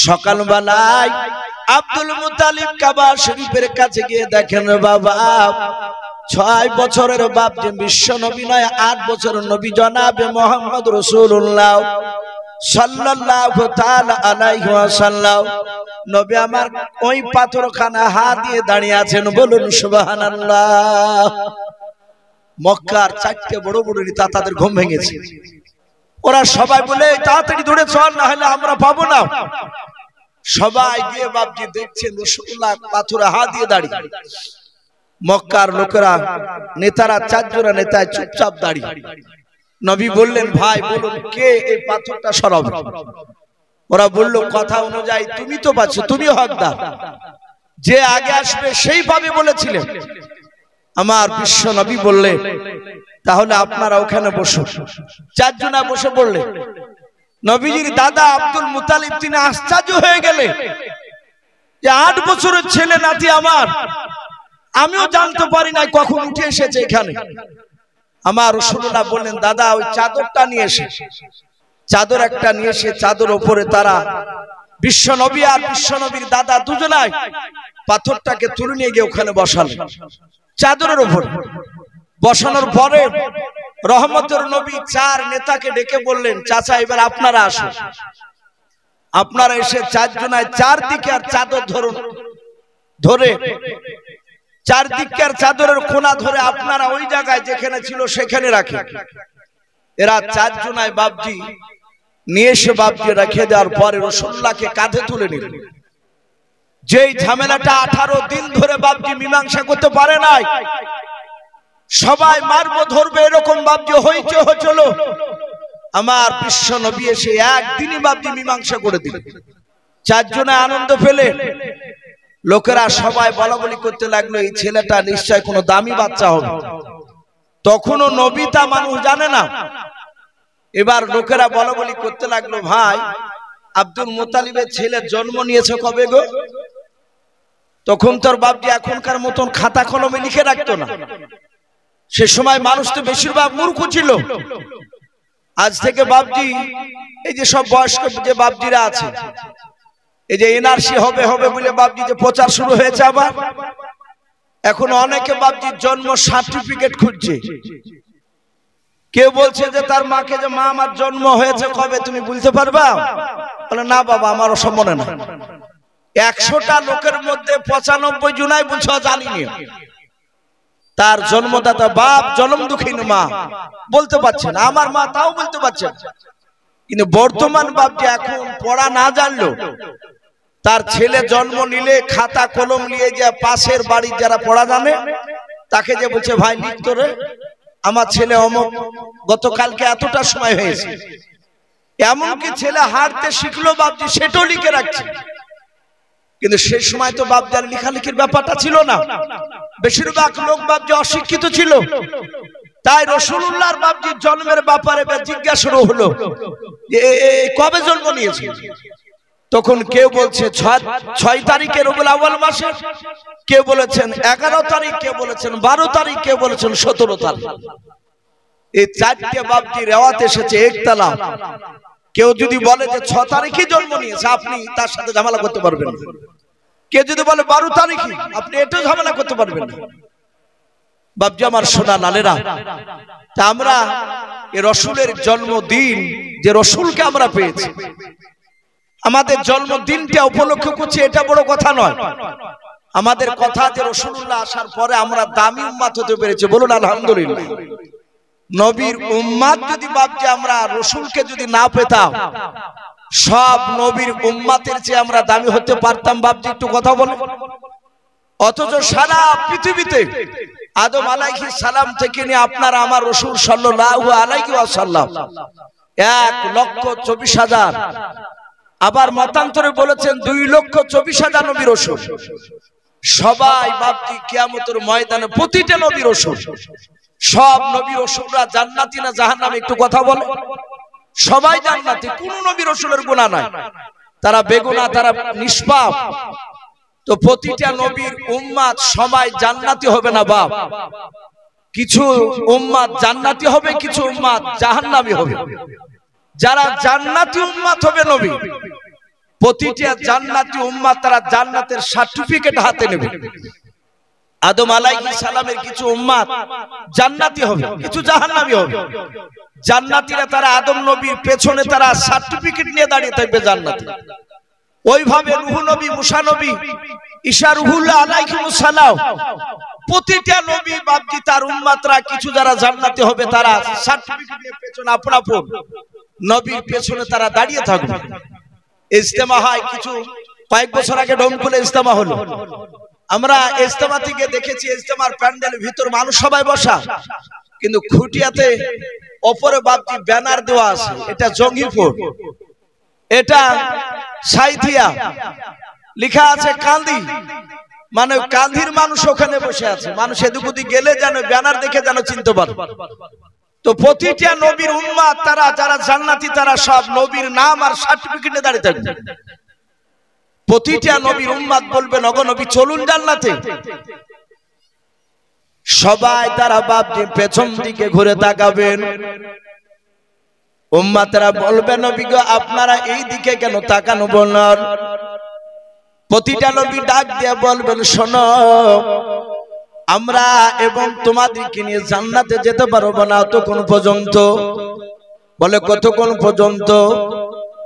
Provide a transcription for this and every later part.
সকালবেলায় Abdul Muttalib কাবা শরীফের কাছে গিয়ে দেখেন বাবা 6 বছরের বাপ যে বিশ্ব নবী নয়, 8 বছরের নবী জনাবে মুহাম্মদ রাসূলুল্লাহ সাল্লাল্লাহু তাআলা আলাইহি ওয়াসাল্লাম নবী আমার ওই পাথরখানা হাত দিয়ে দাঁড়িয়ে আছেন। বলুন সুবহানাল্লাহ। মক্কার 4টে বড় বড় নেতা তাদের ঘুম ভেঙেছে। ওরা সবাই বলে তাড়াতাড়ি দৌড়ে চল, না হলে আমরা পাবো না। সবাই গিয়ে বাপজি দেখছেন রাসূলুল্লাহ পাথরে হাত দিয়ে দাঁড়িয়ে। মক্কার লোকেরা নেতারা 4 জোড়া নেতায় চুপচাপ দাঁড়িয়ে। নবী বললেন ভাই বলুন কে এই পাথরটা সরাবে? ওরা বলল কথা অনুযায়ী তুমি তো পাচ্ছ, তুমি হকদার, যে আগে আসবে সেই পাবে বলেছিলেন। আমার বিশ্ব নবী বললেন তাহলে আপনারা ওখানে বসুন। 4 জনা বসে পড়লেন। নবীজির দাদা আব্দুল মুত্তালিব তিনি আশ্চর্য হয়ে গেলেন যে 8 বছরের ছেলে নাতি আমার, আমিও জানতে পারি না কখন উঠে এসেছে এখানে। আমার রাসূলুল্লাহ বললেন দাদা ওই চাদরটা নিয়ে এসে, চাদর একটা নিয়ে এসে চাদর উপরে তারা বিশ্ব নবী আর বিশ্ব নবীর দাদা দুজনাই পাথরটাকে তুলে নিয়ে গিয়ে ওখানে বসালেন। চাদরের উপর বসানোর পরে রহমতের নবী 4 নেতাকে ডেকে বললেন চাচা এবার আপনারা আসুন। আপনারা এসে 4 জনায় 4 দিকে আর চাদর ধরুন, ধরে 4 দিকের চাদরের কোনা ধরে আপনারা ওই জায়গায় যেখানে ছিল সেখানে রাখেন। এরা 4 জনায় বাপজি নিয়ে এসে বাপজি রেখে দেওয়ার পরে রাসূলুল্লাহকে কাঁধে তুলে নিলেন। যেই ঝামেলাটা 18 দিন ধরে বাপজি মীমাংসা করতে পারে নাই, সবাই মারবো ধরবে এরকম বাপজি হইছে হচ্ছিল, আমার বিশ্ব নবী এসে একদিনই বাপজি মীমাংসা করে দিলেন। 4 জনে আনন্দ পেলে লোকেরা সবাই বলাবলি করতে লাগলো এই ছেলেটা নিশ্চয় কোনো দামি বাচ্চা হবে। তখনও নবী তা মানুষ জানে না। এবার লোকেরা বলাবলি করতে লাগলো ভাই আব্দুল মুত্তালিবের ছেলে জন্ম নিয়েছে কবে গো? তখন তোর বাপজি এখনকার মতন খাতা কলমে লিখে রাখতো না। সে সময় মানুষ তো বেশিরভাগ মূর্খ ছিল। আজ থেকে বাপজি এই যে সব বয়স্ক যে বাপজিরা আছে, এই যে এনআরসি হবে হবে বলে বাপজি যে প্রচার শুরু হয়েছে, আবার এখন অনেকে বাপজির জন্ম সার্টিফিকেট খুঁজছে। কেউ বলছে যে তার মাকে যে মা আমার জন্ম হয়েছে কবে তুমি বলতে পারবা? বলে না বাবা আমার সব মনে না। 100টা লোকের মধ্যে 95 জনাই বলছে জানিনি তার জন্মদাতা বাপ জন্ম দুঃখিনী মা বলতে পারছে না, আমার মা তাও বলতে পারছে না। কিন্তু বর্তমান বাপ যে এখন পড়া না জানলো, তার ছেলে জন্ম নিলে খাতা কলম নিয়ে যে পাশের বাড়ির যারা পড়া জানে তাকে যে বলছে ভাই লিখতো রে আমার ছেলে অমুক গতকালকে এতটা সময় হয়েছে। এমনকি ছেলে হাঁটতে শিখলো বাপজি সেটাও লিখে রাখছে। কিন্তু সেই সময় তো বাপজার লেখালেখির ব্যাপারটা ছিল না, বেশিরভাগ লোক বাপজি অশিক্ষিত ছিল। তাই রাসূলুল্লাহর বাপজির জন্মের ব্যাপারে জিজ্ঞাসা হলো যে কবে জন্ম নিয়েছে? তখন কেউ বলছে 6 তারিখে রবিউল আউয়াল মাসে, কেউ বলেছেন 11 তারিখ, কেউ বলেছেন 12 তারিখ, কেউ বলেছেন 17 তারিখ। এই 4টে বাপজি রেওয়াত এসেছে একতলা। কেউ যদি বলে যে 6 তারিখে জন্ম নিয়েছে আপনি তার সাথে ঝামেলা করতে পারবেন না। কেউ যদি বলে 12 তারিখে আপনি এটাও ঝামেলা করতে পারবেন না। বাপজি আমার সোনা লালেরা, তা আমরা এই রসুলের জন্মদিন যে রসুলকে আমরা পেয়েছি, আমাদের জন্মদিনটা উপলক্ষ করছি এটা বড় কথা নয়। আমাদের কথা যে রাসূলুল্লাহ আসার পরে আমরা দামি উম্মত হতে পেরেছি, বলুন আলহামদুলিল্লাহ। নবীর উম্মত যদি বাপজি আমরা রাসূলকে যদি না পেতাম, সব নবীর উম্মতের চেয়ে আমরা দামি হতে পারতাম বাপজি? একটু কথা বলে। অথচ সারা পৃথিবীতে আদম আলাইহিস সালাম থেকে নিয়ে আপনার আমার রাসূল সাল্লাল্লাহু আলাইহি ওয়াসাল্লাম 1,24,000, আবার মতান্তরে বলেছেন 2,24,000 নবী রাসূল। সবাই বাপজি কিয়ামতের ময়দানে প্রতিটা নবী রাসূল, সব নবী রাসূলরা জান্নাতি না জাহান্নামী? একটু কথা বলে। সবাই জান্নাতি, কোন নবী রাসূলের গুনাহ নাই, তারা বেগুনাহ, তারা নিষ্পাপ। তো প্রতিটা নবীর উম্মত সবাই জান্নাতি হবে না বাপ। কিছু উম্মত জান্নাতি হবে, কিছু উম্মত জাহান্নামী হবে। যারা জান্নাতি উম্মত হবে নবী, প্রতিটা জান্নাতি উম্মাত তারা জান্নাতের সার্টিফিকেট হাতে নেবে। আদম আলাইহিস সালামের কিছু উম্মাত জান্নাতি হবে, কিছু জাহান্নামী হবে। জান্নাতীরা তারা আদম নবীর পেছনে তারা সার্টিফিকেট নিয়ে দাঁড়িয়ে থাকবে জান্নাতে। ওইভাবে নূহ নবী, মুসা নবী, ঈসা রুহুল্লাহ আলাইহিস সালাম, প্রতিটা নবী বাপজি তার উম্মাতরা কিছু যারা জান্নাতি হবে তারা সার্টিফিকেট নিয়ে পেছনে আপন আপন নবীর পেছনে তারা দাঁড়িয়ে থাকবে। ইজতেমা হয়, কিছু কয়েক বছর আগে ডোমকুলে ইজতেমা হলো। আমরা ইজতেমা থেকে দেখেছি ইজতেমার প্যান্ডেলের ভিতর মানুষ সবাই বসা, কিন্তু খুঁটিয়াতে উপরে বাপজি ব্যানার দেওয়া আছে, এটা জঙ্গিপুর, এটা সাইথিয়া, লেখা আছে কান্দি, মানে কান্দির মানুষ ওখানে বসে আছে। মানুষ এদিক ওদিক গেলে যেন ব্যানার দেখে যেন চিনতে পারে। তো প্রতিটা নবীর উম্মাত তারা যারা জান্নাতি তারা সব নবীর নাম আর সার্টিফিকেটে দাঁড়িয়ে থাকবে। প্রতিটা নবীর উম্মাত বলবেন ওগো নবী চলুন জান্নাতে। সবাই তারা বাপজি পেছন দিকে ঘুরে তাকাবেন। উম্মাতেরা বলবেন নবী গো আপনারা এই দিকে কেন তাকানো বলেন? প্রতিটা নবী ডাক দিয়ে বলবেন শোনো, আমরা এবং তোমাদেরকে নিয়ে জান্নাতে যেতে পারবো না ততক্ষণ পর্যন্ত। বলে কতক্ষণ পর্যন্ত?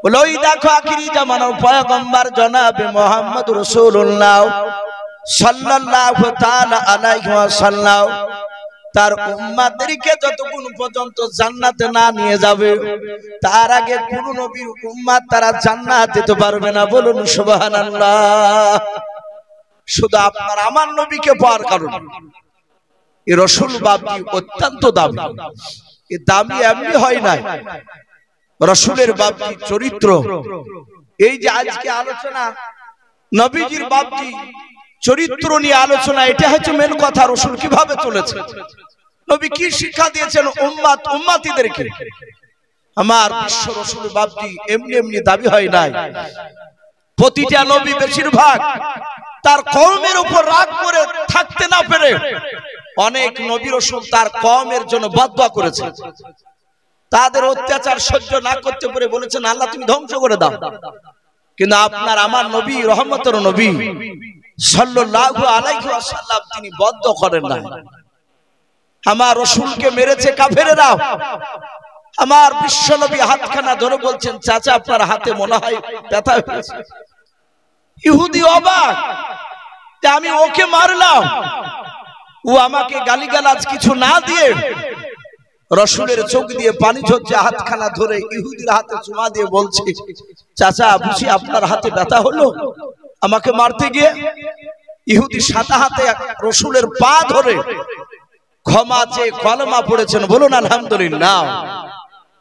বলে ওই দেখো আখিরি জামানার পয়গম্বর জনাবে মুহাম্মদ রাসূলুল্লাহ সাল্লাল্লাহু তাআলা আলাইহি ওয়াসাল্লাম তার উম্মতদেরকে যতক্ষণ পর্যন্ত জান্নাতে না নিয়ে যাবে তার আগে কোন নবীর উম্মত তারা জান্নাত যেতে পারবে না। বলুন সুবহানাল্লাহ। শুধু আপনার আমার নবীকে পাওয়ার কারণে এই রাসূল বাপজি অত্যন্ত দামি। এই দামি এমনি হয় নাই, রাসূলের বাপজি চরিত্র। এই যে আজকে আলোচনা নবীজির বাপজি চরিত্র নিয়ে আলোচনা, এটা হচ্ছে মেন কথা। রাসূল কিভাবে চলেছে, নবী কি শিক্ষা দিয়েছেন উম্মত উম্মতিদেরকে। আমার বিশ্ব রাসূল বাপজি এমনি এমনি দাবি হয় নাই। প্রতিটা নবী বেশিরভাগ তার কওমের উপর রাগ করে থাকতে না পেরে অনেক নবী রাসূল তার কওমের জন্য বদদোয়া করেছে। তাদের অত্যাচার সহ্য না করতে পেরে বলেছেন আল্লাহ তুমি ধ্বংস করে দাও। কিন্তু আপনার আমার নবী রহমতের নবী সাল্লাল্লাহু আলাইহি ওয়াসাল্লাম তিনি বদদোয়া করেন না। আমার রাসূলকে মেরেছে কাফেরেরা, আমার বিশ্ব নবী হাতখানা ধরে বলছেন চাচা আপনার হাতে মনে হয় ব্যথা হয়েছে। ইহুদি অবাক যে আমি ওকে মারলাম, ও আমাকে গালিগালাজ কিছু না দিয়ে রাসূলের চোখ দিয়ে পানি ঝরছে, হাতখানা ধরে ইহুদির হাতে চুমা দিয়ে বলছে চাচা বুঝি আপনার হাতে ব্যথা হলো আমাকে মারতে গিয়ে? ইহুদি সাদা হাতে রাসূলের পা ধরে ক্ষমা চেয়ে কলমা পড়েছেন। বলুন আলহামদুলিল্লাহ।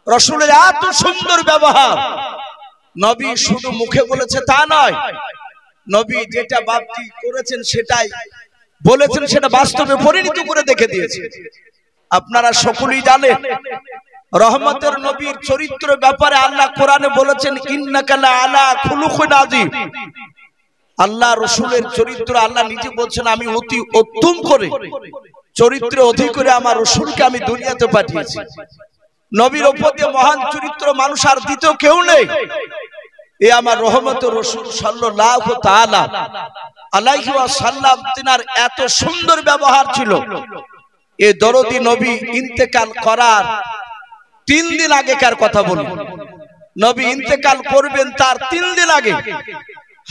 রাসূলের এত সুন্দর ব্যবহার, নবী শুধু মুখে বলেছে তা নয়, নবী যেটা বাপজি করেছেন সেটাই বলেছেন, সেটা বাস্তবে পরিণত করে দেখে দিয়েছে। আপনারা সকলেই জানেন রহমতের নবীর চরিত্র ব্যাপারে আল্লাহ কোরআনে বলেছেন ইন্নাকা লা আলা খুলুকিন আযীম। আল্লাহ রাসূলের চরিত্র আল্লাহ নিজে বলছেন আমি অতি উত্তম করে চরিত্র অধিক করে আমার রাসূলকে আমি দুনিয়াতে পাঠিয়েছি। নবীর উপর দিয়ে মহান চরিত্র মানুষ আর দ্বিতীয় কেউ নেই। এই আমার রহমতের রাসূল সাল্লাল্লাহু তাআলা আলাইহি ওয়াসাল্লাম তিনার এত সুন্দর ব্যবহার ছিল। এই দরদি নবী ইন্তেকাল করার 3 দিন আগেকার কথা বলি, নবী ইন্তেকাল করবেন তার 3 দিন আগে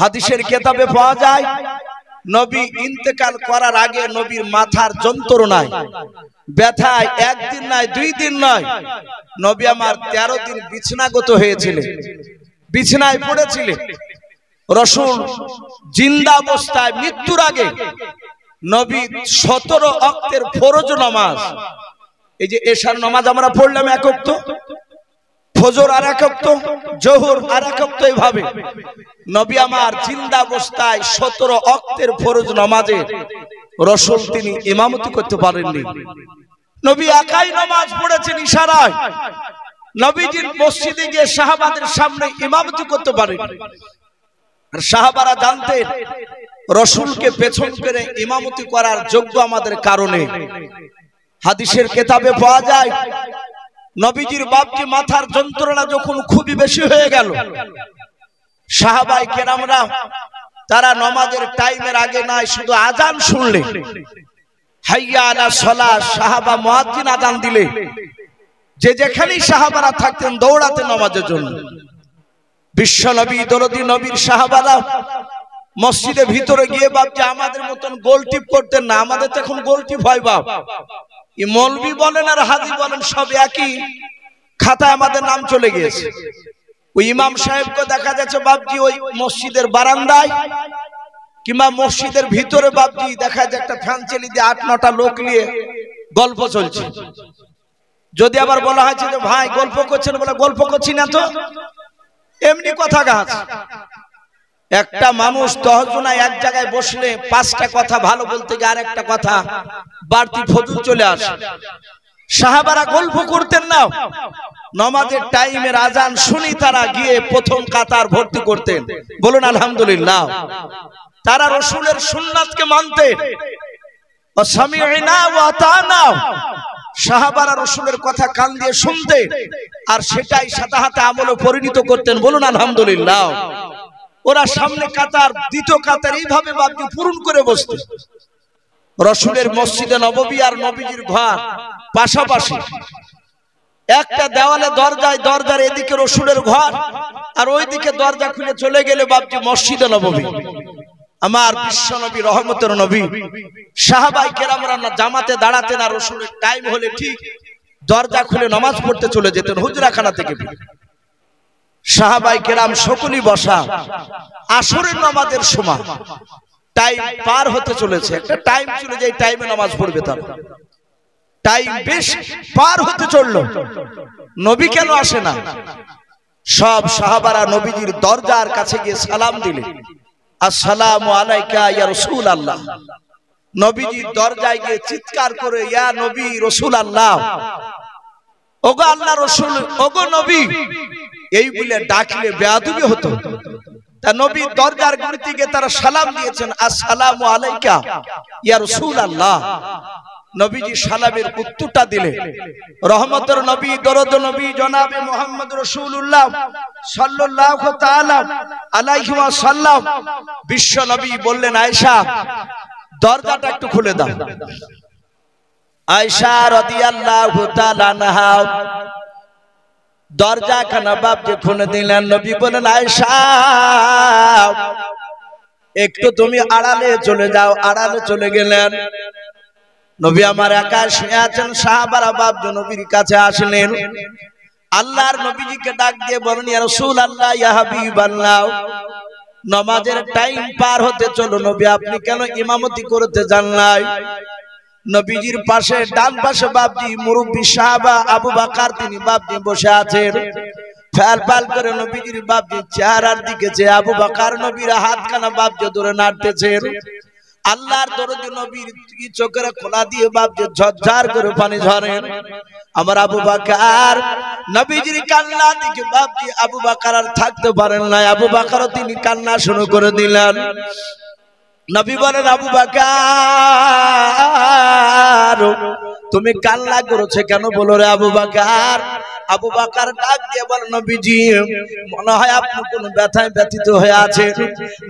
হাদিসের কিতাবে পাওয়া যায় নবী ইন্তেকাল করার আগে নবীর মাথার যন্ত্রণায় ব্যথায় 1 দিন নয় 2 দিন নয়, নবী আমার 13 দিন বিছানাগত হয়েছিলেন, বিছানায় পড়েছিলেন। রাসূল জিন্দা অবস্থায় মৃত্যুর আগে নবী 17 ওয়াক্তের ফরজ নামাজ, এই যে এশার নামাজ আমরা পড়লাম 1 ওয়াক্ত, ফজর আর 1 ওয়াক্ত, জোহর আর 1 ওয়াক্ত, এইভাবে নবী আমার জিন্দা অবস্থায় 17 ওয়াক্তের ফরজ নামাজে রাসূল তিনি ইমামতি করতে পারেননি। নবী একাই নামাজ পড়েছেন ইশারায়। নবীজির মসজিদে গিয়ে সাহাবাদের সামনে ইমামতি করতে পারেন। আর সাহাবারা জানতেন রাসূলকে পেছন করে ইমামতি করার যোগ্য আমাদের কারণে। হাদিসের কিতাবে পাওয়া যায় নবীজির বাপজি মাথার যন্ত্রণা যখন খুবই বেশি হয়ে গেল, সাহাবায়ে কেরামরা তারা নামাজের টাইমের আগে নাই, শুধু আজান শুনলে হাইয়া আলা সালাহ, সাহাবা মুয়াজ্জিন আজান দিলে যে যেখানেই সাহাবারা থাকতেন দৌড়াতেন নামাজের জন্য। বিশ্ব নবী দরদি নবীর সাহাবারা মসজিদের ভিতরে গিয়ে বাপজি আমাদের মতন গোল টিপ করতেন না। আমাদের তো এখন গোল টিপ হয় বাপ, এই মৌলবি বলেন আর হাজি বলেন সব একই খাতায় আমাদের নাম চলে গিয়েছে। ওই ইমাম সাহেবকে দেখা যাচ্ছে বাপজি ওই মসজিদের বারান্দায় কিংবা মসজিদের ভিতরে বাপজি দেখা যায় একটা ফ্যান চালি দিয়ে 8-9টা লোক নিয়ে গল্প চলছে। যদি আবার বলা হয়েছে যে ভাই গল্প করছেন, বলে গল্প করছি না তো, এমনি কথা গাছ। একটা মানুষ 10 জনায় এক জায়গায় বসলে 5টা কথা ভালো বলতে গিয়ে আরেকটা কথা বাড়তি ফজল চলে আসে। সাহাবারা গল্প করতেন না, নামাজের টাইমের আজান শুনি তারা গিয়ে প্রথম কাতার ভর্তি করতেন। বলুন আলহামদুলিল্লাহ। তারা রাসূলের সুন্নাতকে মানতেন। ওয়াসামি'না ওয়া আতা'না, সাহাবারা রাসূলের কথা কান দিয়ে শুনতেন আর সেটাই সাথে সাথে আমলে পরিণত করতেন। বলুন আলহামদুলিল্লাহ। ওরা সামনে কাতার, দ্বিতীয় কাতার এইভাবে বাপজি পূরণ করে বসতেন। রাসূলের মসজিদে নববী আর নবীজির ঘর পাশাপাশি, একটা দেওয়ালে দরজার এদিকে রাসূলের ঘর আর ওইদিকে দরজা খুলে চলে গেলে বাপজি মসজিদে নববী। আমার বিশ্ব নবী রহমতের নবী সাহাবায়ে কেরামরা জামাতে দাঁড়াতেন আর রাসূলের টাইম হলে ঠিক দরজা খুলে নামাজ পড়তে চলে যেতেন হুজরাখানা থেকে। সাহাবায়ে কেরাম সকলেই বসা, আসরের নামাজের সময় টাইম পার হতে চলেছে, একটা টাইম ছিল যে এই টাইমে নামাজ পড়বে। তার টাইম বেশ পার হতে চললো, নবী কেন আসে না? সব সাহাবারা নবীজির দরজার কাছে গিয়ে সালাম দিলেন, আসসালামু আলাইকা ইয়া রাসূলুল্লাহ। নবীজির দরজায় গিয়ে চিৎকার করে ইয়া নবী রাসূলুল্লাহ, ওগো আল্লাহ রাসূল, ওগো নবী, এই বলে ডাকলে বেয়াদবি হতো। তা নবী দরজার গুড়িতে গিয়ে তারা সালাম দিয়েছেন, আসসালামু আলাইকা ইয়া রাসূলুল্লাহ। নবীজি সালামের উত্তরটা দিলেন। রহমতের নবী, দরদ নবী জনাবে মুহাম্মদ রাসূলুল্লাহ সাল্লাল্লাহু তাআলা আলাইহি ওয়াসাল্লাম বিশ্ব নবী বললেন, আয়েশা দরজাটা একটু খুলে দাও। আয়েশা রাদিয়াল্লাহু তাআলা আনহা দরজা খানা বাপজি খুলে দিলেন। নবী বলেন, আয়েশা একটু তুমি আড়ালে চলে যাও। আড়ালে চলে গেলেন। নবী আমার একা শুয়ে আছেন, সাহাবারা বাপজি নবীর কাছে আসলেন। আল্লাহর নবীজিকে ডাক দিয়ে বলেন, ইয়া রাসূলুল্লাহ ইয়া হাবিবাল্লাহ, নামাজের টাইম পার হতে চলো, নবী আপনি কেন ইমামতি করতে যান নাই? নবীজির পাশে ডান পাশে বাপজি মুরব্বী সাহাবা আবু বকর তিনি বাপজি বসে আছেন। ফেল পাল করে নবীজির বাপজি চেহারার দিকে চেয়ে আবু বকর নবীর হাতখানা বাপজি ধরে নাড়তেছেন। আল্লাহর দরদি নবীর চোখের খোলা দিয়ে বাপজি ঝরঝর করে পানি ঝরেন। আমার আবু বকর নবীজির কান্না দেখে বাপজি আবু বকর আর থাকতে পারেন না। আবু বকর তিনি কান্না শুরু করে দিলেন। নবী বলেন, আবু বকর তুমি কান্না করেছো কেন? বলো রে আবু বকর। আবু বকর ডাক দিয়ে বলেন, নবীজি মনে হয় আপনি কোন ব্যথায় ব্যথিত হয়ে আছেন।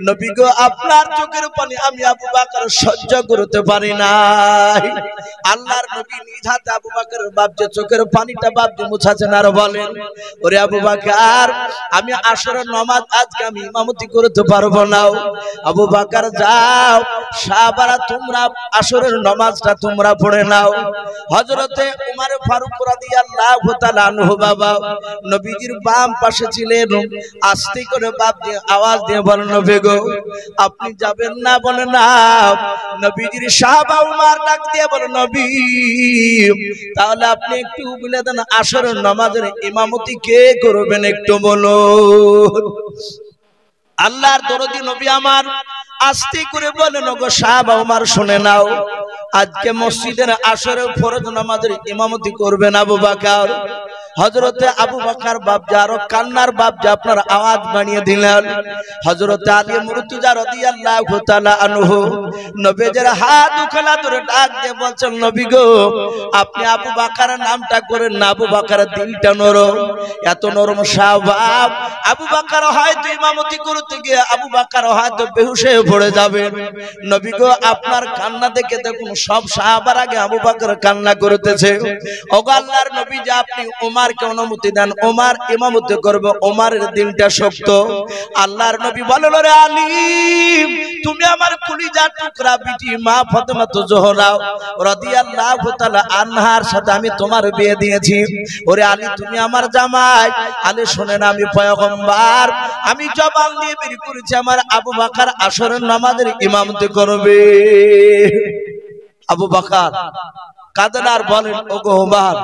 নবী গো, আপনার চোখের পানি আমি আবু বকর সহ্য করতে পারি না। আল্লাহর নবী নিজ হাতে আবু বকরের বাপজি চোখের পানিটা বাপজি মুছাছেন আর বলেন, ওরে আবু বকর আমি আসরের নামাজ আজকে আমি ইমামতি করতে পারবো না। আবু বকর যাও, সাহাবারা তোমরা আসরের নামাজটা তোমরা পড়ে নাও। হযরতে উমর ফারুক রাদিয়াল্লাহু তাআলা আনহু বাবা নবীজির বাম পাশে ছিলেন। আস্তে করে বাপজি আওয়াজ দিয়ে বলেন, নবী গো আপনি যাবেন না? বলে না। নবীজির সাহাবা উমর ডাক দিয়ে বলে, নবী তাহলে আপনি একটু বলে দেন আসরের নামাজের ইমামতি কে করবেন একটু বলুন। আল্লাহর দরদি নবী আমার আস্তে করে বলেন, ওগো সাহাবা উমর শুনে নাও, আজকে মসজিদের আসরের ফরজ নামাজের ইমামতি করবেন আবু বকর। হযরতে আবু বকর বাপজা আর কান্নার বাপজা আপনার আওয়াজ বানিয়ে দিলেন। হযরতে আলী মুর্তজা রাদিয়াল্লাহু তাআলা আনহু নবীজির হাত দুখানা ধরে ডাক দিয়ে বলছেন, নবী গো আপনি আবু বকরের নামটা করেন না, আবু বকরের দিলটা নরম, এত নরম স্বভাব। আবু বকর হয়তো ইমামতি করতে গিয়ে আবু বকর হয়তো বেহুশ হয়ে পড়ে যাবে। নবী গো আপনার কান্না দেখে দেখুন সব সাহাবার আগে আবু বকর কান্না করতেছে। ওগো আল্লাহর নবী যে আপনি ওমরকে অনুমতি দেন, ওমর ইমামতি করবে, ওমরের দিলটা শক্ত। আল্লাহর নবী বলল, রে আলী তুমি আমার কলিজার টুকরা বিটি মা ফাতেমা জোহরা রাদিয়াল্লাহু তাআলা আনহার সাথে আমি তোমার বিয়ে দিয়েছি। ওরে আলী তুমি আমার জামাই। আলী শুনেন আমি পয়গম্বর, আমি জবান দিয়ে বের করেছি আমার আবু বকর আসরের নামাজের ইমামতি করবে। আবু বকর কাঁদেন আর বলেন, ওগো ওমর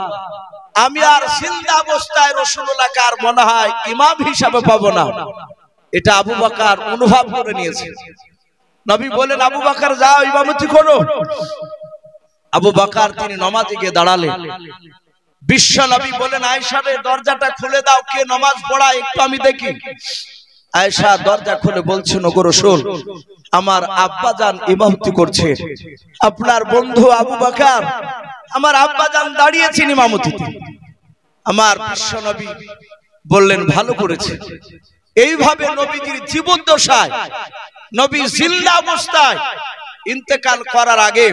আমি আর জিন্দা অবস্থায় রাসূলুল্লাহকে আর মনে হয় ইমাম হিসাবে পাবো না। এটা আবু বকর অনুভব করে নিয়েছে। নবী বলেন, আবু বকর যাও ইমামতি করো। আবু বকর তিনি নামাজে গিয়ে দাঁড়ালেন। বিশ্ব নবী বলেন, আয়েশা রে দরজাটা খুলে দাও, কে নামাজ পড়ায় একটু আমি দেখি। আয়েশা দরজা খুলে বলছেন, ওগো রাসূল আমার আব্বা জান ইমামতি করছে, আপনার বন্ধু আবু বকর আমার আব্বা জান দাঁড়িয়েছেন ইমামতিতে। আমার বিশ্ব নবী বললেন, ভালো করেছে। এইভাবে নবীজির জীবদ্দশায় নবী জিন্দা অবস্থায় ইন্তেকাল করার আগে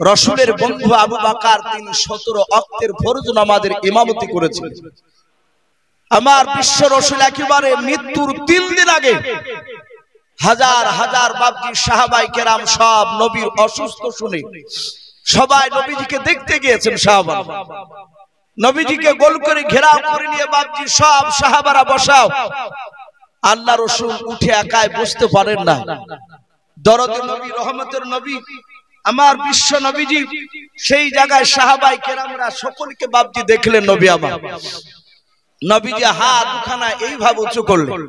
রাসূলের বন্ধু আবু বকর তিনি 17 ওয়াক্তের ফরজ নামাজের ইমামতি করেছেন। আমার বিশ্ব রাসূল একেবারে মৃত্যুর 3 দিন আগে হাজার হাজার বাপজি সাহাবায়ে কেরাম সব নবীর অসুস্থ শুনে সবাই নবীজিকে দেখতে গিয়েছেন। সাহাবা নবীজিকে গোল করে ঘেরাও করে নিয়ে বাপজি সব সাহাবারা বসাও। আল্লাহ রাসূল উঠে একাই বসতে পারেন না। দরদে নবী রহমতের নবী আমার বিশ্ব নবীজি সেই জায়গায় সাহাবায়ে কেরামরা সকলকে বাপজি দেখলেন। নবী আমার নবীজি হাত দুখানা এইভাবে উঁচু করলেন,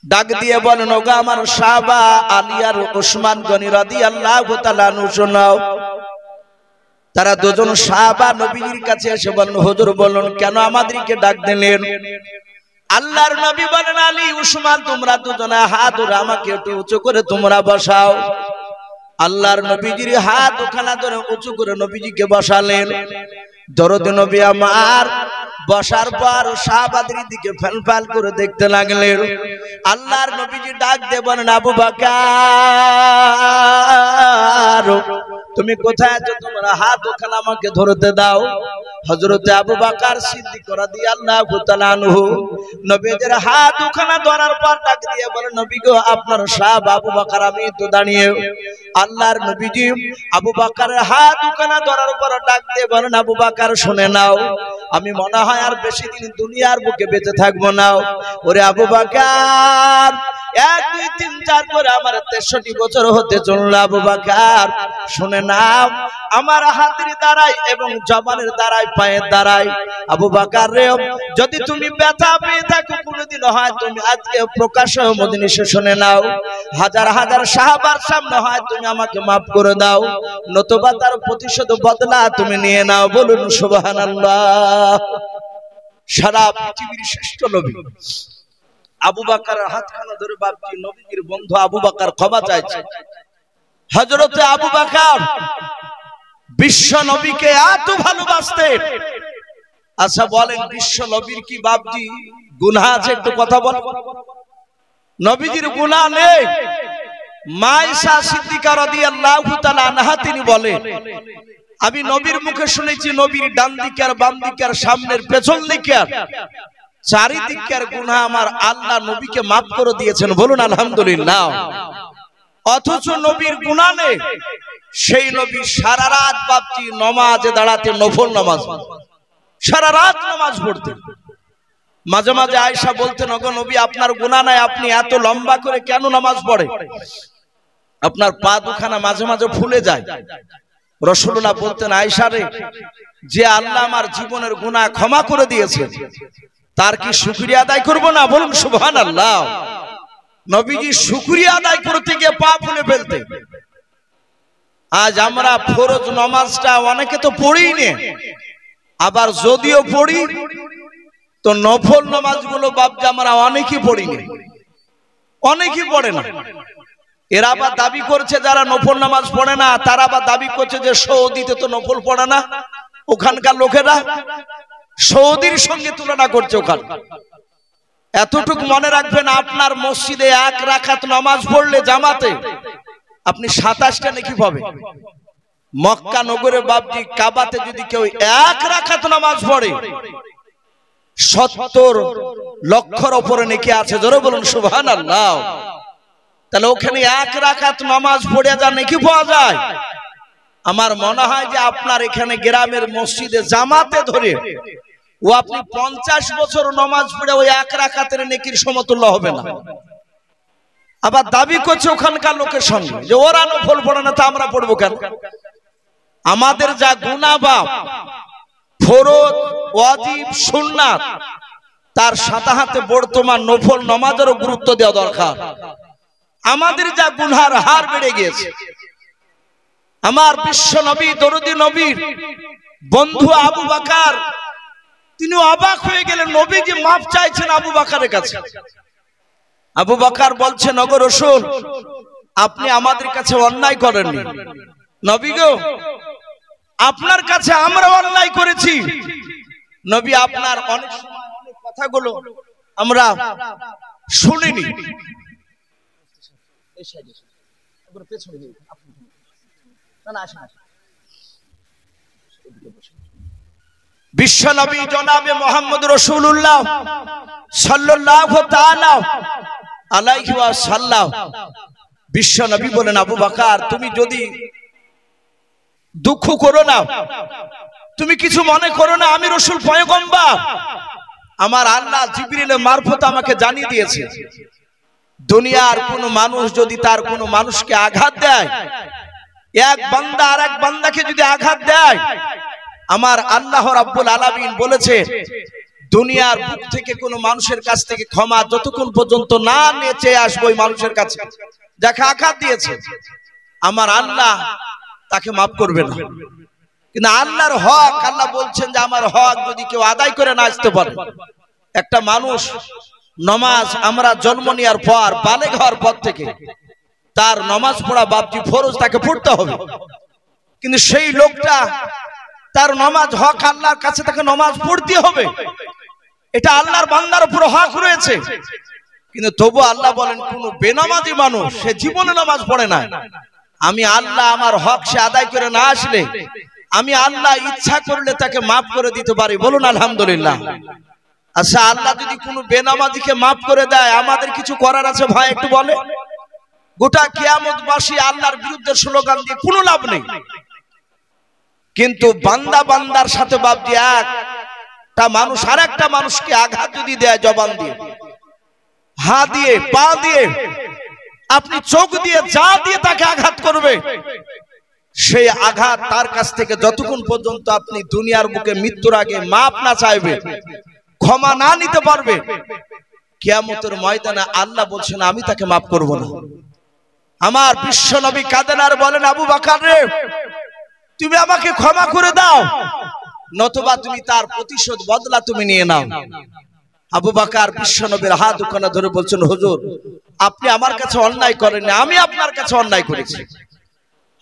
ডাক দিয়ে বলেন, ওগো আমার সাহাবা আলী আর ওসমান গনি রাদিয়াল্লাহু তাআলা আনহু শোনাও। তারা দুজন সাহাবা নবীজির কাছে এসে বললেন, হুজুর বলুন কেন আমাদেরকে ডাক দিলেন? আল্লাহর নবী বলেন, আলী ওসমান তোমরা দুজনে হাত ধরে আমাকে একটু উঁচু করে তোমরা বসাও। আল্লাহর নবীজির হাত দুখানা ধরে উঁচু করে নবীজিকে বসালেন। দরদে নবী আমার বসার পর সাহাবাদের দিকে ফেলফাল করে দেখতে লাগলেন। আল্লাহর নবীজি ডাক দিয়ে বলেন, আবু বকর তুমি কোথায় আছো? তোমরা হাত ওখানে আমাকে ধরতে দাও। হযরতে আবু বকর সিদ্দিক রাদিয়াল্লাহু তাআলা আনহু নবীজির হাত ওখানে ধরার পর ডাক দিয়ে বলেন, নবী গো আপনার সাহাবা আবু বকর আমি তো দাঁড়িয়ে। আল্লাহর নবীজি আবু বকরের হাত ওখানে ধরার পর ডাক দিয়ে বলেন, আবু বকর শুনে নাও, আমি মনে হয় আর বেশি দিন দুনিয়ার বুকে বেঁচে থাকবো না। ওরে আবু বকর 1 2 3 4 করে আমার 63 বছর হতে চলল। আবু বকর শুনে নাও, আমার হাতের দ্বারাই এবং জবানের দ্বারাই পায়ের দ্বারাই আবু বকর রে যদি তুমি ব্যথা পেয়ে থাকো কোনোদিন হয় তুমি আজকে প্রকাশ্য মজলিসে শুনে নাও, হাজার হাজার সাহাবার সামনে হয় তুমি আমাকে মাফ করে দাও, নতুবা তার প্রতিশোধ বদলা তুমি নিয়ে নাও। বলুন সুবহানাল্লাহ। সারা পৃথিবীর শ্রেষ্ঠ নবী আবু বকরের হাতখানা ধরে বাপজি নবীজির বন্ধু আবু বকর ক্ষমা চাইছে। হযরতে আবু বকর বিশ্ব নবীকে এত ভালোবাসতেন। আচ্ছা বলেন বিশ্ব নবীর কি বাপজি গুনাহ আছে? একটু কথা বল। নবীজির গুনাহ নেই। মা আয়েশা সিদ্দিকা রাদিয়াল্লাহু তাআলা আনহা তিনি বলেন, আমি নবীর মুখে শুনেছি নবীর ডান দিকে আর বাম দিকে আর সামনের পেছন দিকে আর চারিদিকের গুনাহ আমার আল্লাহ নবীকে মাফ করে দিয়েছেন। বলুন আলহামদুলিল্লাহ। অথচ নবীর গুনাহ নেই। সেই নবী সারা রাত বাপজি নামাজে দাঁড়াতে, নফল নামাজ সারা রাত নামাজ পড়তেন। মাঝে মাঝে আয়েশা বলতেন, ওগো নবী আপনার গুনাহ নাই, আপনি এত লম্বা করে কেন নামাজ পড়েন? আপনার পা দুখানা মাঝে মাঝে ফুলে যায়। রাসূলুল্লাহ বলতেন, আয়েশা রে যে আল্লাহ আমার জীবনের গুনাহ ক্ষমা করে দিয়েছে তার কি শুকরিয়া আদায় করব না? বলুন সুবহানাল্লাহ। নবীজি শুকরিয়া আদায় করতে গিয়ে পা ফুলে ফেলতে। আজ আমরা ফরজ নামাজটা অনেকে তো পড়িই না, আবার যদিও পড়ি তো নফল নামাজগুলো বাপজি আমরা অনেকেই পড়িনি, অনেকেই পড়ে না। এরা আবার দাবি করছে যারা নফল নামাজ পড়ে না তারা আবার দাবি করছে যে সৌদিতে তো নফল পড়ে না, ওখানকার লোকেরা সৌদির সঙ্গে তুলনা করছে ওখানে। এতটুকু মনে রাখবেন, আপনার মসজিদে 1 রাকাত নামাজ পড়লে জামাতে আপনি 27টা নেকি পাবে। মক্কা নগরে বাপজি কাবাতে যদি কেউ 1 রাকাত নামাজ পড়ে 70 লক্ষর উপরে নেকি আছে। জোরে বলুন সুবহানাল্লাহ। তাহলে ওখানে 1 রাকাত নামাজ পড়ে যা নেকি পাওয়া যায়, আমার মনে হয় যে আপনার এখানে গ্রামের মসজিদে জামাতে ধরে ও আপনি 50 বছর নামাজ পড়ে ওই 1 রাকাতের নেকির সমতুল্য হবে না। আবার দাবি করছে ওখানকার লোকের সঙ্গে যে ওরা নফল পড়ে না তা আমরা পড়বো কেন। আমাদের যা গুনাহ বাপ ফরজ ওয়াজিব সুন্নাত তার সাথে সাথে বর্তমান নফল নামাজেরও গুরুত্ব দেওয়া দরকার। আমাদের যা গুনহার হার বেড়ে গিয়েছে। আমার বিশ্ব নবী দরুদি নবীর বন্ধু আবু বকর তিনি অবাক হয়ে গেলেন, নবীজি মাফ চাইছেন আবু বকরের কাছে। আবু বকর বলছেন, ওগো রাসূল আপনি আমাদের কাছে অন্যায় করেননি, নবী গো আপনার কাছে আমরা অন্যায় করেছি। নবী আপনার অনেক সময় অনেক কথাগুলো আমরা শুনিনি। বিশ্বনবী জনাবে মুহাম্মদ রাসূলুল্লাহ সাল্লাল্লাহু তাআলা আলাইহি ওয়াসাল্লাম বিশ্বনবী বলেন, আবু বকর তুমি যদি দুঃখ করো না, তুমি কিছু মনে করো না, আমি রাসূল পয়গম্বর, আমার আল্লাহ জিবরিলের মারফত আমাকে জানিয়ে দিয়েছে দুনিয়ার কোন মানুষ যদি তার কোন মানুষকে আঘাত দেয়, এক বান্দা আর এক বান্দাকে যদি আঘাত দেয়, আমার আল্লাহ রাব্বুল আলামিন বলেছে দুনিয়ার বুক থেকে কোন মানুষের কাছ থেকে ক্ষমা যতক্ষণ পর্যন্ত না নেচে আসবে ওই মানুষের কাছে যাকে আঘাত দিয়েছে, আমার আল্লাহ তাকে মাফ করবে না। কিন্তু আল্লাহর হক আল্লাহ বলছেন যে আমার হক যদি কেউ আদায় করে না আসতে পারে, একটা মানুষ নামাজ আমরা জন্ম নেওয়ার পর বালেগ হওয়ার পর থেকে তার নামাজ পড়া বাপজি ফরজ তাকে পড়তে হবে, কিন্তু সেই লোকটা তার নামাজ হক আল্লাহর কাছে তাকে নামাজ পড়তে হবে, এটা আল্লাহর বান্দার উপর হক রয়েছে। কিন্তু তবু আল্লাহ বলেন কোন বেনামাজি মানুষ সে জীবনে নামাজ পড়ে না, আমি আল্লাহ আমার হক সে আদায় করে না আসলে আমি আল্লাহ ইচ্ছা করলে তাকে মাফ করে দিতে পারি। বলুন আলহামদুলিল্লাহ। আচ্ছা আল্লাহ যদি কোনো বেনামাজিকে মাফ করে দেয় আমাদের কিছু করার আছে ভাই একটু বলে? গোটা কিয়ামতবাসী আল্লাহর বিরুদ্ধে স্লোগান দিয়ে কোনো লাভ নেই। কিন্তু বান্দা বান্দার সাথে বাপজি একটা মানুষ আর একটা মানুষকে আঘাত যদি দেয় জবান দিয়ে, হাত দিয়ে, পা দিয়ে, আপনি চোখ দিয়ে, যা দিয়ে তাকে আঘাত করবে, সেই আঘাত তার কাছ থেকে যতক্ষণ পর্যন্ত আপনি দুনিয়ার বুকে মৃত্যুর আগে মাপ না চাইবে, ক্ষমা না নিতে পারবে, কিয়ামতের ময়দানে আল্লাহ বলছেন আমি তাকে মাফ করব না। আমার বিশ্ব নবী কাঁদেন আর বলেন, আবু বকর রে তুমি আমাকে ক্ষমা করে দাও, নতুবা তুমি তার প্রতিশোধ বদলা তুমি নিয়ে নাও। আবু বকর বিশ্ব নবীর হাত দুখানা ধরে বলছেন, হুজুর আপনি আমার কাছে অন্যায় করেননি, আমি আপনার কাছে অন্যায় করেছি।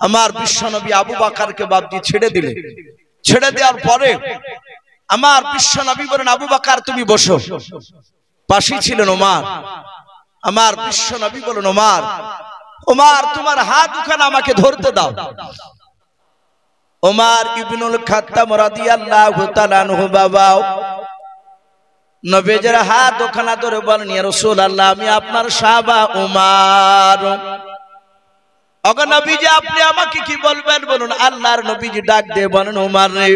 আমার বিশ্ব নবী আবু বকরকে বাপজি ছেড়ে দিলেন। ছেড়ে দেওয়ার পরে আমার বিশ্ব নবী বলেন, আবু বকর তুমি বসো। পাশে ছিলেন ওমর। আমার বিশ্ব নবী বলেন, ওমর ওমর তোমার হাত দুখানা আমাকে ধরতে দাও। ওমর ইবনুল খাত্তাব রাদিয়াল্লাহু তাআলা আনহু বাবা নবীজির হাত দুখানা ধরে বলেন, ইয়া রাসূলুল্লাহ আমি আপনার সাহাবা ওমর। ওগো নবীজি আপনি আমাকে কি বলবেন বলুন। আল্লাহর নবীজি ডাক দিয়ে বলেন, ওমর রে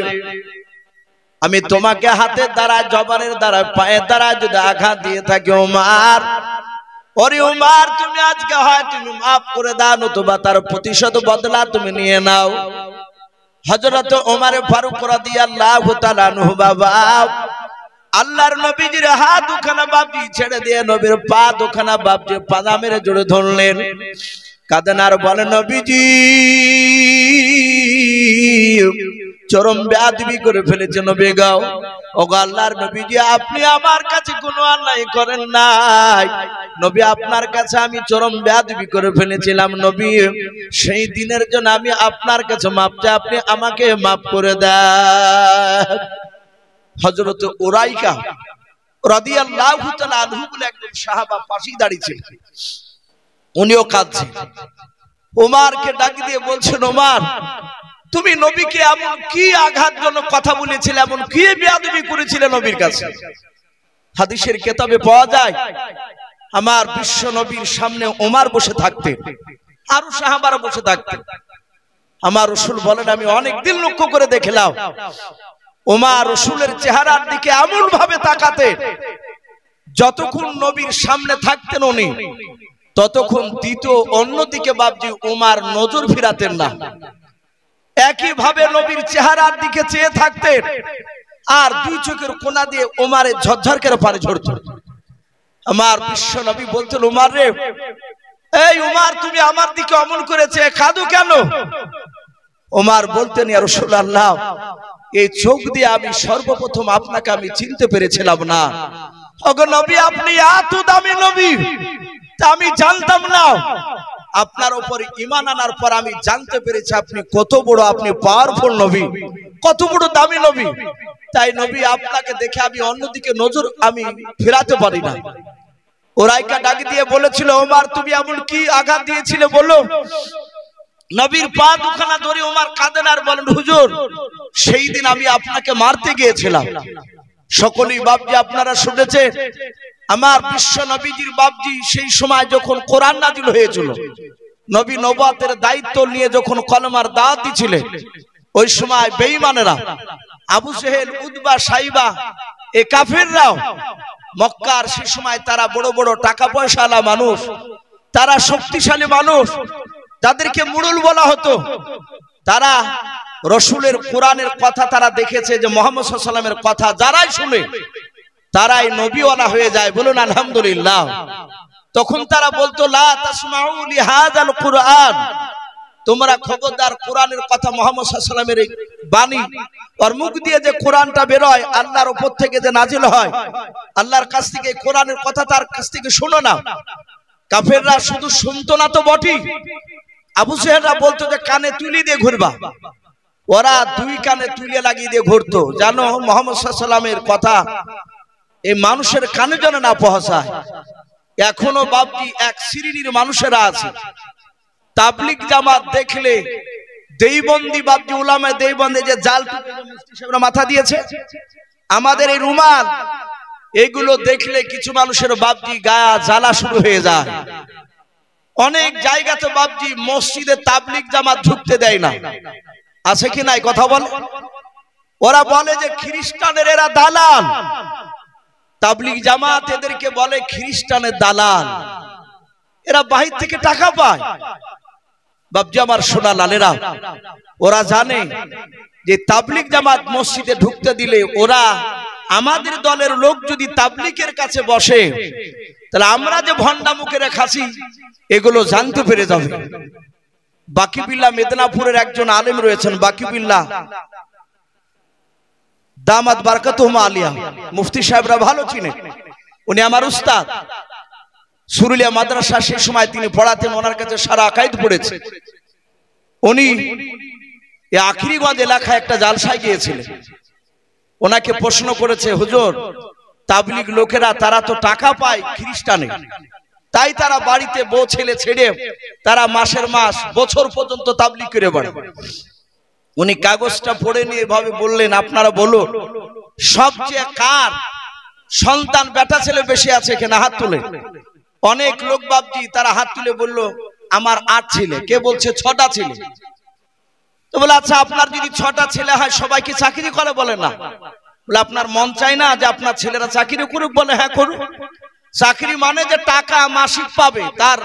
আমি তোমাকে হাতের দ্বারা, জবানের দ্বারা, পায়ের দ্বারা যদি আঘাত দিয়ে থাকি ওমর, ওরে ওমর তুমি আজকে হয় তুমি মাফ করে দাও, নতুবা তার প্রতিশোধ বদলা তুমি নিয়ে নাও। হযরত ওমর ফারুক রাদিয়াল্লাহু তাআলা আনহু বাবা আল্লাহর নবীজির হাত দুখানা বাপজি ছেড়ে দিয়ে নবীর পা দুখানা বাপজি পাজা মেরে জোরে ধরলেন। কাঁদেন আর বলেন, নবীজি চরম বেয়াদবি করে ফেলেছে নবী গো। ওগো আল্লাহর নবী জি, আপনি আমার কাছে কোনো অন্যায় করেন নাই নবী, আপনার কাছে আমি চরম বেয়াদবি করে ফেলেছিলাম নবী, সেই দিনের জন্য আমি আপনার কাছে মাপ চাই, আপনি আমাকে মাফ করে দেন। হযরত উরাইকা রাদিয়াল্লাহু তাআলা আনহু বলে একজন সাহাবা পাশে দাঁড়িয়েছিলেন, উনিও কাঁদছেন। ওমরকে ডাক দিয়ে বলছেন, ওমর তুমি নবীকে এমন কি আঘাতজনক কথা বলেছিলে, এমন কি বেয়াদবি করেছিলে নবীর কাছে? হাদিসের কিতাবে পাওয়া যায় আমার বিশ্ব নবীর সামনে ওমর বসে থাকতেন, আরো সাহাবারা বসে থাকতেন। আমার রাসূল বলেন, আমি অনেক দিন লক্ষ্য করে দেখলাম ওমর রাসূলের চেহারার দিকে এমন ভাবে তাকাতেন, যতক্ষণ নবীর সামনে থাকতেন উনি, ততক্ষণ দ্বিতীয় অন্যদিকে বাবজি ওমর নজর ফিরাতেন না। একই ভাবে নবীর চেহারার দিকে চেয়ে থাকতেন, আর দুই চোখের কোনা দিয়ে ওমরের ঝরঝর করে পানি ঝরত। আমার বিশ্ব নবী বলতেন, ওমর রে, এই ওমর তুমি আমার দিকে অমন করেছে, কাঁদো কেন? ওমর বলতেন, ইয়া রাসূলুল্লাহ, এই চোখ দিয়ে আমি সর্বপ্রথম আপনাকে আমি চিনতে পেরেছিলাম না। ওগো নবী, আপনি এত দামি নবী, তা আমি জানতাম না। আপনার উপর ঈমান আনার পর আমি জানতে পেরেছি আপনি কত বড়, আপনি পাওয়ারফুল নবী, কত বড় দামি নবী। তাই নবী আপনাকে দেখে আমি অন্যদিকে নজর আমি ফেরাতে পারি না। উরাইকা ডাক দিয়ে বলেছিল, ওমর তুমি এমন কি আঘাত দিয়েছিলে বলো? নবীর পা দুখানা ধরে ওমর কাঁদেন আর বলেন, হুজুর সেই দিন আমি আপনাকে মারতে গিয়েছিলাম। সকলেই বাপজি আপনারা শুনেছেন, আমার বিশ্ব নবীজির বাপজি সেই সময় যখন কোরআন নাজিল হয়েছিল, নবী নবুয়তের দায়িত্ব নিয়ে যখন কলমার দাওয়াত দিছিলেন, ওই সময় বেঈমানেরা আবু জেহেল, উতবা, সাইবা, এই কাফিররাও মক্কার সেই সময় তারা বড় বড় টাকা পয়সাওয়ালা মানুষ, তারা শক্তিশালী মানুষ, যাদেরকে মুরুল বলা হতো, তারা রাসূলের কোরআনের কথা তারা দেখেছে যে মুহাম্মদ সাল্লাল্লাহু আলাইহি ওয়াসাল্লামের কথা যারাই শুনে তারাই নবীওয়ালা হয়ে যায়। বলুন আলহামদুলিল্লাহ। তখন তারা বলতো, লা তাসমাউ লিহাযাল কুরআন, তোমরা খবরদার কোরআনের কথা মুহাম্মদ সাল্লাল্লাহু আলাইহি ওয়াসাল্লামের বাণী আর মুখ দিয়ে যে কোরআনটা বের হয় আল্লাহর উপর থেকে যে নাজিল হয়, আল্লাহর কাছ থেকে কোরআনের কথা তার কাছ থেকে শোনো না। কাফেররা শুধু শুনতো না তো বটেই, আবু জেহেলরা বলতো যে কানে তুলি দিয়ে ঘুরবা, ওরা দুই কানে তুলে লাগিয়ে দিয়ে ঘুরতো, জানো মুহাম্মদ সাল্লাল্লাহু আলাইহি ওয়াসাল্লামের কথা এই মানুষের কানে যেন না পৌঁছায়। এখনো বাপজি এক শ্রেণীর মানুষেরা আছে, তাবলিগ জামাত দেখলে দেইবন্দি বাপজি উলামায়ে দেইবন্দি যে জাল টুপি মুফতি সাহেবরা মাথা দিয়েছে, আমাদের এই রুমাল, এগুলো দেখলে কিছু মানুষের বাপজি গায়ে জ্বালা শুরু হয়ে যায়। অনেক জায়গাতে বাপজি মসজিদে তাবলিগ জামাত ঢুকতে দেয় না, আছে কি নাই কথা বল? ওরা বলে যে খ্রিস্টানের এরা দালাল, তাবলিগ জামাত এদেরকে বলে খ্রিস্টানের দালাল, এরা বাহির থেকে টাকা পায়। বাপজি আমার সোনা লালেরা, ওরা জানে যে তাবলিগ জামাত মসজিদে ঢুকতে দিলে ওরা, আমাদের দলের লোক যদি তাবলিগের কাছে বসে, তাহলে আমরা যে ভন্ডা মুখে খাসি এগুলো জানতে পেরে যাবে। বাকিবিল্লাহ মেদিনীপুরের একজন আলেম রয়েছেন, বাকিবিল্লাহ দামাত বারাকাতুহুম আলিয়া, মুফতি সাহেবরা ভালো চিনে, উনি আমার উস্তাদ। সুরুলিয়া মাদ্রাসা সেই সময় তিনি পড়াতেন, ওনার কাছে সারা আকাইদ পড়েছে। উনি এই আখিরিগঞ্জ এলাকায় একটা জালসায় গিয়েছিলেন, ওনাকে প্রশ্ন করেছে, হুজুর তাবলিগ লোকেরা তারা তো টাকা পায় খ্রিস্টানে, তাই তারা বাড়িতে বউ ছেলে ছেড়ে তারা মাসের মাস বছর পর্যন্ত তাবলিগ করে বেড়ায়। উনি কাগজটা পড়ে নিয়ে এভাবে বললেন, আপনারা বলুন সবচেয়ে কার সন্তান বেটা ছেলে বেশি আছে এখানে হাত তুলে? অনেক লোক বাপজি তারা হাত তুলে বলল, আমার 8 ছেলে। কে বলছে 6টা ছেলে? তো বলে, আচ্ছা আপনার যদি 6টা ছেলে হয় সবাই কি চাকরি করে? বলে না। বলে, আপনার মন চায় না যে আপনার ছেলেরা চাকরি করুক? বলে, হ্যাঁ করুক। চাকরি মানে যে টাকা মাসিক পাবে, তার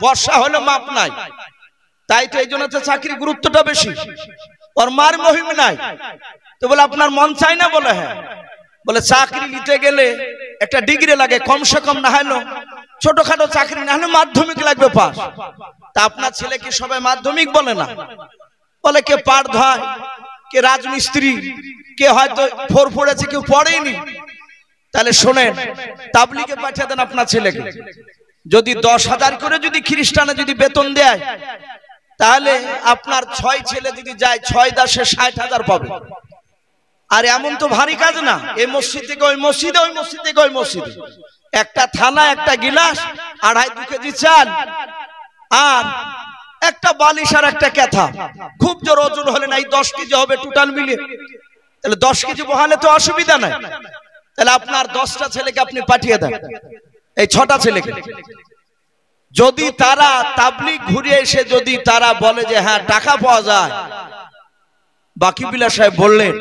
বর্ষা হলে মাপ নাই, তাই তো এই জন্য চাকরি গুরুত্বটা বেশি, ওর মার মহিম নাই। তো বলে, আপনার মন চায় না? বলে, হ্যাঁ। বলে, চাকরি নিতে গেলে একটা ডিগ্রি লাগে, কমসে কম না হলো ছোটখাটো চাকরি না হলে মাধ্যমিক লাগবে পাস। তা আপনার ছেলে কি সবাই মাধ্যমিক? বলে না। বলে, কে পাট ধয়, কে রাজমিস্ত্রি, কে হয়তো ফোর পড়েছে, কেউ পড়েনি। তাহলে শোনেন, তাবলিগে পাঠিয়ে দেন আপনার ছেলেকে। যদি 10,000 করে যদি খ্রিস্টানে যদি বেতন দেয়, তাহলে আপনার 6 ছেলে যদি যায় 6 10 60,000 পাবে। আর এমন তো ভারী কাজ না, এই মসজিদ থেকে ওই মসজিদে, ওই মসজিদ থেকে ওই মসজিদে, একটা থানা, একটা গিলাস, 2.5 কেজি চাল, আর একটা বালিশ আর একটা ক্যাথা, খুব জোর ওজন হলে নাই 10 কেজি হবে টোটাল মিলিয়ে। তাহলে 10 কেজি বহালে তো অসুবিধা নাই। তাহলে আপনার 10টা ছেলেকে আপনি পাঠিয়ে দেন, এই 6টা ছেলেকে। যদি তারা তাবলিগ ঘুরে এসে যদি তারা বলে যে হ্যাঁ টাকা পাওয়া যায়, বাকি বিলা সাহেব বললেন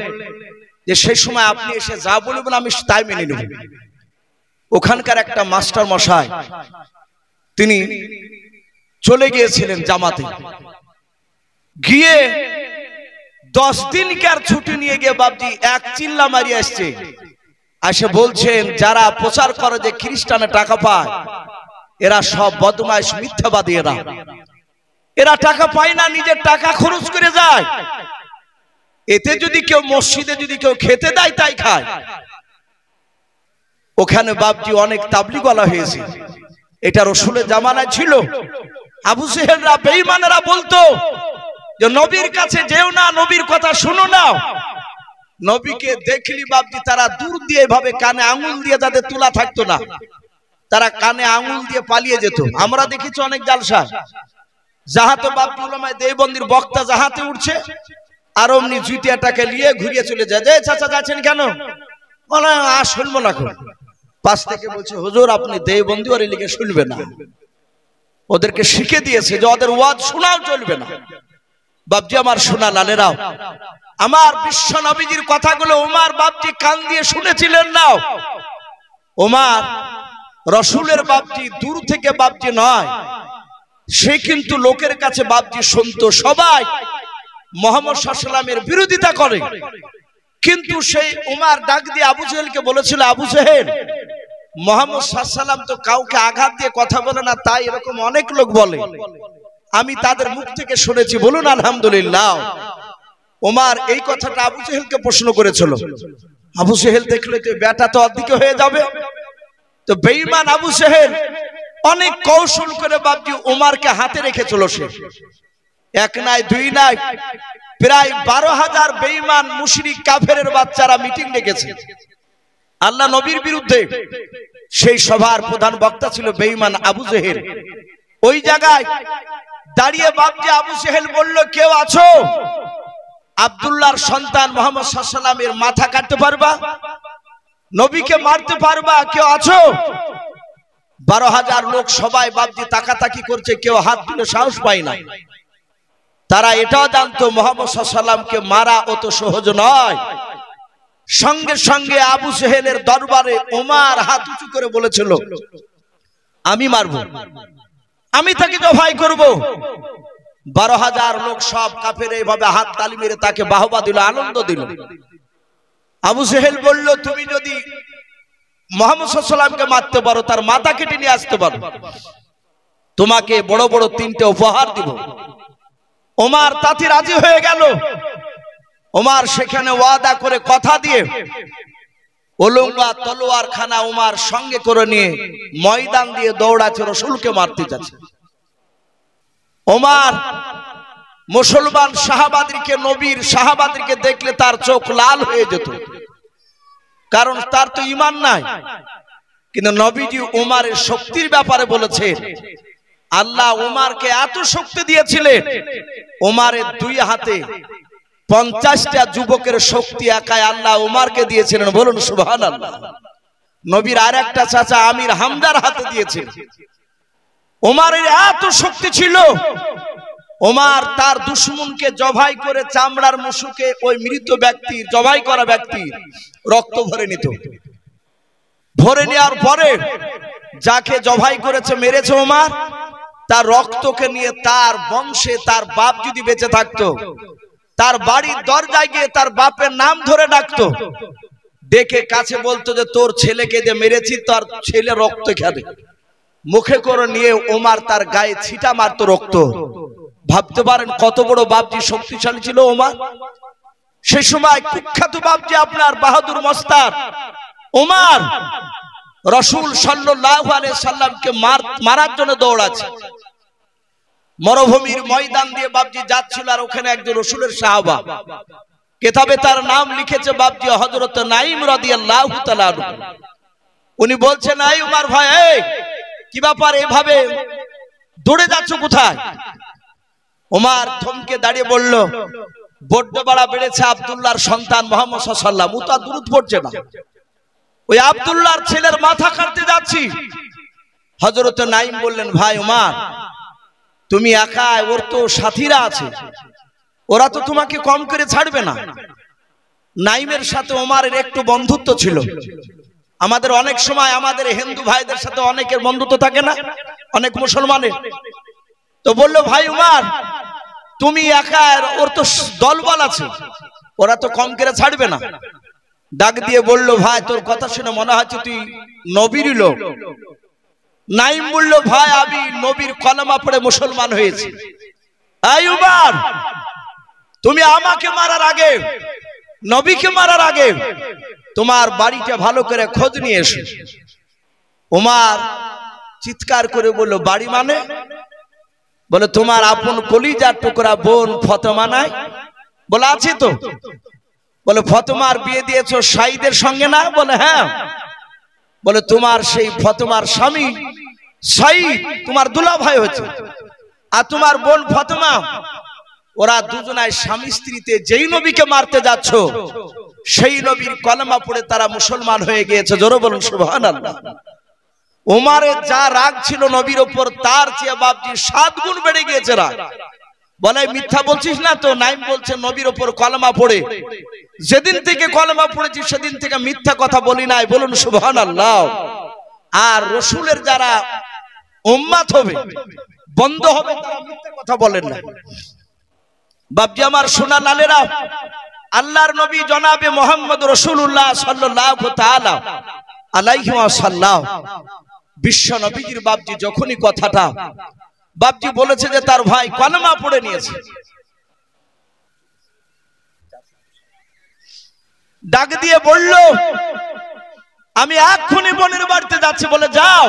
যে সেই সময় আপনি এসে যা বলবেন আমি তাই মেনে নেব। ওখানকার একটা মাস্টার মশাই তিনি চলে গিয়েছিলেন জামাতে, গিয়ে 10 দিনকার ছুটি নিয়ে গিয়ে বাবজি এক চিল্লা মারিয়ে আসছে। এসে বলছেন যারা প্রচার করে যে খ্রিস্টানে টাকা পায়, এরা সব বদমাইশ মিথ্যাবাদী। এরা টাকা পায় না, নিজের টাকা খরচ করে যায়। এতে যদি কেউ মসজিদে যদি কেউ খেতে দেয় তাই খায়। ওখানে বাবজি অনেক তাবলিগওয়ালা হয়েছে, এটা রসুলের জামানায় ছিল। আবু জেহেলরা বেঈমানেরা বলতো যে নবীর কাছে যেও না, নবীর কথা শুনো না। নবীকে দেখলি বাবজি তারা দূর দিয়ে এভাবে কানে আঙুল দিয়ে যাদের তুলা থাকতো না, তারা কানে আঙুল দিয়ে পালিয়ে যেত। আমরা দেখেছি অনেক জালসা, যাহাতে বাবজি উলামায়ে দেওবন্দির বক্তা যাহাতে উঠছে আর অমনি জুতিয়াটাকে নিয়ে ঘুরিয়ে চলে যায়। যে চাচা যাচ্ছেন কেন? বলে আর শুনবো না। পাশ থেকে বলছে হুজুর আপনি দেওবন্দি ওর লিখে শুনবে না। ওদেরকে শিখে দিয়েছে যে ওদের ওয়াজ শোনাও চলবে না। বাবজি আমার শোনা লালেরাও, আমার বিশ্ব নবীজির কথাগুলো ওমর বাবজি কান দিয়ে শুনেছিলেন না। ওমর রসুলের বাবজি দূর থেকে বাবজি নয়, সে কিন্তু লোকের কাছে বাবজি শুনতো। সবাই মুহাম্মদ সাল্লাল্লাহু আলাইহি ওয়াসাল্লামের বিরোধিতা করে, কিন্তু সেই ওমর ডাক দিয়ে আবু জেহেলকে বলেছিল, আবু জেহেল মুহাম্মদ সাল্লাল্লাহু আলাইহি ওয়াসাল্লাম তো কাউকে আঘাত দিয়ে কথা বলে না, তাই এরকম অনেক লোক বলে, আমি তাদের মুখ থেকে শুনেছি, বলুন আলহামদুলিল্লাহ। ওমর এই কথাটা আবু জেহেলকে প্রশ্ন করেছিল। আবু জেহেল দেখলে তো বেটা তো অদিকে হয়ে যাবে, তো বেঈমান আবু জেহেল অনেক কৌশল করে বাবজি ওমরকে হাতে রেখেছিল। সে এক নাই দুই নাই, প্রায় 12,000 বেঈমান মুশরিক কাফেরের বাচ্চারা মিটিং ডেকেছে আল্লাহ নবীর বিরুদ্ধে। সেই সভার প্রধান বক্তা ছিল বেঈমান আবু জেহেল। ওই জায়গায় দাঁড়িয়ে বাবজি আবু জেহেল বলল, কেউ আছো আব্দুল্লাহর সন্তান মুহাম্মদ সাল্লাল্লাহু আলাইহি ওয়াসাল্লামের মাথা কাটতে পারবা, নবীকে মারতে পারবা? কেউ আছো? 12,000 লোক সবাই বাবজি তাকাতাকি করছে, কেউ হাত তুলে সাহস পায় না। তারা এটাও জানতো মুহাম্মদ সাল্লাল্লাহু আলাইহি ওয়াসাল্লামকে মারা অত সহজ নয়। সঙ্গে সঙ্গে আবু জেহেলের দরবারে ওমর হাত উঁচু করে বলেছিল, আমি মারবো, আমি তাকে জবাই করব। 12,000 লোক সব কাফের এইভাবে হাত তালি মেরে তাকে বাহবা দিল, আনন্দ দিল। আবু জেহেল বলল, তুমি যদি মুহাম্মদ সাল্লাল্লাহু আলাইহি ওয়াসাল্লামকে মারতে পারো, তার মাথা কেটে নিয়ে আসতে পারো, তোমাকে বড় বড় 3টে উপহার দিব। ওমর তাতে রাজি হয়ে গেল। ওমর সেখানে ওয়াদা করে কথা দিয়ে ওলঙ্গা তলোয়ার খানা ওমর সঙ্গে করে নিয়ে ময়দান দিয়ে দৌড়াচ্ছে, রাসূলকে মারতে যাচ্ছে। ওমর মুসলমান সাহাবাদেরকে, নবীর সাহাবাদেরকে দেখলে তার চোখ লাল হয়ে যেত, কারণ তার তো ঈমান নাই। কিন্তু নবীজি ওমরের শক্তির ব্যাপারে বলেছে, আল্লাহ ওমরকে এত শক্তি দিয়েছিলেন, ওমরের 2 হাতে 50টা যুবকের শক্তি একাই আল্লাহ ওমরকে দিয়েছিলেন, বলুন সুবহানাল্লাহ। নবীর আরেকটা চাচা আমির হামজার হাতে দিয়েছেন। ওমরের এত শক্তি ছিল, ওমর তার দুশমনকে জবাই করে চামড়ার মুশুকে ওই মৃত ব্যক্তি, জবাই করা ব্যক্তি রক্ত ভরে নিত। ভরে নেওয়ার পরে যাকে জবাই করেছে, মেরেছে ওমর, তার রক্তকে নিয়ে তার বংশে তার বাপ যদি বেঁচে থাকতো, তার বাড়ির দরজায় গিয়ে তার বাপের নাম ধরে ডাকতো, ডেকে কাছে বলতো যে তোর ছেলেকে যে মেরেছি, তার ছেলে রক্ত খাবে। মুখে করে নিয়ে ওমর তার গায়ে ছিটা মারতো রক্ত। ভাবতে পারেন কত বড় বাপজি শক্তিশালী ছিল ওমর। সেই সময় কুখ্যাত বাপজি আপনার বাহাদুর মস্তান ওমর রাসূল সাল্লাল্লাহু আলাইহি সাল্লামকে মারার জন্য দৌড়াচ্ছে। মরুভূমির ময়দান দিয়ে বাপজি যাচ্ছিল, আর ওখানে একজন রাসূলের সাহাবা, কিতাবে তার নাম লিখেছে বাপজি হযরত নাঈম রাদিয়াল্লাহু তাআলা। উনি বলছেন, এই উমর ভাই, এই কি ব্যাপার, এভাবে দৌড়ে যাচ্ছ কোথায়? ওমর থমকে দাঁড়িয়ে বলল, বড্ড বাড়া বেড়েছে আব্দুল্লাহর সন্তান মুহাম্মদ সাল্লাল্লাহু আলাইহি ওয়াসাল্লাম, ও তো দুরূদ পড়ছে না, ওই আব্দুল্লাহর ছেলের মাথা কাটতে যাচ্ছি। হযরত নাঈম বললেন, ভাই ওমর, তুমি একা, ওর তো সাথীরা আছে, ওরা তো তোমাকে কম করে ছাড়বে না। নাঈমের সাথে ওমরের একটু বন্ধুত্ব ছিল। আমাদের অনেক সময় আমাদের হিন্দু ভাইদের সাথে অনেকের বন্ধুত্ব থাকে না, অনেক মুসলমানের। তো বলল, ভাই ওমর, তুমি একা, ওর তো দলবল আছে, ওরা তো কম করে ছাড়বে না। ডাক দিয়ে বলল, ভাই তোর কথা শুনে মনে হচ্ছে তুই নবীর লোক। নাঈম বলল, ভাই আমি নবীর কলেমা পড়ে মুসলমান হয়েছি। এই ওমর, তুমি আমাকে মারার আগে, নবীকে মারার আগে তোমার বাড়িটা ভালো করে খোঁজ নিয়ে এসো। ওমর চিৎকার করে বলল, বাড়ি মানে? বলে, তোমার আপন কলিজার টুকরা বোন ফাতেমা নাই? বলে, আছে তো। বলে, ফাতেমার বিয়ে দিয়েছো সাঈদের সঙ্গে না? বলে, হ্যাঁ। বলে, তোমার সেই ফাতেমার স্বামী সাঈদ তোমার দুলাভাই হয়েছে, আর তোমার বোন ফাতেমা, ওরা দুজনায় স্বামী স্ত্রীতে যেই নবীকে মারতে যাচ্ছ সেই নবীর কলেমা পড়ে তারা মুসলমান হয়ে গিয়েছে। জোরে বলুন সুবহানাল্লাহ। ওমরের যা রাগ ছিল নবীর উপর, তার চেয়ে বাপজি 7 গুণ বেড়ে গিয়েছে রাগ। বলে, মিথ্যা বলছিস না তো? নাঈম বলছে, নবীর উপর কলেমা পড়ে যেদিন থেকে কলেমা পড়েছি সেদিন থেকে মিথ্যা কথা বলি নাই। বলুন সুবহানাল্লাহ। আর রাসূলের যারা উম্মত হবে, বন্ধ হবে, তারা মিথ্যা কথা বলেন না। বাপজি আমার সোনা লালেরা, আল্লাহর নবী জনাবে মুহাম্মদ রাসূলুল্লাহ সাল্লাল্লাহু তাআলা আলাইহি ওয়াসাল্লাম বিশ্ব নবীজির বাপজি যখনই কথাটা বাপজি বলেছে যে তার ভাই কলেমা পড়ে নিয়েছে, ডাক দিয়ে বলল, আমি এক্ষুনি বোনের বাড়িতে যাচ্ছি। বলে, যাও।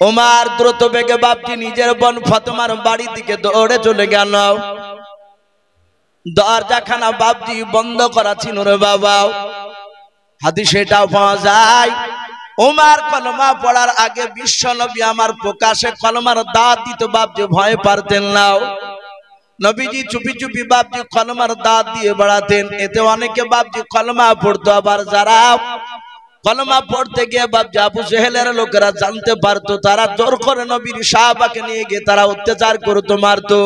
ওমর দ্রুত বেগে বাপজি নিজের বোন ফাতেমার বাড়ির দিকে দৌড়ে চলে গেল। দরজাখানা বাপজি বন্ধ করা ছিল রে বাবা। হাদিসে এটাও পাওয়া যায়, ওমর কলেমা পড়ার আগে বিশ্ব নবী আমার প্রকাশে কলেমার দাওয়াত দিত, বাপজি ভয় পারতেন না। নবীজি চুপি চুপি বাপজি কলেমার দাওয়াত দিয়ে বেড়াতেন। এতে অনেকে বাপজি কলেমা পড়তো, আবার যারা কলেমা পড়তে গিয়ে বাপজি আবু জেহেলের লোকেরা জানতে পারতো, তারা জোর করে নবীর সাহাবাকে নিয়ে গিয়ে তারা অত্যাচার করতো, মারতো।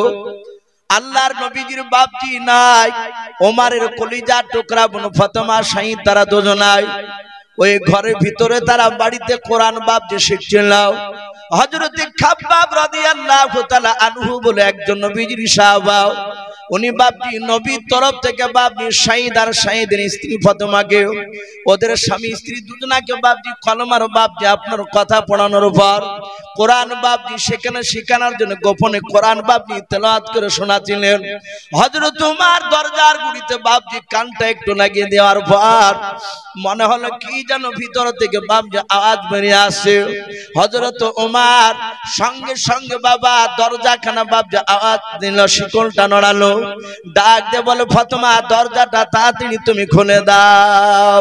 আল্লাহর নবীজির বাপজি নাই, ওমরের কলিজার টুকরা বোন ফাতেমা সাঈদ, তারা দুজনাই ওই ঘরের ভিতরে তারা বাড়িতে কোরআন বাপজি শিখছিল। হযরত খাব্বাব রাদিয়াল্লাহু তাআলা আনহু বলে একজন নবীজির সাহাবা, উনি বাপজি নবীর তরফ থেকে বাপজি সাঈদ আর সাঈদের স্ত্রী ফাতেমাকে, ওদের স্বামী স্ত্রী দুজনাকে বাপজি কলেমার বাপজি আপনার কথা পড়ানোর পর কোরআন বাপজি সেখানে শেখানোর জন্য গোপনে কোরআন বাপজি তেলাওয়াত করে শোনাচ্ছিলেন। হযরত ওমর দরজার গুড়িতে বাপজি কানটা একটু লাগিয়ে দেওয়ার পর মনে হলো কি যেন ভিতর থেকে বাপজি আওয়াজ বেরিয়ে আসে। হযরত ওমর সঙ্গে সঙ্গে বাবা দরজাখানা বাপজি আওয়াজ দিল, শিকলটা নড়ালো, ডাক দিয়ে বলে, ফাতেমা দরজাটা তাড়াতাড়ি তুমি খুলে দাও।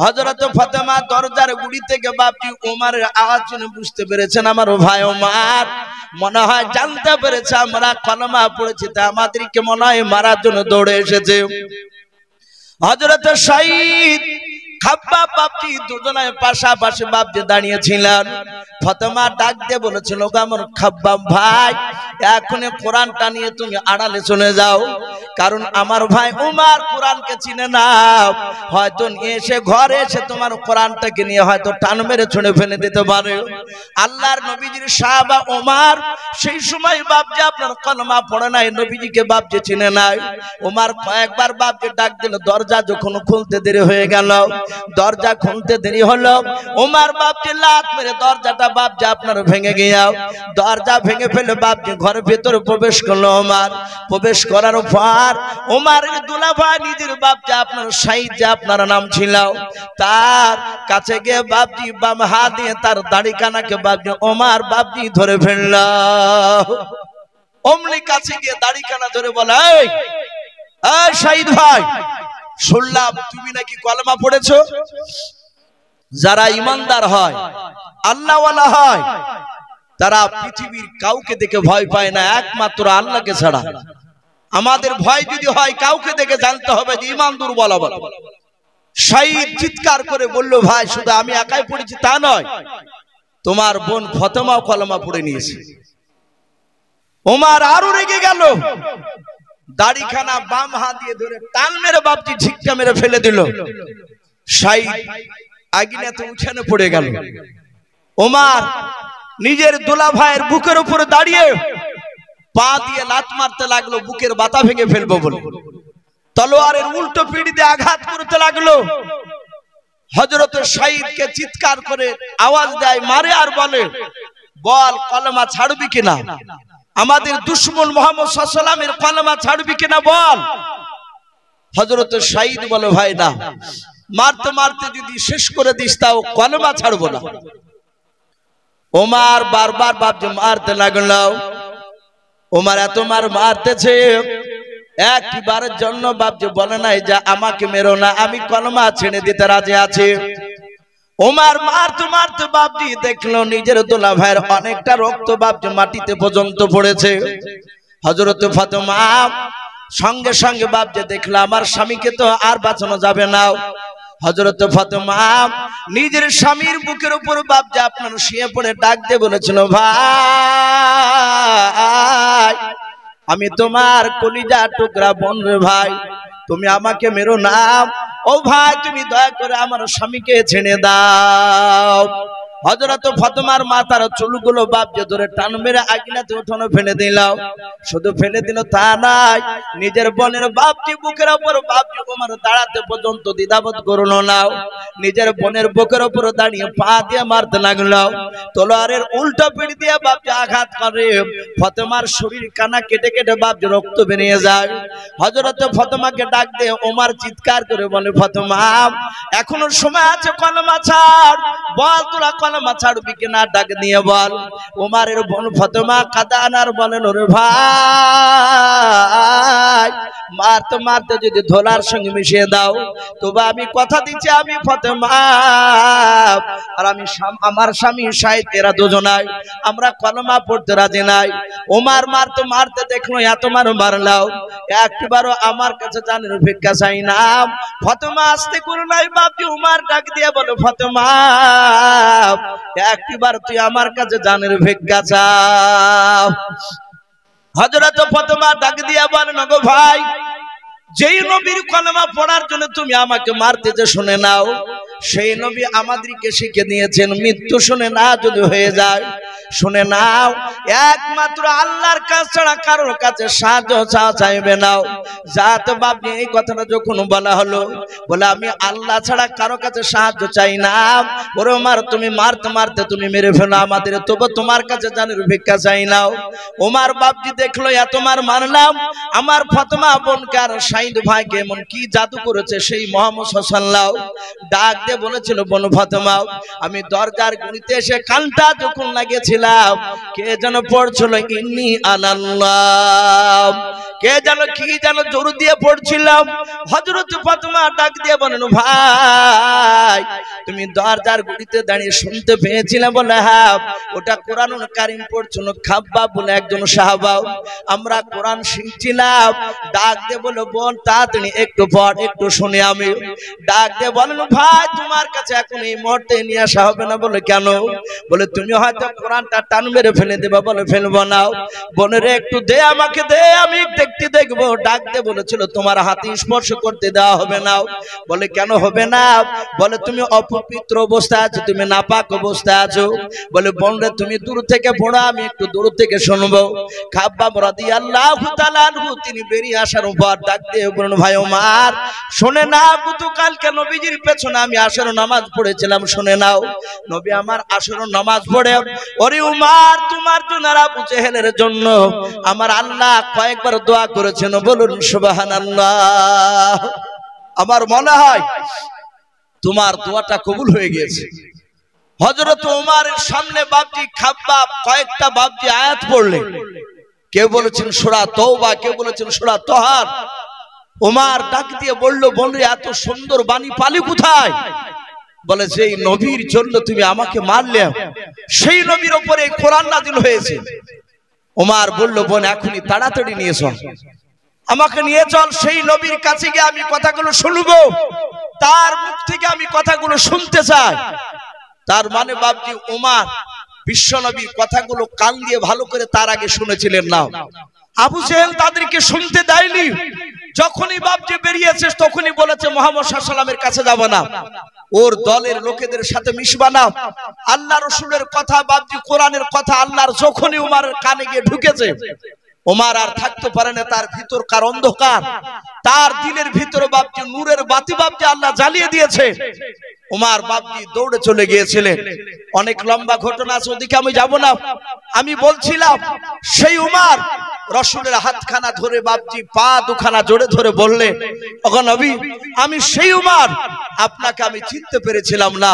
হযরত ফাতেমা দরজার গুড়ি থেকে বাপজি ওমরের আওয়াজ শুনে বুঝতে পেরেছেন আমার ভাই ওমর মনে হয় জানতে পেরেছে আমরা কলেমা পড়েছি, তা আমাদেরকে মনে হয় মারার জন্য দৌড়ে এসেছে। হযরত সাঈদ খাব্বাব বাপজি দুজনায় পাশাপাশি বাপজি দাঁড়িয়েছিলেন। ফাতেমা ডাক দিয়ে বলেছিল, আমার খাব্বাব ভাই, এখনই কোরআনটা নিয়ে তুমি আড়ালে চলে যাও, কারণ আমার ভাই ওমর কোরআনকে চিনে না, হয়তো এসে ঘরে এসে তোমার কোরআনটাকে নিয়ে হয়তো টান মেরে ছুঁড়ে ফেলে দিতে পারে। আল্লাহর নবীজির সাহাবা ওমর সেই সময় বাপজি আপনার কলেমা পড়ে নাই, নবীজিকে বাপজি চিনে নাই। ওমর কয়েকবার বাপজি ডাক দিল, দরজা যখন খুলতে দেরি হয়ে গেল, দরজা খুলতে দেরি হলো, ওমর বাপজি লাত মেরে দরজাটা বাপজি আপনার ভেঙে গিয়া দরজা ভেঙে ফেলে বাপজি ঘরের ভেতরে প্রবেশ করলো। ওমর প্রবেশ করার পর ওমারের দুলাভাই নিজের বাপ যে আপনার সাইদ যে আপনার নাম ছিল, তার কাছে গিয়ে বাপজি বাম হাত দিয়ে তার দাড়ি কানাকে বাপজি ওমার বাপজি ধরে ফেলল। অমনি কাছে গিয়ে দাড়ি কানা ধরে বলে, এই সাইদ ভাই, শুনলাম তুমি নাকি কলেমা পড়েছো। যারা ইমানদার হয়, আল্লাহওয়ালা হয়, তারা পৃথিবীর কাউকে দেখে ভয় পায় না, একমাত্র আল্লাহকে ছাড়া। আমাদের ভয় যদি হয় কাউকে দেখে জানতে হবে যে ঈমান দুর্বল হবে। সাইদ চিৎকার করে বলল, ভাই শুধু আমি একাই পড়েছি তা নয়, তোমার বোন ফাতেমাও কলেমা পড়ে নিয়েছে। ওমর আরো রেগে গেল, দাড়িখানা বাম হাত দিয়ে ধরে টান মেরে বাপজি ঝিক্কা মেরে ফেলে দিল। সাইদ আগুনেতে উঠানে পড়ে গেল। ওমর নিজের দোলা ভাইয়ের বুকের উপরে দাঁড়িয়ে পা দিয়ে লাত মারতে লাগলো, বুকের বাতা ভেঙে ফেলবো বলে তলোয়ারের উল্টো পিঠ দিয়ে আঘাত করতে লাগলো। হযরত সাইদকে চিৎকার করে আওয়াজ দেয়, মারে আর বলে, বল কলেমা ছাড়বি কিনা, আমাদের দুশমন মুহাম্মদ সাল্লাল্লাহু আলাইহি ওয়াসাল্লামের কলেমা ছাড়বি কিনা বল। হযরত সাইদ বলে, ভাই না, মারতে মারতে যদি শেষ করে দিস তাও কলেমা ছাড়বো না। ওমর বারবার বাপজি মারতে লাগলো। ওমর এত মারতেছে, একবারের জন্য বাপজি বলে নাই যে আমাকে মেরো না, আমি কলেমা ছেড়ে দিতে রাজি আছি। ওমর মারতে মারতে বাপজি দেখলো নিজের দোলা ভাইয়ের অনেকটা রক্ত বাপজি মাটিতে পর্যন্ত পড়েছে। হযরত ফাতেমা সঙ্গে সঙ্গে বাপজি দেখলো আমার স্বামীকে তো আর বাঁচানো যাবে না। হযরত ফাতেমা নিজের স্বামীর বুকের উপর বাপজি আপনার শুয়ে পড়ে ডাক দিয়ে বলেছিল, ভাই আমি তোমার কলিজা টুকরা বোন রে ভাই, তুমি আমাকে মেরো না। ও ভাই তুমি দয়া করে আমার স্বামীকে ছেড়ে দাও। হযরত ফাতেমার মাথার চুলগুলো বাপজি ধরে টান মেরে আগুনেতে উঠানো ফেলে দিল। শুধু ফেলে দিল তা নয়, নিজের বোনের বাপজি বুকের উপর বাপজি ওমর দাঁড়াতে পর্যন্ত দ্বিধাবোধ করলো না। নিজের বোনের বুকের উপর দাঁড়িয়ে পা দিয়ে মারতে লাগলো। তলোয়ারের উল্টো পিঠ দিয়ে বাপজি আঘাত করে, ফাতেমার শরীর কানা কেটে কেটে বাপজি রক্ত বেরিয়ে যায়। হযরত ফাতেমাকে ডাক দিয়ে ওমর চিৎকার করে বলে, ফাতেমা এখনো সময় আছে, কলেমা ছাড়, বল তোরা কলেমা ছাড়বি কিনা, ডাক দিয়ে বল। ওমরের বোন ফাতেমা কাঁদান আর বলেন, ওরে ভাই মারতে মারতে যদি ধোলার সঙ্গে মিশিয়ে দাও তবে আমি কথা দিচ্ছি আমি ফাতেমা আর আমি আমার স্বামী সাইদ এরা দুজনাই আমরা কলেমা পড়তে রাজি নাই। ওমর মারতে মারতে দেখলো এত মারলাও, একবারও আমার কাছে জানের ভিক্ষা চাই না। ফাতেমা আস্তে করে নাই বাপজি ওমর ডাক দিয়ে বলে, ফাতেমা একবার তুই আমার কাছে জানের ভিক্ষা চাও। হযরত ফাতেমা ডাক দিয়া বলেন, গো ভাই যেই নবীর কলেমা পড়ার জন্য তুমি আমাকে মারতে যে শুনে নাও, সেই নবী আমাদেরকে শিখে দিয়েছেন মৃত্যু শুনে না যদি হয়ে যায়, শুনে নাও একমাত্র আল্লাহর কাছে ছাড়া কারোর কাছে সাহায্য চাইবে নাও। যাতে বাপজি এই কথাটা যখন বলা হলো, বলে আমি আল্লাহ ছাড়া কারো কাছে সাহায্য চাই না। ওরে ওমর তুমি মারতে মারতে তুমি মেরে ফেলো আমাদের, তবু তোমার কাছে জানের ভিক্ষা চাই নাও। ওমর বাপজি দেখলো এত মারলাম, আমার ফাতেমা বোনকে আর সাইদ ভাইকে এমন কি জাদু করেছে, সেই মুহাম্মদ সাল্লাল্লাহু ডাক দিয়ে বলেছিল, বোন ফাতেমা আমি দরজার গুলিতে এসে কানটা যখন লাগিয়েছিলাম কে যেন পড়ছিল ইন্নী আনাল্লাহ, কে যেন কি যেন জোর দিয়ে পড়ছিলাম। হযরত ফাতেমা ডাক দিয়ে বলেন, ভাই তুমি দরজার গুলিতে দাঁড়িয়ে শুনতে পেয়েছিলে? বলে হ্যাঁ, ওটা কোরআনুল কারীম পড়ছিল খাব্বাব বলে একজন সাহাবা, আমরা কোরআন শিখছিলাম। ডাক দিয়ে বলে, বোন তাড়াতাড়ি একটু পড়, একটু শুনে আমি। ডাক দিয়ে বলেন, ভাই তোমার কাছে এখন এই মুহূর্তে নিয়ে আসা হবে না। বলে কেন? বলে তুমি হয়তো কোরআনটা টান মেরে ফেলে দেবা। বলে ফেলবো না। বোনের একটু দে, আমাকে দে, আমি দেখতে দেখবো। ডাক দিয়ে বলেছিল তোমার হাতে স্পর্শ করতে দেওয়া হবে না। বলে কেন হবে না? বলে তুমি অপবিত্র অবস্থায় আছো, তুমি নাপাক অবস্থায় আছো। বলে বোন রে তুমি দূর থেকে পড়ো, আমি একটু দূর থেকে শুনবো। খাব্বাব রাদিয়াল্লাহু তাআলা আনহু তিনি বেরিয়ে আসার পর ডাক দিয়ে বলেন, ভাই ওমর শুনে না, গতকালকে নবীজির পেছনে আমি আসর নামাজ পড়েছিলাম, শুনে নাও। নবী আমার আসর নামাজ পড়ে, ওরে ওমর তোমার জন্য আর আবু জেহেলের জন্য আমার আল্লাহ কয়েকবার দোয়া দোয়া করেছেন, বলুন সুবহানাল্লাহ। আমার মনে হয় তোমার দোয়াটা কবুল হয়ে গিয়েছে। হযরত ওমরের সামনে বাপজি খাব্বাব কয়েকটা বাপজি আয়াত পড়লেন। কেউ বলেছেন সূরা তওবা, কেউ বলেছেন সূরা তাহার। ওমর ডাক দিয়ে বলল, বলরে এত সুন্দর বাণী পালি কোথায়? বলে যেই নবীর জন্য তুমি আমাকে মারলে সেই নবীর উপরে কোরআন নাযিল হয়েছে। ওমর বলল, বোন এখনই তাড়াতাড়ি নিয়ে চল, আমাকে নিয়ে চল, সেই নবীর কাছে গিয়ে আমি কথাগুলো শুনবো, তার মুখ থেকে আমি কথাগুলো শুনতে চাই। তার মানে বাপজি ওমর বিশ্ব নবীর কথাগুলো কান দিয়ে ভালো করে তার আগে শুনেছিলেন না। আবু জেহেল তাদেরকে শুনতে দেয়নি। যখনই বাপজি বেরিয়েছে তখনই বলেছে মুহাম্মদ সাল্লাল্লাহু আলাইহি ওয়াসাল্লামের কাছে যাব না, ওর দলের লোকেদের সাথে মিশবা না। আল্লাহ রাসূলের কথা বাপজি কোরআনের কথা আল্লাহর যখনই ওমরের কানে গিয়ে ঢুকেছে, ওমর আর থাকতে পারে না। তার ভিতরকার অন্ধকার, তার দিলের ভিতরে বাপজি নূরের বাতি বাপজি আল্লাহ জ্বালিয়ে দিয়েছে। ওমর বাপজি দৌড়ে চলে গিয়েছিলেন। অনেক লম্বা ঘটনা আছে, ওদিকে আমি যাব না। আমি বলছিলাম সেই ওমর রাসূলের হাতখানা ধরে বাপজি পা দুখানা জোরে ধরে বললেন, ওগো নবী, আমি সেই ওমর, আপনাকে আমি চিনতে পেরেছিলাম না,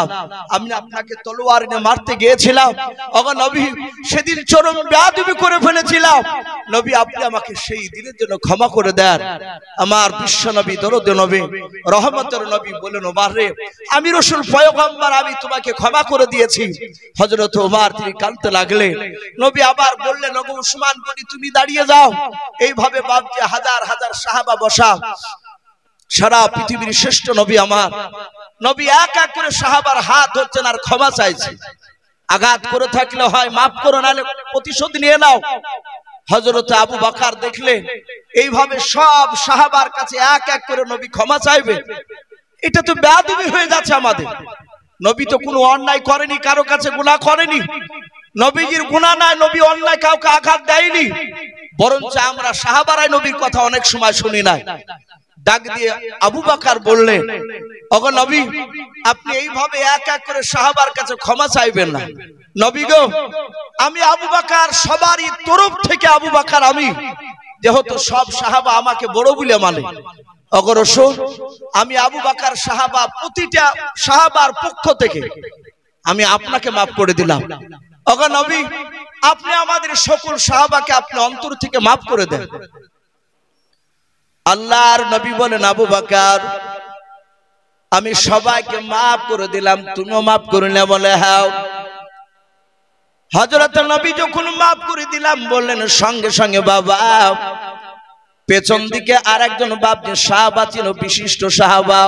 আমি আপনাকে তলোয়ার নিয়ে মারতে গিয়েছিলাম। ওগো নবী, সেদিন চরম বেয়াদবি করে ফেলেছিলাম, নবী আপনি আমাকে সেই দিনের জন্য ক্ষমা করে দেন। আমার বিশ্ব নবী, দরুদ নবী, রহমতের নবী বলেন, ওমর রে, আমি রাসূল পয়গম্বর, আমি তোমাকে ক্ষমা করে দিয়েছি। হযরত ওমর তিনি কাঁদতে লাগলেন। নবী আবার বললেন, ওগো উসমান গনি, তুমি দাঁড়িয়ে যাও। এইভাবে বাপজি হাজার হাজার সাহাবা বসা। সারা পৃথিবীর শ্রেষ্ঠ নবী আমার নবী এক এক করে সাহাবার হাত ধরছেন আর ক্ষমা চাইছে। আঘাত করে থাকলে হয় মাফ করো, নাহলে প্রতিশোধ নিয়ে নাও। হযরত আবু বকর দেখলেন এইভাবে সব সাহাবার কাছে এক এক করে নবী ক্ষমা চাইবে, এটা তো বেয়াদবি হয়ে যাচ্ছে আমাদের। নবী তো কোনো অন্যায় করেনি, কারো কাছে গুনাহ করেনি, নবীজির গুনাহ নাই, নবী অন্যায় কাউকে আঘাত দেয়নি, বরঞ্চ আমরা সাহাবারাই নবীর কথা অনেক সময় শুনি নাই। ডাক দিয়ে আবু বকর বললেন, ওগো নবী, আপনি এইভাবে এক এক করে সাহাবার কাছে ক্ষমা চাইবেন না। নবী গো, আমি আবু বকর, সবারই তরফ থেকে আবু বকর আমি, যেহেতু সব সাহাবা আমাকে বড় বলে মানে, ওগো রাসূল, আমি আবু বকর সাহাবা, প্রতিটা সাহাবার পক্ষ থেকে আমি আপনাকে মাফ করে দিলাম। ওগো নবী, আপনি আমাদের সকল সাহাবাকে আপনি অন্তর থেকে মাফ করে দেন। আল্লাহর নবী বলেন, আবু বকর, আমি সবাইকে মাফ করে দিলাম, তুমিও মাফ করে না? বলে হ্যাঁ। হযরত নবী যখন মাফ করে দিলাম বললেন, সঙ্গে সঙ্গে বাবা পেছন দিকে আরেকজন বাপজি সাহাবা ছিল, বিশিষ্ট সাহাবা,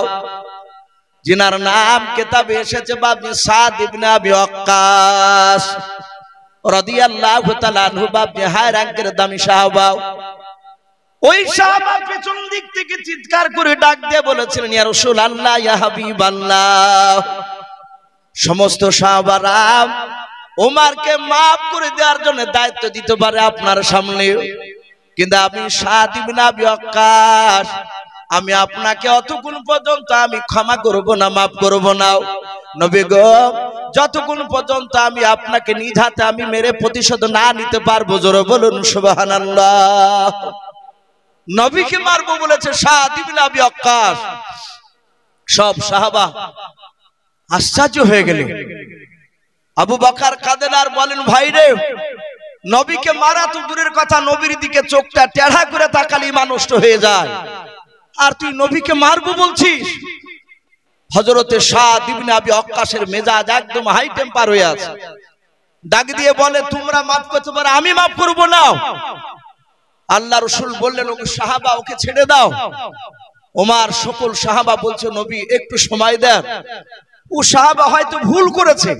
যিনার নাম কিতাবে এসেছে বাপজি সাদ ইবনে আবি ওয়াক্কাস রাদিয়াল্লাহু তাআলা আনহু। বাপজি হাই র‍্যাঙ্কের দামি সাহাবা। ওই সাহাবা পেছন দিক থেকে চিৎকার করে ডাক দিয়ে বলেছিলেন, ইয়া রাসূলুল্লাহ, ইয়া হাবিবাল্লাহ, সমস্ত সাহাবারা ওমরকে মাফ করে দেওয়ার জন্য দায়িত্ব দিতে পারে আপনার সামনে, কিন্তু আমি সাদ ইবনে আবি ওয়াক্কাস, আমি আপনাকে অতক্ষণ পর্যন্ত আমি ক্ষমা করব না, মাফ করব না। নবী গো, যতক্ষণ পর্যন্ত আমি আপনাকে নিজ হাতে আমি মেরে প্রতিশোধ না নিতে পারবো, জোরে বলুন সুবহানাল্লাহ। নবীকে মারবো বলেছে সাদ ইবনে আবি ওয়াক্কাস। সব সাহাবা আশ্চর্য হয়ে গেলেন। আবু বকর কাঁদেন আর বলেন, ভাই রে, নবীকে মারা তো দূরের কথা, নবীর দিকে চোখটা টেढ़ा করে তাকালে ঈমান নষ্ট হয়ে যায়, আর তুই নবীকে মারবো বলছিস? হযরতে সাদ ইবনে আবি ওয়াক্কাসের মেজাজ একদম হাই টেম্পার হয়ে আছে। ডাক দিয়ে বলে, তোমরা মাফ করতে পারো, আমি মাফ করব না। আল্লাহ রাসূল বললেন, ওকে সাহাবা, ওকে ছেড়ে দাও। ওমর সকল সাহাবা বলছে, নবী একটু সময় দেন, ও সাহাবা হয়তো ভুল করেছে,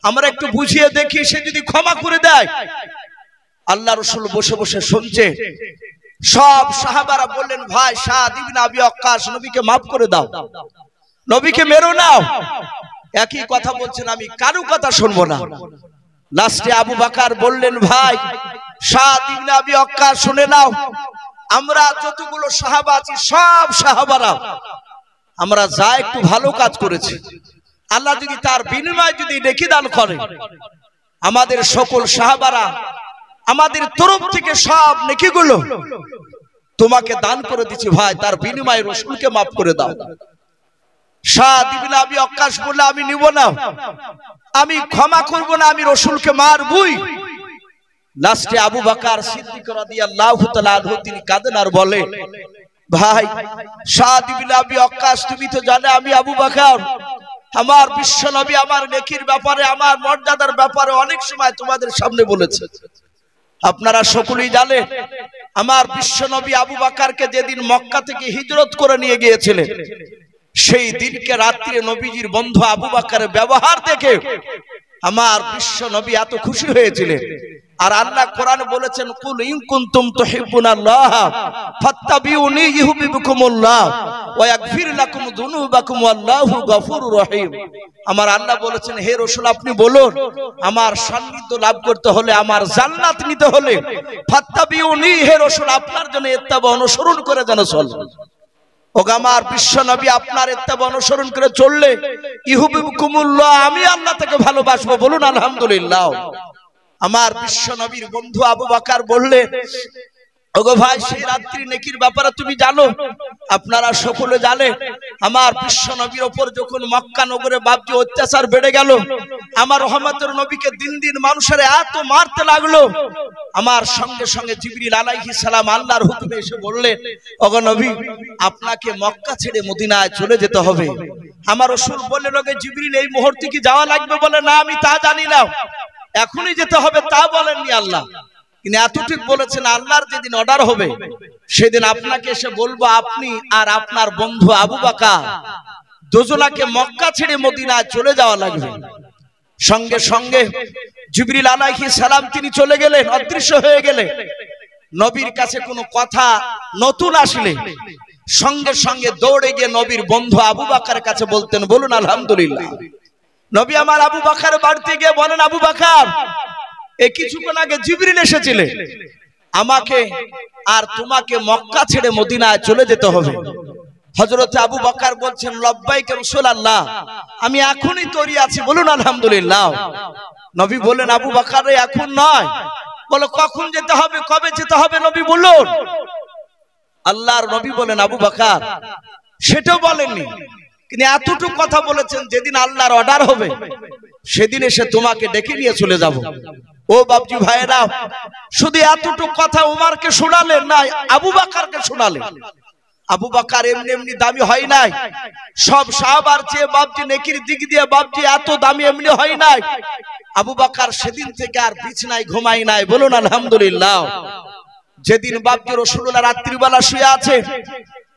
আমরা একটু বুঝিয়ে দেখি, সে যদি ক্ষমা করে দেয়। আল্লাহ রাসূল বসে বসে শুনছে। সব সাহাবারা বললেন, ভাই সাদ ইবনে আবি ওয়াক্কাস, নবীকে মাফ করে দাও, নবীকে মেরো না। একই কথা বলছেন, আমি কারো কথা শুনবো না। লাস্টে আবু বকর বললেন, ভাই সাদ ইবনে আবি ওয়াক্কাস, শুনে নাও, আমরা যতগুলো সাহাবা আছি সব সাহাবারা আমরা যা একটু ভালো কাজ করেছি, আল্লাহ যদি তার বিনিময় যদি নেকি দান করে, আমাদের সকল সাহাবারা আমাদের তরফ থেকে সব নেকিগুলো তোমাকে দান করে দিচ্ছি ভাই, তার বিনিময়ে রাসূলকে মাফ করে দাও। সাদ ইবনে আবি ওয়াক্কাস বলল আমি নিব না, আমি ক্ষমা করব না, আমি রাসূলকে মারবই। লাস্টে আবু বকর সিদ্দিক রাদিয়াল্লাহু তাআলা আনহু তিনি কাঁদেন আর বলে, ভাই সাদ ইবনে আবি ওয়াক্কাস, তুমি তো জানো আমি আবু বকর, আমার বিশ্বনবী আমার নেকির ব্যাপারে, আমার মর্যাদার ব্যাপারে অনেক সময় তোমাদের সামনে বলেছে। আপনারা সকলেই জানেন আমার বিশ্বনবী আবু বকরকে যেদিন মক্কা থেকে হিজরত করে নিয়ে গিয়েছিলেন, সেই দিনকে রাত্রে নবীজির বন্ধু আবু বকরের ব্যবহার দেখে আমার বিশ্বনবী এত খুশি হয়েছিলেন। আর আল্লাহ কোরআনে বলেছেন, কুল ইন কুনতুম তুহিব্বুনাল্লাহ ফাত্তাবিউনি ইউহিব্বুকুমুল্লাহ ওয়া ইয়াগফির লাকুম যুনুবাকুম ওয়াল্লাহু গফুরুর রহিম। আমার আল্লাহ বলেছেন, হে রাসূল আপনি বলুন, আমার সান্নিধ্য লাভ করতে হলে, আমার জান্নাত নিতে হলে ফাত্তাবিউনি, হে রাসূল আপনার জন্য ইত্তেবা অনুসরণ করে যেন চলেন। ওগো আমার বিশ্বনবী আপনার ইত্তেবা অনুসরণ করে চললে ইউহিব্বুকুমুল্লাহ, আমি আল্লাহ থেকে ভালোবাসবো। বলুন আলহামদুলিল্লাহ। আমার বিশ্বনবীর বন্ধু আবু বকর বললেন, ওগো ভাই সেই রাত্রি নেকির ব্যাপারে তুমি জানো? আপনারা সকলে জানেন আমার বিশ্বনবীর উপর যখন মক্কা নগরে বাপজি অত্যাচার বেড়ে গেল, আমার রহমতের নবীকে দিন দিন মানুষের এত মারতে লাগলো, আমার সঙ্গে সঙ্গে জিবরিল আলাইহিস সালাম আল্লাহর হুকুমে এসে বললেন, ওগো নবী আপনাকে মক্কা ছেড়ে মদিনায় চলে যেতে হবে। আমার রাসূল বললেন, ওগো জিবরিল এই মুহূর্তে কি যাওয়া লাগবে? বলে না আমি তা জানি না, এখনই যেতে হবে তা বলেননি আল্লাহ। তিনি এতটুকু বলেছেন, আল্লাহর যেদিন অর্ডার হবে সেদিন আপনাকে এসে বলবো আপনি আর আপনার বন্ধু আবু বকর দুজনাকে মক্কা ছেড়ে মদিনায় চলে যাওয়া লাগবে। সঙ্গে সঙ্গে জিবরিল আলাইহিস সালাম তিনি চলে গেলেন, অদৃশ্য হয়ে গেলেন। নবীর কাছে কোনো কথা নতুন আসলে সঙ্গে সঙ্গে দৌড়ে গিয়ে নবীর বন্ধু আবু বকরের কাছে বলতেন। বলুন আলহামদুলিল্লাহ। নবী আমার আবু বকরের বাড়িতে গিয়ে বলেন, আবু বকর এই কিছুক্ষণ আগে জিবরিল এসেছিলেন, আমাকে আর তোমাকে মক্কা ছেড়ে মদিনায় চলে যেতে হবে। হযরত আবু বকর বলছেন, লব্বাইক রাসূলুল্লাহ, আমি এখনই তৈরি আছি। বলুন আলহামদুলিল্লাহ। নবী বলেন, আবু বকর এখন নয়, বলো কখন যেতে হবে, কবে যেতে হবে নবী বলুন। আল্লাহর নবী বলেন, আবু বকর সেটাও বলেননি, কিন্তু এতটুকু কথা বলেছেন, যেদিন আল্লাহর অর্ডার হবে সেদিন এসে তোমাকে ডেকে নিয়ে চলে যাব। ও বাপজি ভাইরা, শুধু এতটুকু কথা উমারকে শোনালেন না, আবু বকরকে শোনালেন। আবু বকর এমনি এমনি দামি হয় নাই, সব সাহাবার চেয়ে বাপজি নেকির দিক দিয়ে বাপজি এত দামি এমনি হয় নাই। আবু বকর সেদিন থেকে আর বিছানায় ঘুমায় নাই। বলুন আলহামদুলিল্লাহ। যেদিন বাপজি রাসূলুল্লাহ রাত্রিবেলা শুয়ে আছে,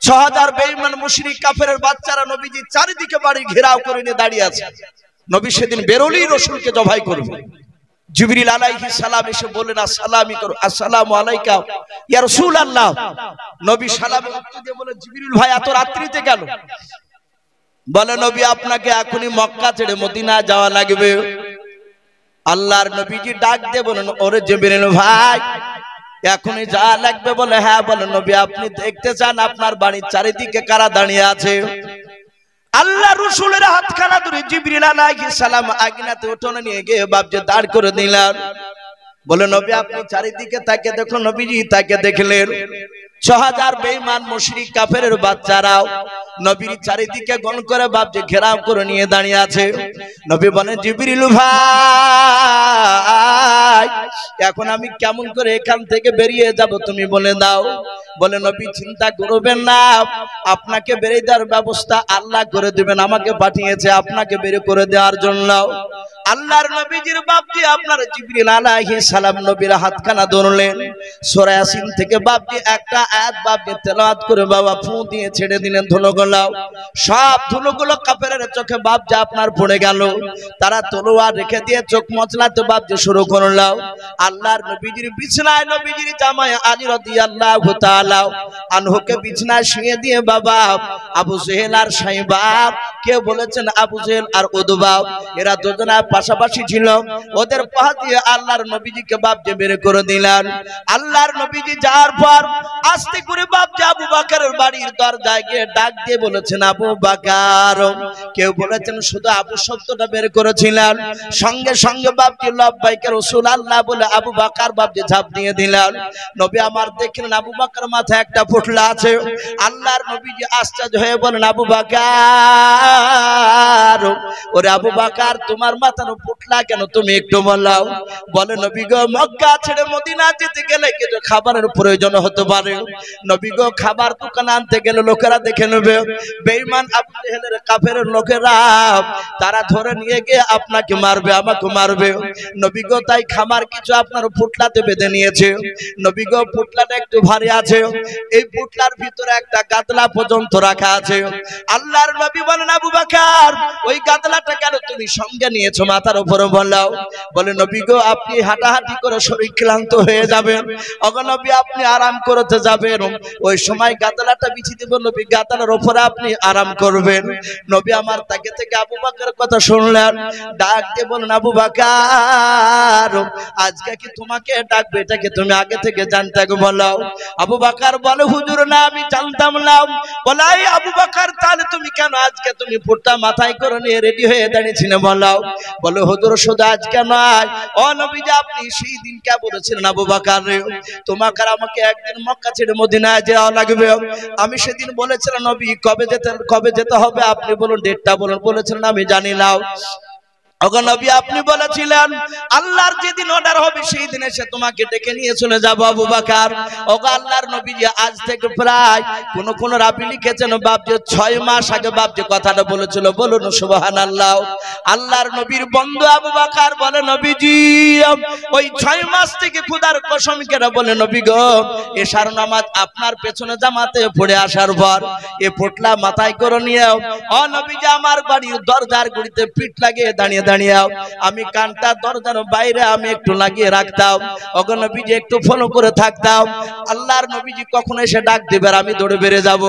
৬০০০ বেঈমান মুশরিক কাফেরের বাচ্চারা নবীজি চারিদিকে বাড়ি ঘেরাও করে নিয়ে দাঁড়িয়ে আছে। নবী সেদিন বেরোলেই রাসূলকে জবাই করবে। জিবরিল আলাইহিস সালাম এসে বললেন, আসসালামু করো, আসসালামু আলাইকা ইয়া রাসূলুল্লাহ। নবী সালামের উত্তর দিয়ে বলে, জিবরিল ভাই এত রাত্রিতে কেন? বলে, নবী আপনাকে এখনই মক্কা ছেড়ে মদিনা যাওয়া লাগবে। আল্লাহর নবীজি ডাক দিয়ে বলেন, ওরে জিবরিল ভাই এখনই যাওয়া লাগবে? বলে হ্যাঁ। বলে, নবী আপনি দেখতে চান আপনার বাড়ির চারিদিকে কারা দাঁড়িয়ে আছে? আল্লাহ রাসূলের হাতখানা ধরে জিবরিল আলাইহিস সালাম আগুনাতে উঠোনে নিয়ে গিয়ে বাপজি দাঁড় করে দিলেন। বলে, নবী আপনি চারিদিকে তাকে দেখুন। নবীজি তাকে দেখলেন, ৬০০০ বেঈমান মুশরিক কাফেরের বাচ্চারাও নবীর চারিদিকে গণ করে বাপজি ঘেরাও করে নিয়ে দাঁড়িয়ে আছে। নবী বলেন, জিবরিল ভাই এখন আমি কেমন করে এখান থেকে বেরিয়ে যাব তুমি বলে দাও। বলে, নবী চিন্তা করবেন না, আপনাকে বেরিয়ে দেওয়ার ব্যবস্থা আল্লাহ করে দিবেন, আমাকে পাঠিয়েছে আপনাকে বের করে দেওয়ার জন্য। আল্লাহর নবীজির বাপজি আপনার জিবরিল আলাইহিস সালাম নবীর হাতখানা ধরলেন, সূরা ইয়াসিন থেকে বাপজি একটা আয়াত বাপজি তেলাওয়াত করে বাবা ফু দিয়ে ছেড়ে দিলেন ধুলোগুলো। সব ধুলোগুলো কাফেরের চোখে বাপজি আপনার পড়ে গেল। তারা তলোয়ার রেখে দিয়ে চোখ মচলাতে বাপজি শুরু করলো। আল্লাহর নবীজির বিছানায় নবীজির জামাই আলী রাদিয়াল্লাহু তাআলা আনহুকে বিছানায় শুয়ে দিয়ে বাবা আবু জেহেল আর সাইবা, কে বলেছেন আবু জেহেল আর উতবা, এরা দুজনা পাশাপাশি ছিল। ওদের পা দিয়ে আল্লাহর নবীজিকে বাপজি বের করে দিলেন। আল্লাহর নবীজি যাওয়ার পর আস্তে করে বাপজি আবু বকরের বাড়ির দরজায় গিয়ে ডাক দিয়ে বলেছেন, আবু বকর। কেউ বলেছেন শুধু আবু শব্দটা বের করেছিলেন। সঙ্গে সঙ্গে বাপজি লব্বাইক রাসূলুল্লাহ বলে আবু বকর বাপ যে ঝাঁপ দিয়ে দিলেন। নবী আমার দেখলেন আবু বকর মাথায় একটা পোটলা আছে। আল্লাহর নবীজি আশ্চর্য হয়ে বলেন, আবু বকর, ওরে আবু বকর, তোমার মাথার পোটলা কেন, তুমি একটু বলাও। বলে নবী গো, মক্কা ছেড়ে মদিনা যেতে গেলে কিছু খাবারের প্রয়োজন হতে পারে। নবী গো, খাবার দোকান আনতে গেলে লোকেরা দেখে নেবে, বেঈমান আবু জেহেলের কাফেরের লোকেরা তারা ধরে নিয়ে গিয়ে আপনাকে মারবে, আমাকে মারবে। নবী গো, তাই খাবার কিছু আপনার পুটলাতে বেঁধে নিয়েছে। নবী গো, পুটলাটা একটু ভারী আছে, এই পুটলার ভিতরে একটা গাদলা পর্যন্ত রাখা আছে। আল্লাহর নবী বলেন, আবু বকর, ওই গাদলাটা কেন তুমি সঙ্গে নিয়েছো মাথার উপরে বলাও। বলে নবী গো, আপনি হাঁটাহাঁটি করে শরীর ক্লান্ত হয়ে যাবেন, ওগো নবী আপনি আরাম করতে যাবেন, ওই সময় গাদলাটা বিছিয়ে দেব নবী, গাদলার উপরে আপনি আরাম করবেন। নবী আমার তাকে থেকে আবু বকরের কথা শুনলেন, ডাক দিয়ে বলেন, আবু বকর, আজকে কি তোমাকে ডাকবে, এটাকে তুমি আগে থেকে জানতে বলাও। আবু বকর বলে, হুজুর না, আমি জানতাম না। বলে, আবু বকর, তাহলে তুমি কেন আজকে তুমি পুটটা মাথায় করে নিয়ে রেডি হয়ে দাঁড়িয়েছিলে বলাও। বলে, হুজুর শুধু আজকে নয়, ও নবীজি আপনি সেই দিন কে বলেছিলেন আবু বকর, তোমাকে আমাকে একদিন মক্কা ছেড়ে মদিনায় যাওয়া লাগবে। আমি সেদিন বলেছিলাম নবী কবে যেতে হবে, আপনি বলুন ডেটটা বলুন। বলেছিলেন আমি জানি না। ওগো নবী আপনি বলেছিলেন আল্লাহর যেদিন অর্ডার হবে সেই দিন এসে তোমাকে ডেকে নিয়ে চলে যাব আবু বকর। ওগো আল্লাহর নবী, যে আজ থেকে প্রায় কোন রাবি লিখেছেন বাপ যে 6 মাস আগে বাপ যে কথাটা বলেছিল, বলুন সুবহানাল্লাহ। আল্লাহর নবীর বন্ধু আবু বকর বলে, নবীজি ওই 6 মাস থেকে খোদার কসম করে বলে, নবী গো, এশার নামাজ আপনার পেছনে জামাতে পড়ে আসার পর এ পোটলা মাথায় করে নিয়ে ও নবীজি আমার বাড়ির দরজার গুড়িতে পিঠ লাগিয়ে দাঁড়িয়ে আমি কানটা দরজার বাইরে আমি একটু লাগিয়ে রাখতাম। ওগো নবীজি একটু ফলো করে থাকতাম। আল্লাহর নবীজি কখন এসে ডাক দিবে আমি দৌড়ে বেরিয়ে যাব।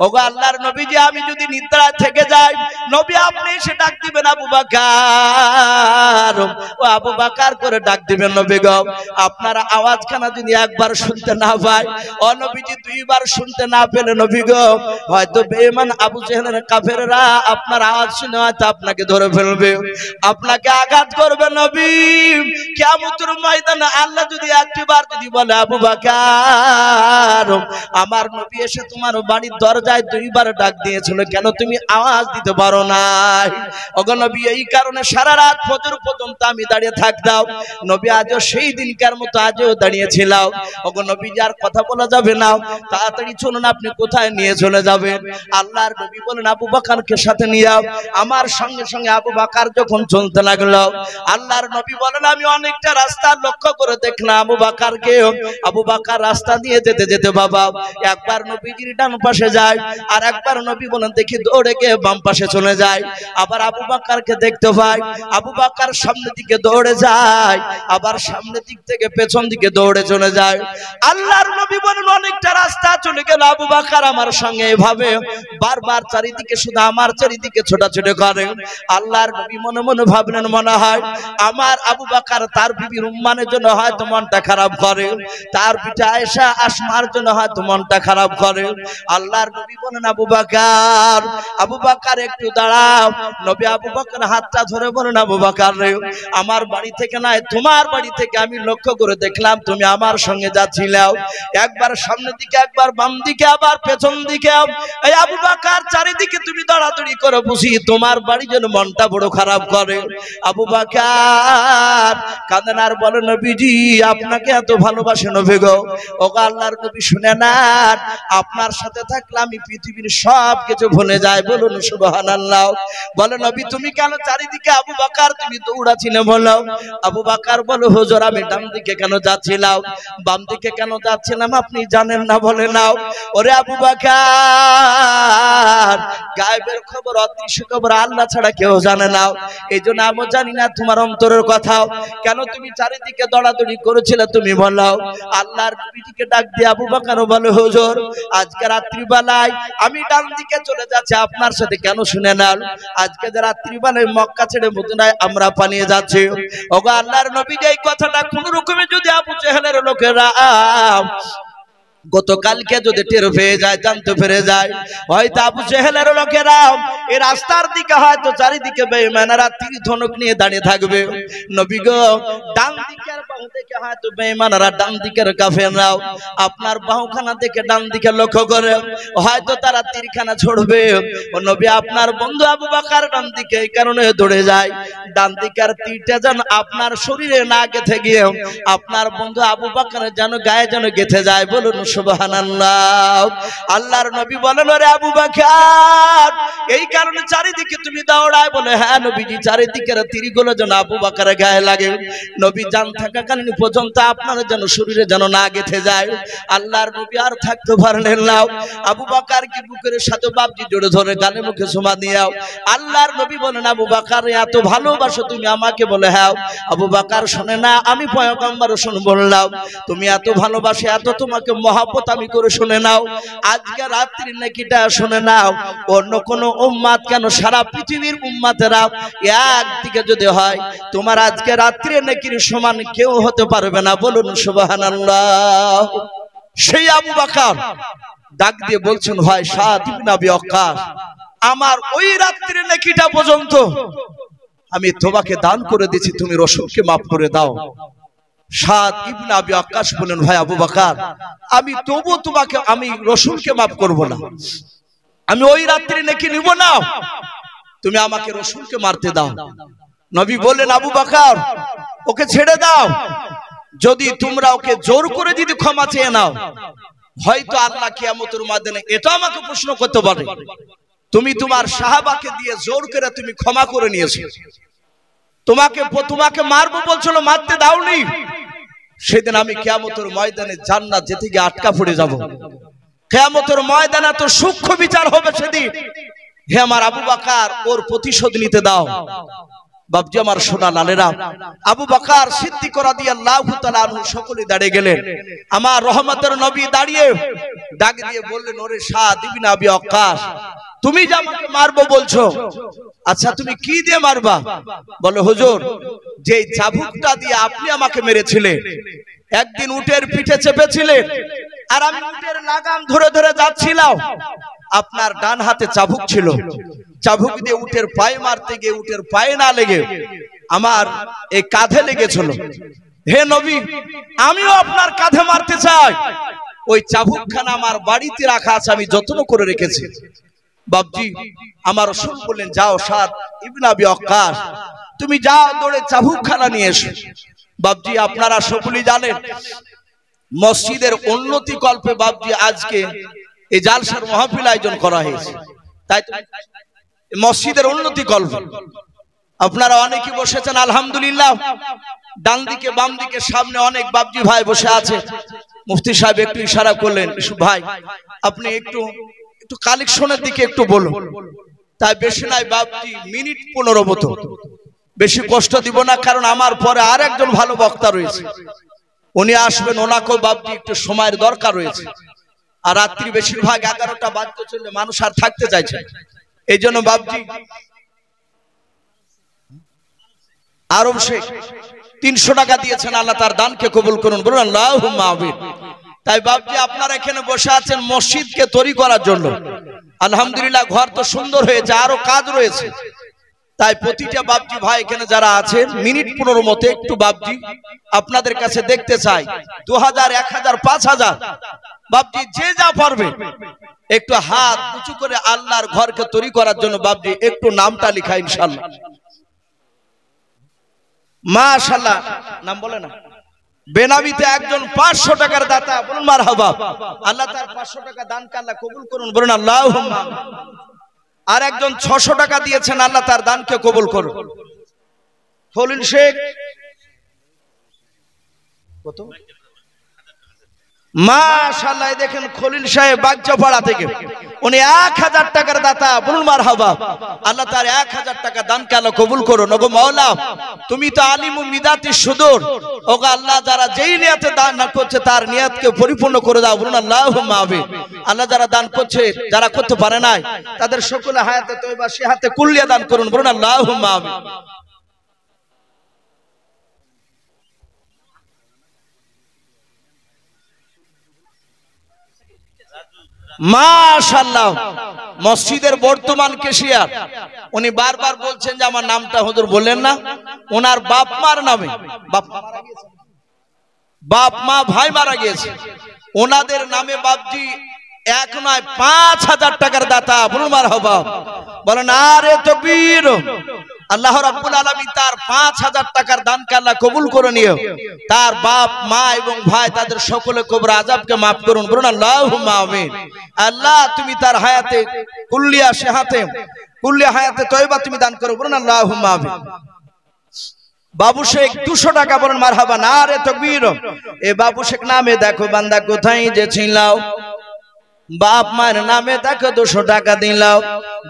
ওগো আল্লাহর নবীজি আমি যদি নিদ্রা থেকে যাই, নবী আপনি এসে ডাক দিবেন আবু বকর, ও আবু বকর করে ডাক দিবেন। নবী গো, আপনার আওয়াজখানা যদি একবার শুনতে না পাই, ও নবীজি 2 বার শুনতে না পেলে নবী গো, হয়তো বেঈমান আবু জেহেলের কাফেররা আপনার আওয়াজ শুনে হয়তো আপনাকে ধরে ফেলবে, আপনাকে আঘাত করবে। নবী কিয়ামতের ময়দানে আল্লাহ যদি একবার যদি বলে, আবু বকর আমার নবী এসে তোমার বাড়ির দরজায় 2 বার ডাক দিয়েছিল, কেন তুমি আওয়াজ দিতে পারো না? ওগো নবী, এই কারণে সারা রাত ফজর পর্যন্ত আমি দাঁড়িয়ে থাকতাম। নবী আজও সেই দিনকার মতো আজও দাঁড়িয়েছিলাম। ওগো নবী, যার কথা বলা যাবে না, তাড়াতাড়ি চলুন, আপনি কোথায় নিয়ে চলে যাবেন? আল্লাহর নবী বলেন, আবু বকরকে সাথে নিয়ে আমার সঙ্গে সঙ্গে আবু বকর যখন চলতে লাগলো, আল্লাহর নবী বলেন, আমি অনেকটা রাস্তা লক্ষ্য করে দেখলাম আবু বকরকে। আবু বকর রাস্তা দিয়ে যেতে যেতে বাবা একবার নবীজির ডান পাশে যায়, আর একবার নবী বলেন দেখি দৌড়ে গিয়ে বাম পাশে চলে যায়। আবার আবু বকরকে দেখতে পাই, আবু বকর সামনের দিকে দৌড়ে যায়, আবার সামনের দিক থেকে পেছন দিকে দৌড়ে চলে যায়। আল্লাহর নবী বলেন, অনেকটা রাস্তা চলে গেল আবু বকর আমার সঙ্গে এভাবে বারবার চারিদিকে শুধু আমার চারিদিকে ছোটাছুটি করে। আল্লাহর নবী মনে মনে ভাবলেন, মনে হয় আমার আবু বকর তার বিবি রুম্মানের জন্য হয়তো মনটা খারাপ করে, তার পিতা আয়েশা আসমার জন্য হয়তো মনটা খারাপ করে। আল্লাহর নবী বলেন, আবু বকর একটু দাঁড়াও। নবী আবু বকর হাতটা ধরে বলেন, আবু বকর রে, আমার বাড়ি থেকে নয় তোমার বাড়ি থেকে আমি লক্ষ্য করে দেখলাম তুমি আমার সঙ্গে যাচ্ছিলাও, একবার সামনের দিকে একবার বাম দিকে আবার পেছন দিকে। এই আবু বকর চারিদিকে তুমি দৌড়াদৌড়ি করে বুঝি তোমার বাড়ি যেন মনটা বড় খারাপ করে। আবু বকর কাঁদেন আর বলেন, নবীজি আপনাকে এত ভালোবাসে নবী গো। ওগো আল্লাহর নবী শুনে না, আপনার সাথে থাকলে আমি পৃথিবীর সব কিছু ভুলে যাই, বলুন সুবহানাল্লাহ। বলে নবী তুমি কেন চারিদিকে আবু বকর তুমি দৌড়াছিলে বলো? আবু বকর বলে, হুজুর আমি ডান দিকে কেন যাচ্ছিলাম, বাম দিকে কেন যাচ্ছিলাম আপনি জানেন না? বলে নাও। ওরে আবু বকর, গায়েবের খবর অদৃশ্য খবর আল্লাহ ছাড়া কেউ জানে না, এই জন্য আমি জানি না তোমার অন্তরের কথাও। কেন তুমি চারিদিকে দৌড়াদৌড়ি করেছিলে তুমি বলো? আল্লাহর নবীকে ডাক দিয়ে আবু বকর বলে, হুজুর আজকে রাত্রিবেলায় আমি ডান দিকে চলে যাচ্ছি আপনার সাথে, কেন শুনে নেন? আজকে যে রাত্রিবেলায় মক্কা ছেড়ে মদিনায় আমরা পালিয়ে যাচ্ছি। ওগো আল্লাহর নবী, এই কথাটা কোন রকমে যদি আবু জেহেলের লোকেরা গতকালকে যদি টের পেয়ে যায়, জানতে পেরে যায়, হয়তো আবু জেহেলের লোকেরা এই রাস্তার দিকে হয়তো চারিদিকে বেঈমানেরা তীর ধনুক নিয়ে দাঁড়িয়ে থাকবে। নবী গো, ডান দিকের বাহু থেকে হয়তো বেঈমানেরা, ডান দিকের কাফেররাও আপনার বাহুখানা থেকে ডান দিকে লক্ষ্য করে হয়তো তারা তীরখানা ছড়বে। ও নবী, আপনার বন্ধু আবু বকর ডান দিকে এই কারণে দৌড়ে যায়, ডান দিকের তীরটা যেন আপনার শরীরে না গেঁথে গিয়ে আপনার বন্ধু আবু বকরের যেন গায়ে যেন গেঁথে যায়। বলুন সুবহানাল্লাহ। আল্লাহর নবী বলেন, ওরে আবু বকর, এই কারণে চারিদিকে তুমি দৌড়ায়? বলে হ্যাঁ নবীজি, চারিদিকের তীরগুলো যেন আবু বকরের গায়ে লাগে। নবী জান থাকাকালীন পর্যন্ত আপনার যেন শরীরে যেন না গেঁথে যায়। আল্লাহর নবী আর থাকতে পারলেন না, আবু বকর কি বুকের সাথে বাপজি জড়ে ধরে গালে মুখে চুমা দিয়াও। আল্লাহর নবী বলেন, আবু বকর এত ভালোবাসো তুমি আমাকে? বলে হ্যাঁ। আবু বকর শোনে না, আমি পয়গম্বর শুন বললাম, তুমি এত ভালোবাসে, এত তোমাকে মহব্বত আমি করে শুনে নাও, আজকে রাত্রি নাকিটা শুনে নাও। অন্য কোন উম্মাত কেন, সারা পৃথিবীর উম্মাতেরা একদিকে যদি হয়, তোমার আজকে রাত্রি নাকির সমান কেউ হতে পারবে না। বলুন সুবহানাল্লাহ। সেই আবু বকর ডাক দিয়ে বলছেন, ভাই সাদ ইবনে আবি ওয়াক্কাস, আমার ওই রাত্রি নাকিটা পর্যন্ত আমি তোমাকে দান করে দিয়েছি, তুমি রাসূলকে maaf করে দাও। সাদ ইবনে আবি ওয়াক্কাস বলেন, ভাই আবু বকর, আমি তবু তোমাকে, আমি রাসূলকে maaf করব না, আমি ওই রাত্রি নাকি নিব না, তুমি আমাকে রাসূলকে মারতে দাও। নবী বললেন, আবু বকর ওকে ছেড়ে দাও, যদি তোমরা ওকে জোর করে যদি ক্ষমা চেয়ে নাও, হয়তো আল্লাহ কিয়ামতের ময়দানে এটা আমাকে প্রশ্ন করতে পারে, তুমি তোমার সাহাবাকে দিয়ে জোর করে তুমি ক্ষমা করে নিয়েছো, তোমাকে মারবো বলছিল, মারতে দাওনি, সেদিন আমি কিয়ামতের ময়দানে জান্নাত যেতে গিয়ে আটকা পড়ে যাব। কিয়ামতের ময়দানে তো সূক্ষ্ম বিচার হবে সেদিন। হে আমার আবু বকর, ওর প্রতিশোধ নিতে দাও। বাপজি আমার সোনা লালেরা, আবু বকর সিদ্দিক রাদিয়াল্লাহু তাআলা আনহু সকলে দাঁড়িয়ে গেলেন। আমার রহমতের নবী দাঁড়িয়ে ডাক দিয়ে বললেন, ওরে সাদ ইবনে আবি ওয়াক্কাস, তুমি যে আমাকে মারবো বলছো, আচ্ছা তুমি কি দিয়ে মারবা? বলে হুজুর, যে চাবুকটা দিয়ে আপনি আমাকে মেরেছিলেন, একদিন উটের পিঠে চেপেছিলেন, আর আমি উটের লাগাম ধরে ধরে যাচ্ছিলাম, আপনার ডান হাতে চাবুক ছিল, চাবুক দিয়ে উটের পায়ে মারতে গিয়ে উটের পায়ে না লেগে আমার এই কাঁধে লেগেছিল। হে নবী, আমিও আপনার কাঁধে মারতে চাই, ওই চাবুকখানা আমার বাড়িতে রাখা আছে, আমি যত্ন করে রেখেছি। বাপজি আমার রাসূল বললেন, যাও সাদ ইবনে আবি ওয়াক্কাস, তুমি যাও দৌড়ে চাবুকখানা নিয়ে এসো। বাপজি আপনারা সকলেই জানেন, মসজিদের উন্নতি কল্পে বাপজি আজকে এই জালসার মাহফিল আয়োজন করা হয়েছে। তাই মসজিদের উন্নতি কল্প আপনারা অনেকেই বসেছেন, আলহামদুলিল্লাহ। ডান দিকে বাম দিকে সামনে অনেক বাপজি ভাই বসে আছে। মুফতি সাহেব একটু ইশারা করলেন, ভাই আপনি একটু কালেকশনের দিকে একটু বলুন। তাই বেশি নাই বাপজি, মিনিট 15 মতো, বেশি কষ্ট দিব না, কারণ আমার পরে আর একজন ভালো বক্তা রয়েছে, উনি আসবেন, ওনাকেও বাপজি একটু সময়ের দরকার রয়েছে। আর রাত্রি বেশিরভাগ 11টা বাজতে চললে মানুষ আর থাকতে চাইছে, এই জন্য বাপজি আরব শেখ 300 টাকা দিয়েছেন, আল্লাহ তার দানকে কবুল করুন, বলুন আল্লাহুম্মা আমিন। তাই বাপজি আপনারা এখানে বসে আছেন মসজিদকে তৈরি করার জন্য, আলহামদুলিল্লাহ ঘর তো সুন্দর হয়েছে, আরো কাজ রয়েছে। তাই প্রতিটা বাপজি ভাই এখানে যারা আছেন, মিনিট 15 মতো একটু বাপজি আপনাদের কাছে দেখতে চাই, 2000, 1000, 5000 বাপজি যে যা পারবে একটু হাত উঁচু করে আল্লাহর ঘরকে তৈরি করার জন্য বাপজি একটু নামটা লেখা ইনশাআল্লাহ। মাশাআল্লাহ, নাম বলে না, বেনামিতে একজন 500 টাকার দাতা, বলুন মারহাবা। আল্লাহ তার 500 টাকা দানকে আল্লাহ কবুল করুন, বলুন আল্লাহুম্মা। আর একজন 600 টাকা দিয়েছেন, আল্লাহ তার দানকে কবুল করুন। খলিল শেখ কত? মাশাআল্লাহ, দেখেন খলিল সাহেব বাগচাপাড়া থেকে, উনি 1000 টাকার দাতা, বলুন মারহাবা। আল্লাহ তার 1000 টাকা দানকে আল্লাহ কবুল করুন। ওগো মাওলা, তুমি তো আলিমু মিদাতি সুদূর, ওগো আল্লাহ যারা যেই নিয়তে দান করছে তার নিয়তকে পরিপূর্ণ করে দাও, বলুন আল্লাহুম্মা আমিন। আল্লাহ যারা দান করছে, যারা করতে পারে নাই, তাদের সকলে হায়াতে তয়বা সিহাতে কুল্লিয়া দান করুন, বলুন আল্লাহুম্মা আমিন। মাশাআল্লাহ, মসজিদের বর্তমান কেশিয়ার উনি বারবার বলছেন যে আমার নামটা হুজুর বললেন না, ওনার বাপ মার নামে, বাপ মা ভাই মারা গিয়েছে, ওনাদের নামে বাপজি এক নয় 5,000 টাকার দাতা। বলুন মারহাবা, বলেন আরে তাকবীর। আল্লাহ রাব্বুল আলামিন তার 5,000 টাকার দানকে আল্লাহ কবুল করে নিও, তার বাপ মা এবং ভাই তাদের সকলে কবর আযাবকে maaf করুন। বলুন আল্লাহুম্মা আমিন। আল্লাহ তুমি তার হায়াতে কুল্লিয়া শাহাতে কুল্লিয়া হায়াতে তয়বা তুমি দান করো। বলুন আল্লাহুম্মা আমিন। বাবু শেখ 200 টাকা, বলেন মারহাবা, নারে তাকবীর। এ বাবু শেখ নামে দেখো বান্দা কোথায় যে ছিলাও, বাপ মার নামে দেখো 200 টাকা দিলাও,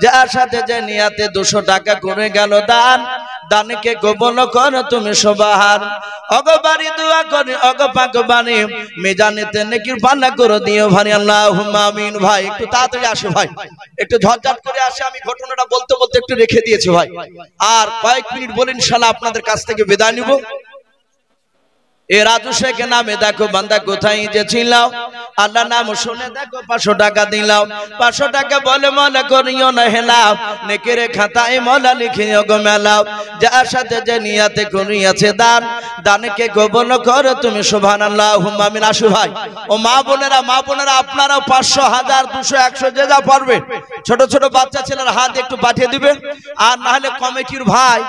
যার সাথে যে নিয়াতে 200 টাকা করে গেল দান, দানকে কবুল করো তুমি সুবহান। অগবারি দোয়া করি অগ পাক বাণী মিজানেতে নেকির পানা করে দিও ভাই, আল্লাহুম্মা আমিন। ভাই একটু তাড়াতাড়ি আসো ভাই, একটু ঝটঝট করে আসে, আমি ঘটনাটা বলতে বলতে একটু রেখে দিয়েছি ভাই, আর কয়েক মিনিট বলে ইনশাআল্লাহ আপনাদের কাছ থেকে বিদায় নিব। এ রাজু শেখ নামে দেখো বান্দা কোথায় যে ছিলাও, আল্লাহ নাম শুনে দেখো 500 টাকা দিলাও, 500 টাকা বলে মনে করিও না হেলাও, নেকের খাতায় মলা লিখিও গো মেলাও, যার সাথে যে নিয়াতে করিয়াছে দান, দানকে কবুল করো তুমি সুবহানাল্লাহুম্মা আমিন। আসু ভাই ও মা বোনেরা আপনারাও 500, 1000, 200, 100 যে যা পারবে, ছোট ছোট বাচ্চা ছেলের হাত একটু পাঠিয়ে দিবে, আর না হলে কমিটির ভাই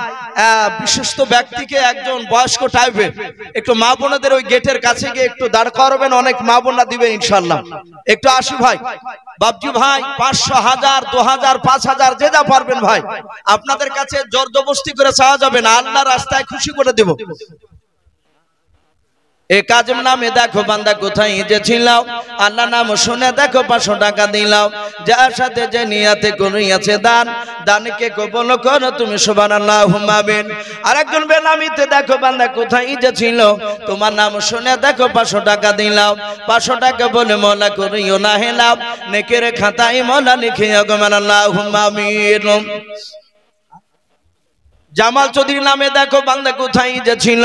বিশিষ্ট ব্যক্তিকে একজন বয়স্ক টাইপের একটু মা বোনদের ওই গেটের কাছে গিয়ে একটু দাঁড় করাবেন, অনেক মা বোনরা দিবেন ইনশাআল্লাহ। একটু আসি ভাই, বাবজি ভাই 500, 1000, 2000, 5000 যে যা পারবেন ভাই, আপনাদের কাছে জবরদস্তি করে চাওয়া যাবে না, আল্লাহর রাস্তায় খুশি করে দেব। এ কাজের নামে দেখো বান্দা কোথায় যে ছিলাও, আল্লাহ নাম শুনে দেখো 500 টাকা দিলাও, যার সাথে যে নিয়াতে করিয়াছে দান, দানকে কবুল করো তুমি সুবহানাল্লাহুম্মা আমিন। আরেকজন বেনামিতে দেখো বান্দা কোথায় যে ছিল, তোমার নাম শুনে দেখো 500 টাকা দিলাও, 500 টাকা বলে মওলা করিও না হেলাও, নেকের খাতায় মওলা লিখিও গো আল্লাহুম্মা আমিন। জামাল চৌধুরী নামে দেখো বান্দা কোথায় যে ছিল,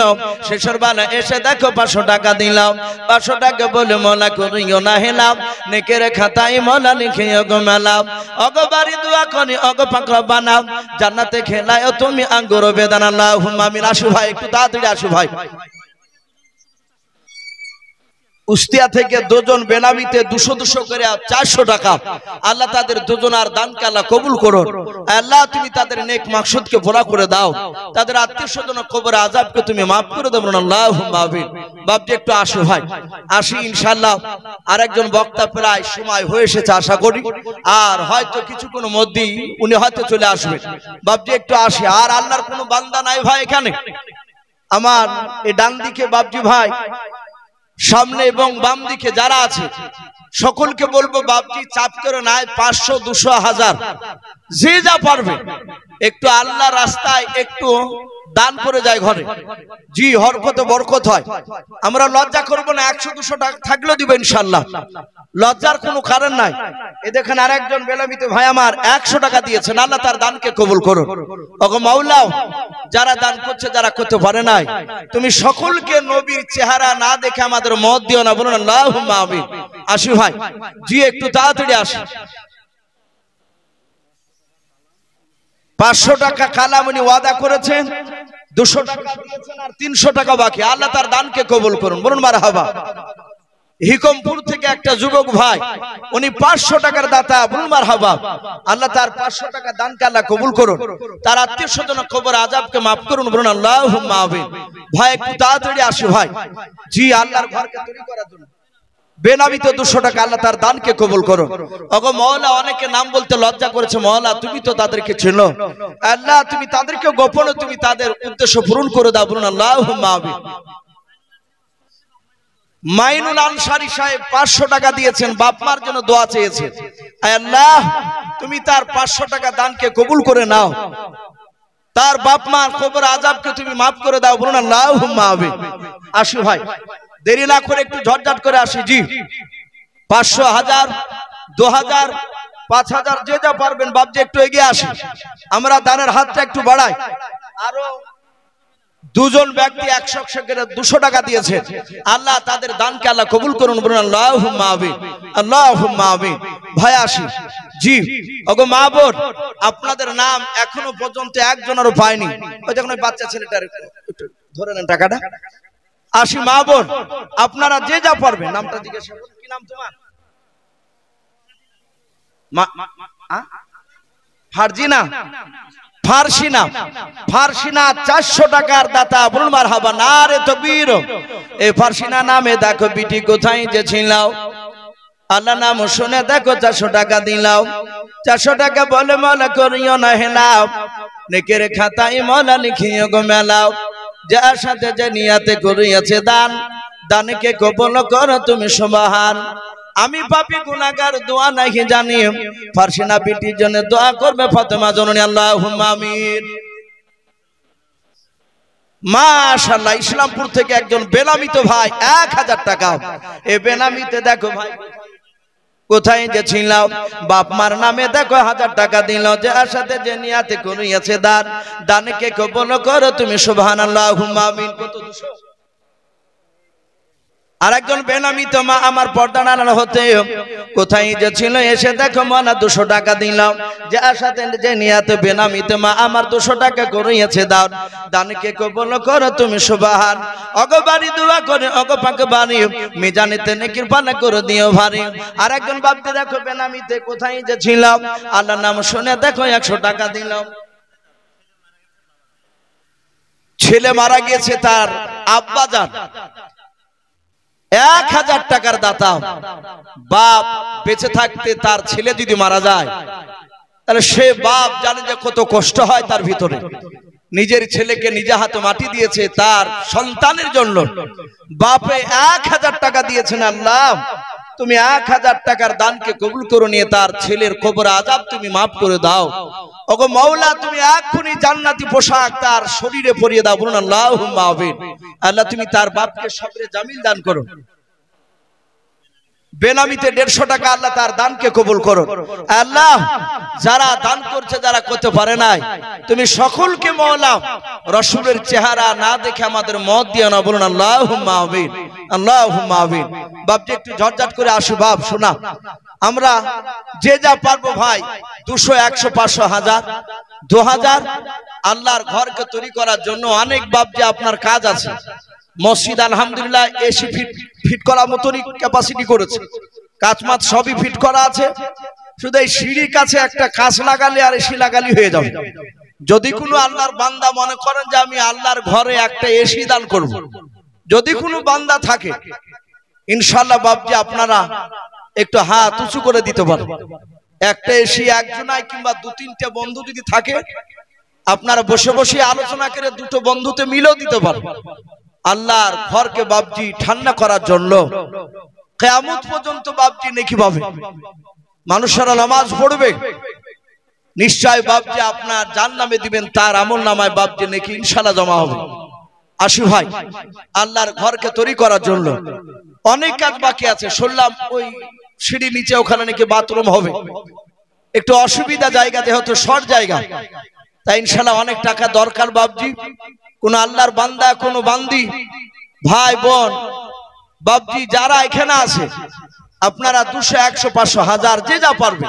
শেষের বেলা এসে দেখো 500 টাকা দিলাম, 500 টাকা বলে মওলা করিও না হেলাম, নেকের খাতায় মওলা লিখিও গো মেলাও, অগবারি দোয়া করি অগ পাক বানাও, জান্নাতে খেলায়ও তুমি আঙ্গুর বেদানা। আল্লাহুম্মা আমিন। আসু ভাই একটু তাড়াতাড়ি আসু ভাই। উস্তিয়া থেকে দুজন বেনামিতে 200 করে 400 টাকা, আল্লাহ তাদের দুজনার দানকে আল্লাহ কবুল করুন। আল্লাহ তুমি তাদের নেক মাকসুদকে পুরা করে দাও, তাদের আত্মীয়স্বজন কবর আযাবকে তুমি maaf করে দাও। আল্লাহুম্মা আমিন। বাপজি একটু আসো ভাই, আসি ইনশাআল্লাহ। আরেকজন বক্তা প্রায় সময় হয়ে এসেছে আশা করি, আর হয়তো কিছুক্ষণ মধ্যেই উনি হয়তো চলে আসবেন। বাপজি একটু আসি, আর আল্লাহর কোনো বান্দা নাই ভাই এখানে। আমার এই ডান দিকে বাপজি ভাই, সামনে এবং বাম দিকে যারা আছে সকলকে বলবো বাপজি চাপ করে নাই, 500, 200, 1000 যে যা পারবে একটু আল্লাহ রাস্তায় একটু দান করে যায় ঘরে, জি হরকতে বরকত হয়। আমরা লজ্জা করব না, 100, 200 টাকা থাকলেও দিব ইনশাআল্লাহ, লজ্জার কোনো কারণ নাই। এ দেখেন আরেকজন বেলামিতে ভাই আমার 100 টাকা দিয়েছেন, আল্লাহ তার দানকে কবুল করুন। ওগো মাওলা, যারা দান করছে যারা করতে পারে নাই, তুমি সকলকে নবীর চেহারা না দেখে আমাদের মত দিও না। বলুন আল্লাহুম্মা আমিন। আসি ভাই, জি একটু তাড়াতাড়ি আসি। 500 টাকা কালামনি ওয়াদা করেছেন, 200 টাকা দিয়েছেন, আর 300 টাকা বাকি। আল্লাহ তার দানকে কবুল করুন। বলুন মারহাবা। হিকমপুর থেকে একটা যুবক ভাই, উনি 500 টাকার দাতা। বলুন মারহাবা। আল্লাহ তার 500 টাকা দানকে আল্লাহ কবুল করুন, তার আত্মীয়স্বজন কবর আযাবকে maaf করুন। বলুন আল্লাহুম্মা আমিন। ভাই একটু তাড়াতাড়ি আসো ভাই, জি আল্লাহর ঘরকে তৈরি করার জন্য বেনামিতে 200 টাকা, আল্লাহ তার দানকে কবুল করো। ওগো মাওলা, অনেকে নাম বলতে লজ্জা করেছে, মাওলা তুমি তো তাদেরকে চেনো, আল্লাহ তুমি তাদেরকে গোপনে তুমি তাদের উদ্দেশ্য পূরণ করে দাও। বলুন আল্লাহুম্মা আমিন। মাইনুল আনসারী সাহেব 500 টাকা দিয়েছেন, বাপ মার জন্য দোয়া চেয়েছেন। আল্লাহ তুমি তার 500 টাকা দানকে কবুল করে নাও, তার বাপ মার কবর আযাবকে তুমি maaf করে দাও। বলুন আল্লাহুম্মা আমিন। আসি ভাই, দেরি না করে একটু ঝটঝট করে আসি। জি 500, 1000, 2000, 5000 যে যা পারবেন বাপজি একটু এগিয়ে আসি, আমরা দানের হাতটা একটু বাড়াই। আরো দুজন ব্যক্তি 100 করে 200 টাকা দিয়েছে, আল্লাহ তাদের দানকে আল্লাহ কবুল করুন, বলুন আল্লাহুম্মা আমিন, আল্লাহুম্মা আমিন। ভাই আসি, জি ওগো মা বোন, আপনাদের নাম এখনো পর্যন্ত একজনেরও পাইনি। ওই দেখুন ওই বাচ্চা ছেলেটার একটু ধরে নেন টাকাটা। আসি মা বোন, আপনারা যে যা পারবেন নামটা জিজ্ঞাসা করুন। কি নাম তোমার? ফারজিনা, ফারসিনা, ফারসিনা 400 টাকার দাতা, বলুন মারহাবা, নারে তাকবীর। এই ফারসিনা নামে দেখো বিটি কোথায় যে ছিলাও, আল্লাহ নাম শুনে দেখো 400 টাকা দিলাও। 400 টাকা বলে মলা করিও না হেলাও, নেকের খাতায় মলা লিখিও গো মেলাও। যার সাথে যে নিয়াতে করিয়াছে দান, দানকে কবুল করো তুমি সুবহান। আমি পাপী গুনাহগার, দোয়া নাহি জানি, ফারসিনা বিটির জন্য দোয়া করবে ফাতেমা জননী, আল্লাহুম্মা আমিন। মাশাআল্লাহ, ইসলামপুর থেকে একজন বেনামিতে ভাই 1000 টাকা। এই বেনামিতে দেখো ভাই কোথায় যে ছিলাম, বাপ মার নামে দেখো 1000 টাকা দিল। যার সাথে যে নিয়াতে করিয়াছে দান, দানকে কবুল করো তুমি সুবহানাল্লাহ, আল্লাহুম্মা আমিন। কত 200। আর একজন বেনামিতে মা আমার পর্দা নাড়ানো হতে কোথায় যে ছিল, এসে দেখো মানা 200 টাকা দিলাম। যার সাথে যে নিয়াতে বেনামিতে মা আমার 200 টাকা করিয়াছে দান, দানকে কবুল করো তুমি সুবহান। অগো বাড়ি দোয়া করে অগো পাক বাড়ি, মিজানেতে নেকির পানা করে দিও ভারী। আর একজন বাপকে দেখো বেনামিতে কোথায় যে ছিলাম, আল্লাহর নাম শুনে দেখো 100 টাকা দিলাম। ছেলে মারা গিয়েছে, তার আব্বা জান 1000 টাকার দাতা। বাপ বেঁচে থাকতে তার ছেলে যদি মারা যায়, তাহলে সে বাপ জানে যে কত কষ্ট হয় তার ভিতরে। নিজের ছেলেকে নিজে হাতে মাটি দিয়েছে তার সন্তানের জন্য, বাপে 1000 টাকা দিয়েছেন। আল্লাহ তুমি 1000 টাকার দানকে কবুল করে নিয়ে তার ছেলের কবর আযাব তুমি মাফ করে দাও। ওগো মাওলা, তুমি এক্ষুনি জান্নাতি পোশাক তার শরীরে পরিয়ে দাও, বলুন আল্লাহুম্মা আমিন। আল্লাহ তুমি তার বাপকে সবরে জামিল দান করো। বেনামিতে 150 টাকা, আল্লাহ তার দানকে কবুল করো। আল্লাহ যারা দান করছে, যারা করতে পারে নাই, তুমি সকলকে মাওলা রাসূলের চেহারা না দেখে আমাদের মত দিও না, বলুন আল্লাহুম্মা আমিন, আল্লাহুম্মা আমিন। বাপজি একটু ঝটঝট করে আসো বাপ, শোনা আমরা যে যা পারবো ভাই, 200, 100, 500, 1000, 2000 আল্লাহর ঘরকে তৈরি করার জন্য অনেক বাপজি আপনার কাজ আছে। মসজিদ আলহামদুলিল্লাহ এসি ফিট করার মতনই ক্যাপাসিটি করেছে, কাচমাত সবই ফিট করা আছে। শুধু এই সিঁড়ির কাছে একটা কাঁচ লাগালে আর এসি লাগালি হয়ে যাবে। যদি কোনো আল্লাহর বান্দা মনে করেন যে আমি আল্লাহর ঘরে একটা এসি দান করব, যদি কোনো বান্দা থাকে, ইনশাআল্লাহ বাপজি আপনারা একটু হাত উঁচু করে দিতে পারেন। একটা এসি একজনায় কিংবা 2-3টে বন্ধু যদি থাকে, আপনারা বসে বসে আলোচনা করে 2টো বন্ধুতে মিলেও দিতে পারেন। আল্লাহর ঘরকে বাপজি ঠান্ডা করার জন্য কিয়ামত পর্যন্ত বাপজি নেকি পাবে। মানুষেরা নামাজ পড়বে, নিশ্চয় বাপজি আপনার জান্নামে দিবেন, তার আমলনামায় বাপজি নেকি ইনশাআল্লাহ জমা হবে। আসি ভাই, আল্লাহর ঘরকে তৈরি করার জন্য অনেক কাজ বাকি আছে। শুনলাম ওই সিঁড়ি নিচে ওখানে নাকি বাথরুম হবে, একটু অসুবিধা জায়গা, যেহেতু শর্ট জায়গা, তাই ইনশাআল্লাহ অনেক টাকা দরকার বাপজি। কোন আল্লাহর বান্দা, কোন বান্দি, ভাই বোন বাপজি যারা এখানে আছে, আপনারা 200, 100, 500, 1000 যে যা পারবে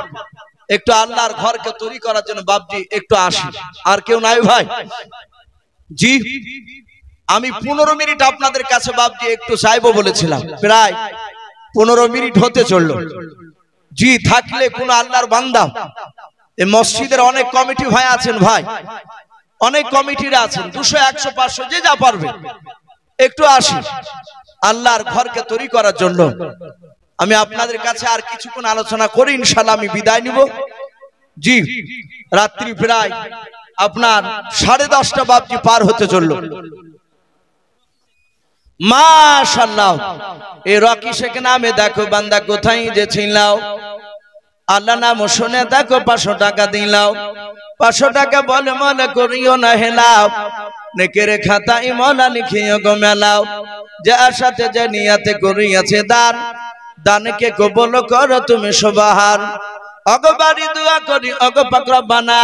একটু আল্লাহর ঘরকে তৈরি করার জন্য বাপজি একটু আসি। আর কেউ নাই ভাই? জি আমি 15 মিনিট আপনাদের কাছে বাপজি একটু চাইবো বলেছিলাম, প্রায় 15 মিনিট হতে চললো। জি থাকলে কোন আল্লাহর বান্দা, এই মসজিদের অনেক কমিটি ভাই আছেন, ভাই অনেক কমিটিরা আছেন, 200, 100, 500 যে যা পারবে একটু আসি আল্লাহর ঘরকে তৈরি করার জন্য। আমি আপনাদের কাছে আর কিছুক্ষণ আলোচনা করি, ইনশাআল্লাহ আমি বিদায় নিব। জি রাত্রি প্রায় আপনার 10:30 বাপজি পার হতে চললো। মাশাআল্লাহ, এই রকি শেখ নামে দেখো বান্দা কোথায় যে ছিলাও, আল্লাহ নাম শুনে দেখো 500 টাকা দিলাও। 500 টাকা বলে মনে করিও না হেলাও, নেকের খাতায় মলা লিখিও গো মেলাও। যার সাথে যে নিয়াতে করিয়াছে দান, দানকে কবুল করো তুমি সুবহান। অগো বাড়ি দোয়া করি অগো পাক রব্বানা,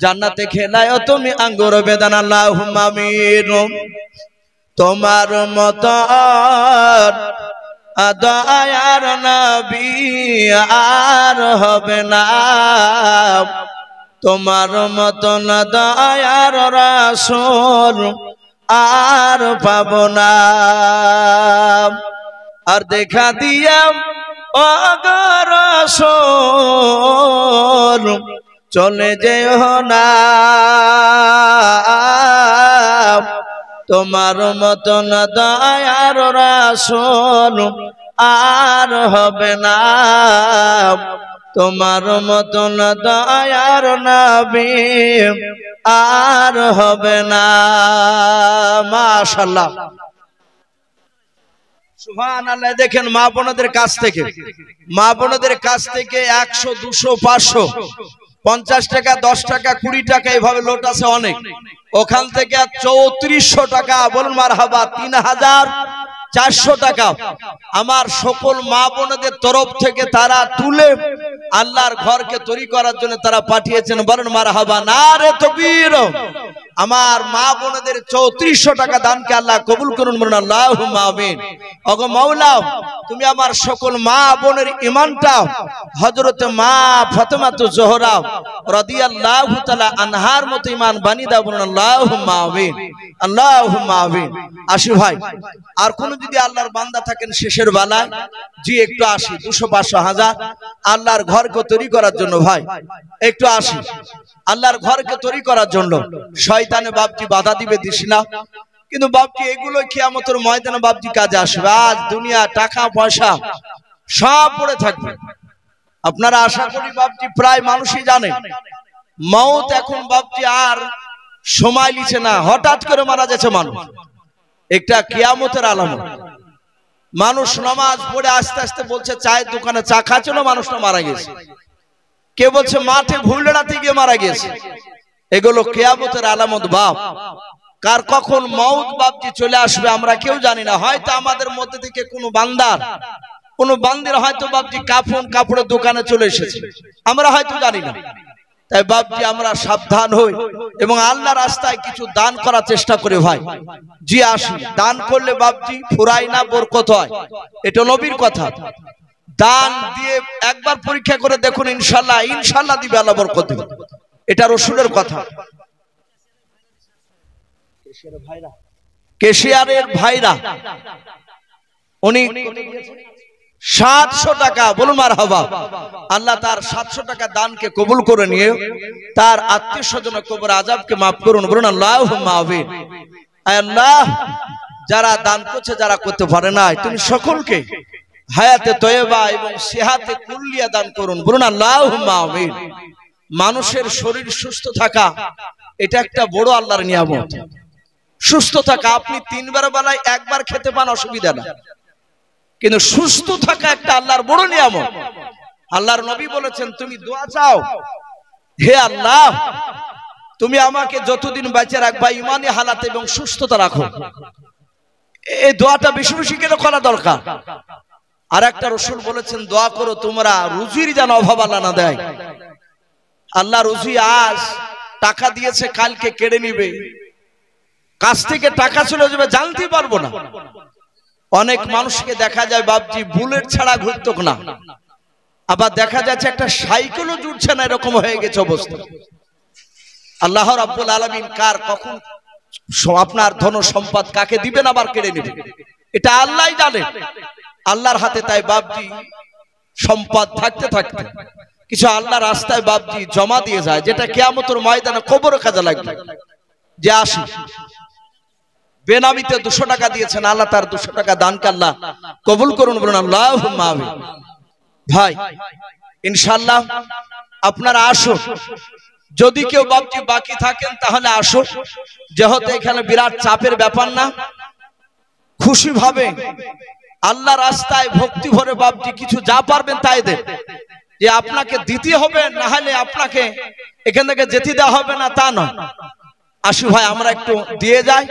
জান্নাতে খেলায় তুমি আঙ্গুর বেদানা আল্লাহুম্মা আমিন। তোমার মতো দয়ার নবী আর হবে না, তোমার মতন দয়ার রাসূল আর পাব না। আর দেখা দিয়া ও গো রাসূল চলে যেও না, তোমার মতন দয়ার রাসূল আর হবে না, তোমার মতন দয়ার নবী আর হবে না। মাশাআল্লাহ সুবহানাল্লাহ। দেখেন মা বোনদের কাছ থেকে 100 200 500 50 টাকা 10 টাকা 20 টাকা এইভাবে লোট আছে অনেক, ওখান থেকে 3400 টাকা বলুন মারহাবা, 3400 টাকা আমার সকল মা বোনদের তরফ থেকে তারা তুলে আল্লাহর ঘরকে তৈরি করার জন্য তারা পাঠিয়েছেন, বলুন মারহাবা, নারে তাকবীর। আমার মা বোনদের 3400 টাকা দানকে আল্লাহ কবুল করুন, বলুন আল্লাহুম্মা আমিন। ওগো মাওলা, তুমি আমার সকল মা বোনের ঈমানটা হযরত মা ফাতেমাতু জোহরা রাদিয়াল্লাহু তাআলা আনহার মতো ঈমান বানিয়ে দাও, বলুন আল্লাহুম্মা আমিন, আল্লাহুম্মা আমিন। আসি ভাই, আর কোন যদি আল্লাহর বান্দা থাকেন শেষের বেলায়, জি একটু আসি, 200 500 1000 আল্লাহর ঘরকে তৈরি করার জন্য ভাই একটু আসি, আল্লাহর ঘরকে তৈরি করার জন্য। শয়তানে বাপজি বাধা দিবে দিস না, কিন্তু বাপজি এগুলো কিয়ামতের ময়দানে বাপজি কাজে আসবে। আজ দুনিয়া টাকা পয়সা সব পড়ে থাকবে। আপনারা আশা করি বাপজি প্রায় মানুষই জানে মওত এখন বাপজি আর সময় লিছে না, হঠাৎ করে মারা যাচ্ছে মানুষ, একটা কিয়ামতের আলামত। মানুষ নামাজ পড়ে আস্তে আস্তে বলছে চায়ের দোকানে চা খাচ্ছিল, মানুষটা মারা গেছে। কে বলছে মাঠে ভুল লড়াতে গিয়ে মারা গেছে। এগুলো কিয়ামতের আলামত বাপ। কার কখন মওত বাপজি চলে আসবে আমরা কেউ জানি না। হয়তো আমাদের মধ্যে থেকে কোনো বান্দির হয়তো বাপজি কাপড়ের দোকানে চলে এসেছে, আমরা হয়তো জানি না। তাই বাপজি আমরা সাবধান হই এবং আল্লাহর রাস্তায় কিছু দান করার চেষ্টা করি ভাই। জি আসি, দান করলে বাপজি ফুরাই না, বরকত হয়, এটা নবীর কথা। দান দিয়ে একবার পরীক্ষা করে দেখুন, ইনশাআল্লাহ ইনশাআল্লাহ দিবে আল্লাহ, বরকত দিবে, এটা রাসূলের কথা। কেশিয়ারের ভাইরা উনি 700 টাকা, বলুন মারহাবা। আল্লাহ তার 700 টাকা দানকে কবুল করে নিয়ে তার আত্মীয় স্বজনের কবর আযাবকে মাফ করুন, বলুন আল্লাহুম্মা আমিন। আয় আল্লাহ, যারা দান করছে যারা করতে পারে না, তুমি সকলকে হায়াতে তয়্যবা এবং সিহাতে কুল্লিয়া দান করুন, বলুন আল্লাহুম্মা আমিন। মানুষের শরীর সুস্থ থাকা এটা একটা বড় আল্লাহর নিয়ামত। সুস্থ থাকা, আপনি 3 বেলায় একবার খেতে পান অসুবিধা না, কিন্তু সুস্থ থাকা একটা আল্লাহর বড় নিয়ামত। আল্লাহর নবী বলেছেন তুমি দোয়া চাও, হে আল্লাহ তুমি আমাকে যতদিন বেঁচে রাখবা ঈমানি হালাত এবং সুস্থতা রাখো। এই দোয়াটা বেশি বেশি কেন করা দরকার। আর একটা রাসূল বলেছেন দোয়া করো তোমরা রুজির যেন অভাব আল্লাহ না দেয়। আল্লাহ রুজি আজ টাকা দিয়েছে কালকে কেড়ে নিবে, কাছ থেকে টাকা চলে যাবে জানতে পারবো না। অনেক মানুষকে দেখা যায় বাপজি বুলেট ছাড়া ঘুরতো না, আবার দেখা যাচ্ছে একটা সাইকেলও জুটছে না, এরকম হয়ে গেছে অবস্থা। আল্লাহ রাব্বুল আলামিন কার কখন আপনার ধন সম্পদ কাকে দিবেন আবার কেড়ে নেবেন এটা আল্লাহই জানে, আল্লাহর হাতে। তাই বাপজি সম্পদ থাকতে থাকতে কিছু আল্লাহর রাস্তায় বাপজি জমা দিয়ে যায়, যেটা কিয়ামতের ময়দানে কবরে কাজে লাগবে। যে আসি বেনামিতে 200 টাকা দিয়েছেন, আল্লাহ তার 200 টাকা দানকে আল্লাহ কবুল করুন, বলুন আল্লাহুম্মা আমিন। ভাই ইনশাআল্লাহ আপনারা আসুন, যদি কেউ বাপজি বাকি থাকেন তাহলে আসুন, যেহেতু এখানে বিরাট চাপের ব্যাপার না, খুশি ভাবে আল্লাহ রাস্তায় ভক্তি ভরে বাপজি কিছু যা পারবেন তাই দেন। যে আপনাকে দিতে হবে না হলে আপনাকে এখান থেকে যেতে দেওয়া হবে না তা নয়। আসু ভাই আমরা একটু দিয়ে যাই।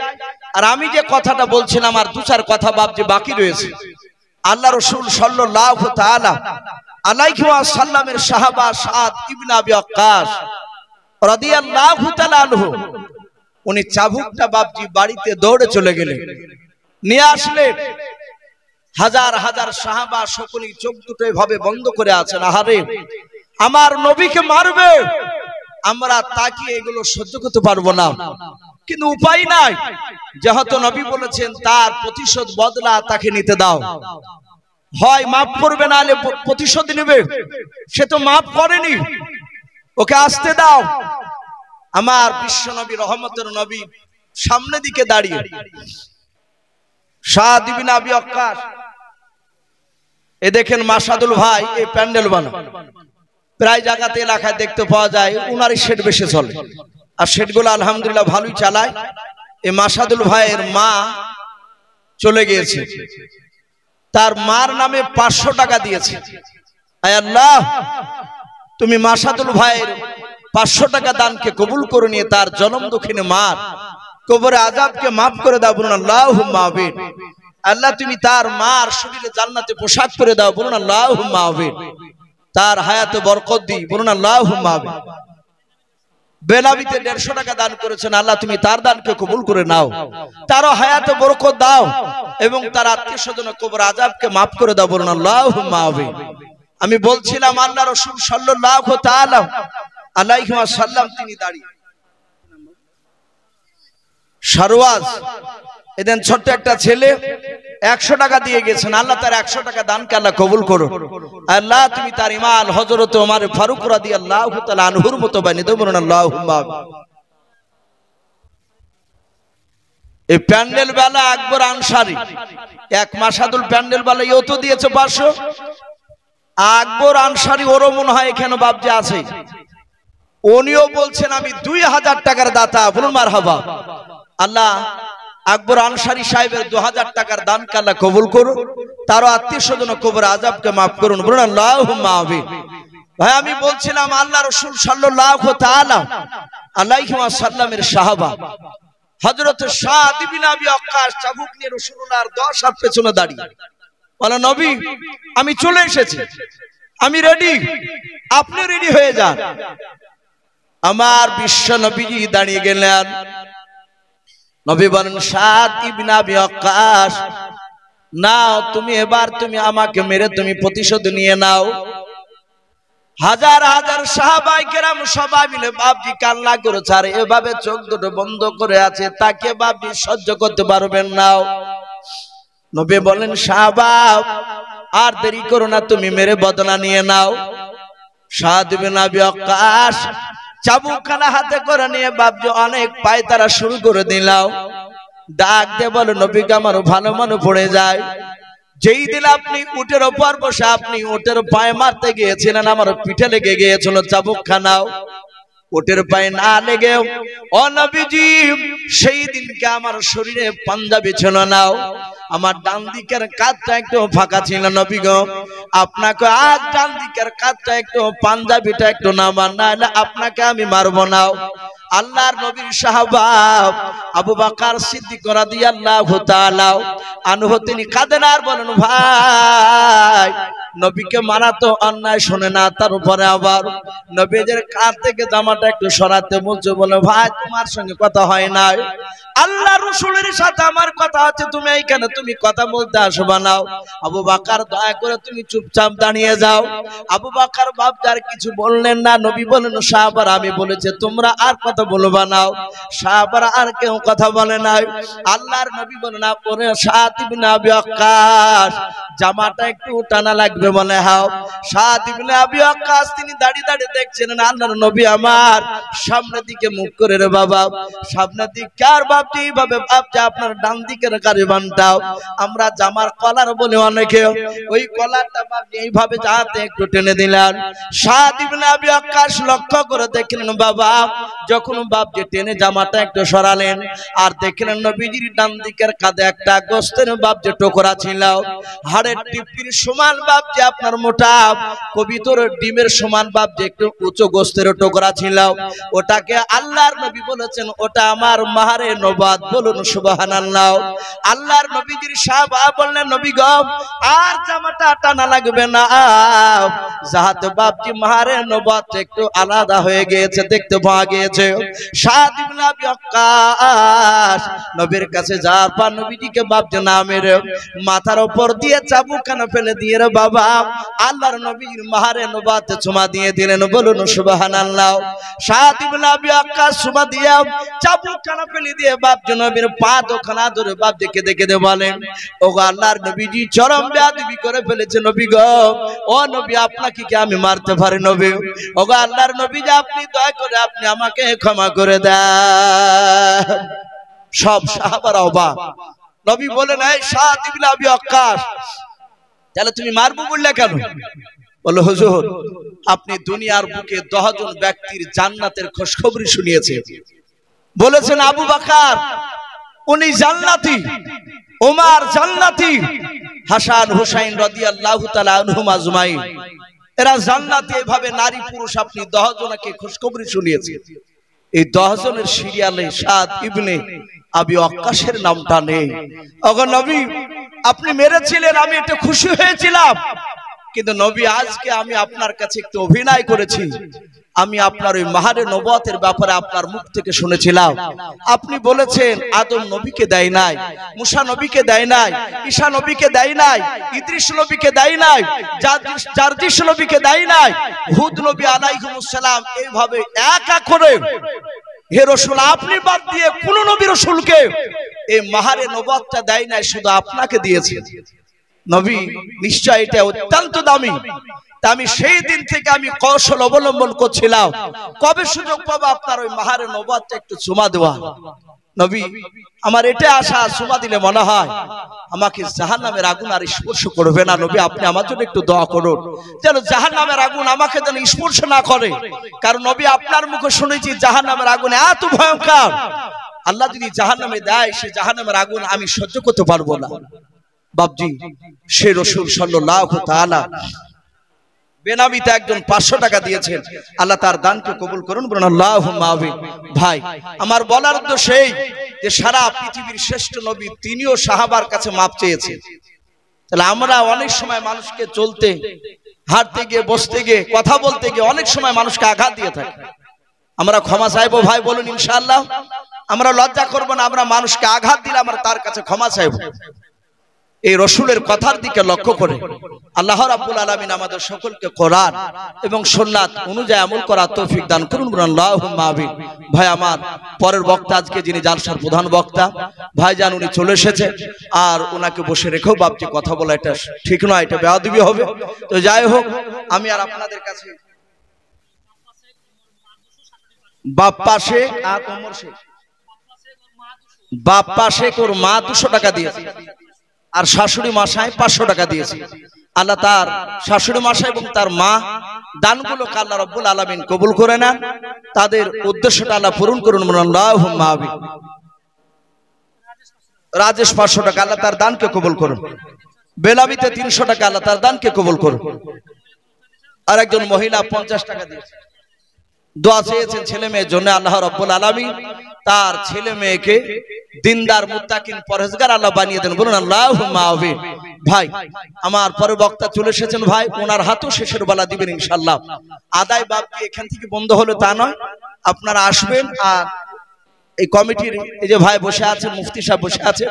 আর আমি যে কথাটা বলছিলাম আর 2-4 কথা বাপজি বাকি রয়েছে। আল্লাহ রাসূল সাল্লাল্লাহু তাআলা আলাইহি ওয়াসাল্লামের সাহাবা সাদ ইবনে আবি ওয়াক্কাস রাদিয়াল্লাহু তাআলা আনহু উনি চাবুকটা বাপজি বাড়িতে দৌড়ে চলে গেলেন, নিয়ে আসলেন। হাজার হাজার সাহাবা সকলেই চোখ দুটো এভাবে বন্ধ করে আছেন, আহারে আমার নবীকে মারবে, আমরা তাকিয়ে এগুলো সহ্য করতে পারবো না, কিন্তু উপায় নাই, যেহেতু নবী বলেছেন তার প্রতিশোধ বদলা তাকে নিতে দাও, হয় মাফ করবে না হলে প্রতিশোধ নেবে, সে তো মাফ করেনি, ওকে আসতে দাও। আমার বিশ্ব নবী রহমতের নবী সামনে দিকে দাঁড়িয়ে, সাদ ইবনে আবি ওয়াক্কাস, এ দেখেন মাসাদুল ভাই এই প্যান্ডেল বানা, প্রায় জায়গাতে এলাকায় দেখতে পাওয়া যায় উনারই শেড বেশি চলে, আর শেডগুলো আলহামদুলিল্লাহ ভালোই চালায়। এই মাসাদুল ভাইয়ের মা চলে গিয়েছে, তার মার নামে 500 টাকা দিয়েছে। আয় আল্লাহ, তুমি মাসাদুল ভাইয়ের 500 টাকা দানকে কবুল করে নিয়ে তার জনম দুঃখিনী মার কবরে আযাবকে মাফ করে দাও, বলুন আল্লাহুম্মা আমিন। আল্লাহ তুমি তার মার শরীরে জান্নাতে পোশাক করে দাও, বলুন আল্লাহুম্মা আমিন। তার হায়াতে বরকত দি, বলুন আল্লাহুম্মা আমিন। বেনাবিতে 150 টাকা দান করেছেন, আল্লাহ তুমি তার দানকে কবুল করে নাও, তারও হায়াতে বরকত দাও এবং তার আত্মীয় স্বজনের কবর আযাবকে মাফ করে দাও, বলুন আল্লাহুম্মা আমিন। আমি বলছিলাম আল্লাহ রাসূল সাল্লাল্লাহু তাআলা আলাইহি ওয়াসাল্লাম তিনি দাঁড়িয়ে শারওয়াজ এদেন ছোট্ট একটা ছেলে 100 টাকা দিয়ে গেছেন, আল্লাহ তার 100 টাকা দানকে আল্লাহ কবুল করো, আল্লাহ তুমি তার ইমাম হযরত ওমর ফারুক রাদিয়াল্লাহু তাআলা আনহুর মতো বানিয়ে দাও, বলুন আল্লাহুম্মা আমিন। এই প্যান্ডেল বেলা আকবর আনসারী এক মাসাদুল প্যান্ডেল বেলা ইও তো দিয়েছে 500, আকবর আনসারী ওরও মনে হয় এখানে বাপজি আছে, উনিও বলছেন আমি 2000 টাকার দাতা, বলুন মারহাবা। আল্লাহ আকবর আনসারী সাহেবের 2000 টাকার দানকে আল্লাহ কবুল করুন, তারও আত্মীয় স্বজন কবর আযাবকে মাফ করুন, বলুন আল্লাহুম্মা আমিন। ভাই আমি বলছিলাম আল্লাহ রাসূল সাল্লাল্লাহু তাআলা আলাইহি ওয়াসাল্লামের সাহাবা হযরত সাদ ইবনে আবি ওয়াক্কাস চাবুক নিয়ে রাসূলুল্লাহর 10 হাত পেছনে দাঁড়িয়ে বলে, নবী আমি চলে এসেছি, আমি রেডি, আপনি রেডি হয়ে যান। আমার বিশ্ব নবীজি দাঁড়িয়ে গেলেন, নবী বলেন সাদ ইবনে আবি ওয়াক্কাস নাও তুমি এবার তুমি আমাকে মেরে তুমি প্রতিশোধ নিয়ে নাও। হাজার হাজার সাহাবায়ে কেরাম সবাই মিলে বাপজি কান্না করেছে, আর এভাবে চোখ দুটো বন্ধ করে আছে, তাকে বাপজি সহ্য করতে পারবেন না। নবী বলেন সাহাবা আর দেরি করো না, তুমি মেরে বদলা নিয়ে নাও। সাদ ইবনে আবি ওয়াক্কাস চাবুকখানা হাতে করে নিয়ে বাপজি অনেক পায়তারা শুরু করে দিলাও, ডাক দিয়ে বলে নবীকে আমার ভালো মনে পড়ে যায়, যেই দিন আপনি উটের উপর বসে আপনি উটের পায়ে মারতে গিয়েছিলেন, আমার পিঠে লেগে গিয়েছিল চাবুকখানাও, উটের পায়ে না লেগেও ও নবীজি সেই দিনকে আমার শরীরে পাঞ্জাবি ছিল নাও, আমার ডান দিকের কাঁধটা একটু ফাঁকা ছিল, নবী গো আপনাকে আজ ডান দিকের কাঁধটা একটু পাঞ্জাবিটা একটু নামান, না হলে আপনাকে আমি মারবো না। আল্লাহর নবীর সাহাবা আবু বকর সিদ্দিক রাদিয়াল্লাহু তাআলা আনহু তিনি কাঁদেন আর বলেন ভাই নবীকে মারা তো অন্যায় শুনে না, তার উপরে আবার নবীদের কাঁধ থেকে জামাটা একটু সরাতে বলছে, বলে ভাই তোমার সঙ্গে কথা হয় না, আল্লাহ রাসূলের সাথে আমার কথা আছে, তুমি এইখানে তুমি কথা বলতে আসবা না। আবু বকর দয়া করে তুমি চুপচাপ দাঁড়িয়ে যাও। আবু বকর বাপজার কিছু বললেন না। নবী বলেন সাহাবারা আমি বলেছে তোমরা আর কথা বলবা না। সাহাবারা আর কেউ কথা বলে না। আল্লাহর নবী বলেন আপনি সাদ ইবনে আবি ওয়াক্কাস জামাটা একটু টানা লাগবে বলে হাও। সাদ ইবনে আবি ওয়াক্কাস তিনি দাঁড়িয়ে দাঁড়িয়ে দেখছেন আল্লাহর নবী আমার সামনের দিকে মুখ করে, রে বাবা সামনের দিক কার বাপ এইভাবে ভাবছে আপনার ডান দিকের কারিবানটাও আমরা জামার কলার বলে অনেকে ওই কলারটা আপনি এইভাবে যাতে একটু টেনে দিলেন। সাদ ইবনে আবি ওয়াক্কাস লক্ষ্য করে দেখলেন বাবা যখন বাপকে টেনে জামাটা একটু সরালেন আর দেখলেন নবীজির ডান দিকের কাঁধে একটা গোস্তের বাপ যে টোকরা ছিল, হাড় পাহাড়ের টিপির সমান বাপ যে আপনার মোটা, কবিতর ডিমের সমান বাপ যে একটু উঁচু গোস্তের টুকরা ছিল, ওটাকে আল্লাহর নবী বলেছেন ওটা আমার মাহারে নবাত। বলুন সুবহানাল্লাহ। আল্লাহর নবীজির সাহাবা বললেন নবী গো আর জামাটা টানা লাগবে না, জাহাত বাপজি মাহারে নবাত একটু আলাদা হয়ে গিয়েছে, দেখতে পাওয়া গিয়েছে। সাদ ইবনে আবি ওয়াক্কাস নবীর কাছে যাওয়ার পর নবীজিকে বাপজি না মেরে মাথার উপর দিয়ে চাবুকখানা ফেলে দিয়ে রে বাবা আল্লাহর নবীর মাহারে নবাতে চুমা দিয়ে দিলেন। বলুন সুবহানাল্লাহ। সাদ ইবনে আবি ওয়াক্কাস চুমা দিয়ে চাবুকখানা ফেলে দিয়ে বাপজি নবীর পা দোখানা ধরে বাপজিকে দেখে দে বলেন ও আল্লাহর নবীজি চরম বেয়াদবি করে ফেলেছে নবী গো, ও নবী আপনাকে কি আমি মারতে পারি নবী? ও গো আল্লাহর নবী যে আপনি দয়া করে আপনি আমাকে ক্ষমা করে দেন। সব সাহাবারা অবাক। নবী বলেন এই সাদ ইবনে আবি ওয়াক্কাস তাহলে তুমি মারবো বললে কেন? বলে হুজুর আপনি দুনিয়ার বুকে 10 জন ব্যক্তির জান্নাতের খোঁজখবরি শুনিয়েছেন, বলেছেন আবু বকর উনি জান্নাতি, ওমর জান্নাতি, হাসান হুসাইন রাদিয়াল্লাহু তাআলা আনহুম আজমাইন এরা জান্নাতি। এভাবে নারী পুরুষ আপনি 10 জনকে খোঁজখবরি শুনিয়েছেন। এই 10 জনের সিরিয়ালে সাদ ইবনে আবি ওয়াক্কাসের নামটা নেই। ওগো নবী আপনি মেরেছিলেন আমি একটু খুশি হয়েছিলাম, কিন্তু নবী আজকে আমি আপনার কাছে একটু অভিনয় করেছি। আমি আপনার ওই মাহারে নবুয়তের ব্যাপারে আপনার মুখ থেকে শুনেছিলাম আপনি বলেছেন আদম নবীকে দেয় নাই, মুসা নবীকে দেয় নাই, ঈসা নবীকে দেয় নাই, ইদ্রিস নবীকে দেয় নাই, জারজিস নবীকে দেয় নাই, হুদ নবী আলাইহিস সালাম। এইভাবে এক এক করে হে রাসূল আপনি বাদ দিয়ে কোন নবী রাসূলকে এই মাহারে নবুয়তটা দেয় নাই, শুধু আপনাকে দিয়েছে। নবী নিশ্চয় এটা অত্যন্ত দামি। তা আমি সেই দিন থেকে আমি কৌশল অবলম্বন করছিলাম কবে সুযোগ পাবো আপনার ওই মাহারে নবুয়তটা একটু চুমা দেওয়া। নবী আমার এটা আশা চুমা দিলে মনে হয় আমাকে জাহান্নামের আগুন আর স্পর্শ করবে না। নবী আপনি আমার জন্য একটু দোয়া করুন যেন জাহান্নামের আগুন আমাকে যেন স্পর্শ না করে, কারণ নবী আপনার মুখে শুনেছি জাহান্নামের আগুন এত ভয়ঙ্কর, আল্লাহ যদি জাহান্নামে দেয় সে জাহান্নামের আগুন আমি সহ্য করতে পারবো না। বাপজি সে রাসূল সাল্লাল্লাহু তাআলা বেনামিতে একজন 500 টাকা দিয়েছেন, আল্লাহ তার দানকে কবুল করুন, বলুন আল্লাহুম্মা আমিন। ভাই আমার বলার উদ্দেশ্য এই যে সারা পৃথিবীর শ্রেষ্ঠ নবী তিনিও সাহাবার কাছে মাপ চেয়েছেন। তাহলে আমরা অনেক সময় মানুষকে চলতে হাঁটতে গিয়ে বসতে গিয়ে কথা বলতে গিয়ে অনেক সময় মানুষকে আঘাত দিয়ে থাকি, আমরা ক্ষমা চাইবো ভাই বলুন ইনশাআল্লাহ। আমরা লজ্জা করবো না, আমরা মানুষকে আঘাত দিলে আমরা তার কাছে ক্ষমা চাইবো। এই রাসূলের কথার দিকে লক্ষ্য করে আল্লাহ রাব্বুল আলামিন আমাদের সকলকে কোরআন এবং সুন্নাত অনুযায়ী আমল করার তৌফিক দান করুন, বলুন আল্লাহুম্মা আমিন। ভাই আমার পরের বক্তা আজকে যিনি জালসার প্রধান বক্তা ভাইজান উনি চলে এসেছে, আর ওনাকে বসে রেখেও বাপজি কথা বলা এটা ঠিক নয়, এটা বেয়াদবি হবে। তো যাই হোক আমি আর আপনাদের কাছে বাপ্পা শেখ আর ওমর শেখ, বাপ্পা শেখ ওর মা 200 টাকা দিয়েছে আর শাশুড়ি মাসায় 500 টাকা দিয়েছে। আল্লাহ তার শাশুড়ি মাসা এবং তার মা দানগুলো আল্লাহ রাব্বুল আলামিন কবুল করে নেন, তাদের উদ্দেশ্যটা আল্লাহ পূরণ করুন, আল্লাহুম্মা আমিন। রাজেশ 500 টাকা আল্লাহ তার দানকে কবুল করুন। বেলামিতে 300 টাকা আল্লাহ তার দানকে কবুল করুন। আর একজন মহিলা 50 টাকা দিয়েছে, দোয়া চেয়েছেন ছেলে মেয়ের জন্য, আল্লাহ রাব্বুল আলামিন তার ছেলে মেয়েকে দিনদার মুত্তাকিন পরহেজগার আল্লাহ বানিয়ে দেন, বলুন আল্লাহুম্মা আমিন। ভাই আমার পরে বক্তা চলে এসেছেন, ভাই ওনার হাতও শেষের বেলা দিবেন ইনশাআল্লাহ। আদায় বাপকে এখান থেকে বন্ধ হলো তা নয়, আপনারা আসবেন আর এই কমিটির এই যে ভাই বসে আছেন মুফতি সাহেব বসে আছেন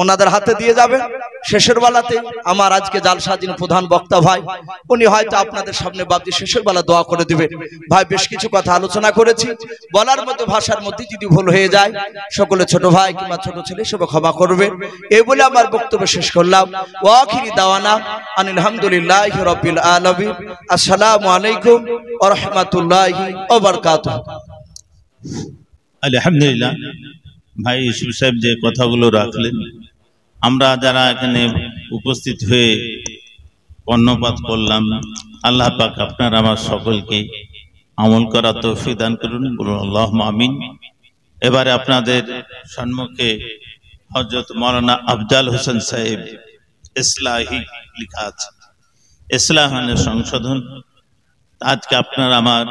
ওনাদের হাতে দিয়ে যাবেন শেষের বেলাতে। আমার আজকে জালসার প্রধান বক্তা ভাই উনি হয়তো আপনাদের সামনে বাপজি শেষের বেলা দোয়া করে দিবেন। ভাই বেশ কিছু কথা আলোচনা করেছি, বলার মধ্যে ভাষার মধ্যে যদি ভুল হয়ে যায় সকলে ছোট ভাই কিংবা ছোট ছেলে সব ক্ষমা করবেন, এই বলে আমার বক্তব্য শেষ করলাম। ওয়া আখিরি দাওয়ানা আনিল হামদুলিল্লাহি রাব্বিল আলামিন। আসসালামু আলাইকুম ওয়া রাহমাতুল্লাহি ওয়া বারাকাতুহু। আলহামদুলিল্লাহ ভাই ইউসুফ সাহেব যে কথাগুলো রাখলেন, আমরা যারা এখানে উপস্থিত হয়ে কর্ণপাত করলাম, আল্লাহ পাক আপনার আমার সকলকে আমল করার তৌফিক দান করুন, বলুন আল্লাহুম্মা আমিন। এবারে আপনাদের সম্মুখে হযরত মাওলানা আফজাল হোসেন সাহেব ইসলাহি লেখা আছে, ইসলাহ মানে সংশোধন। আজকে আপনার আমার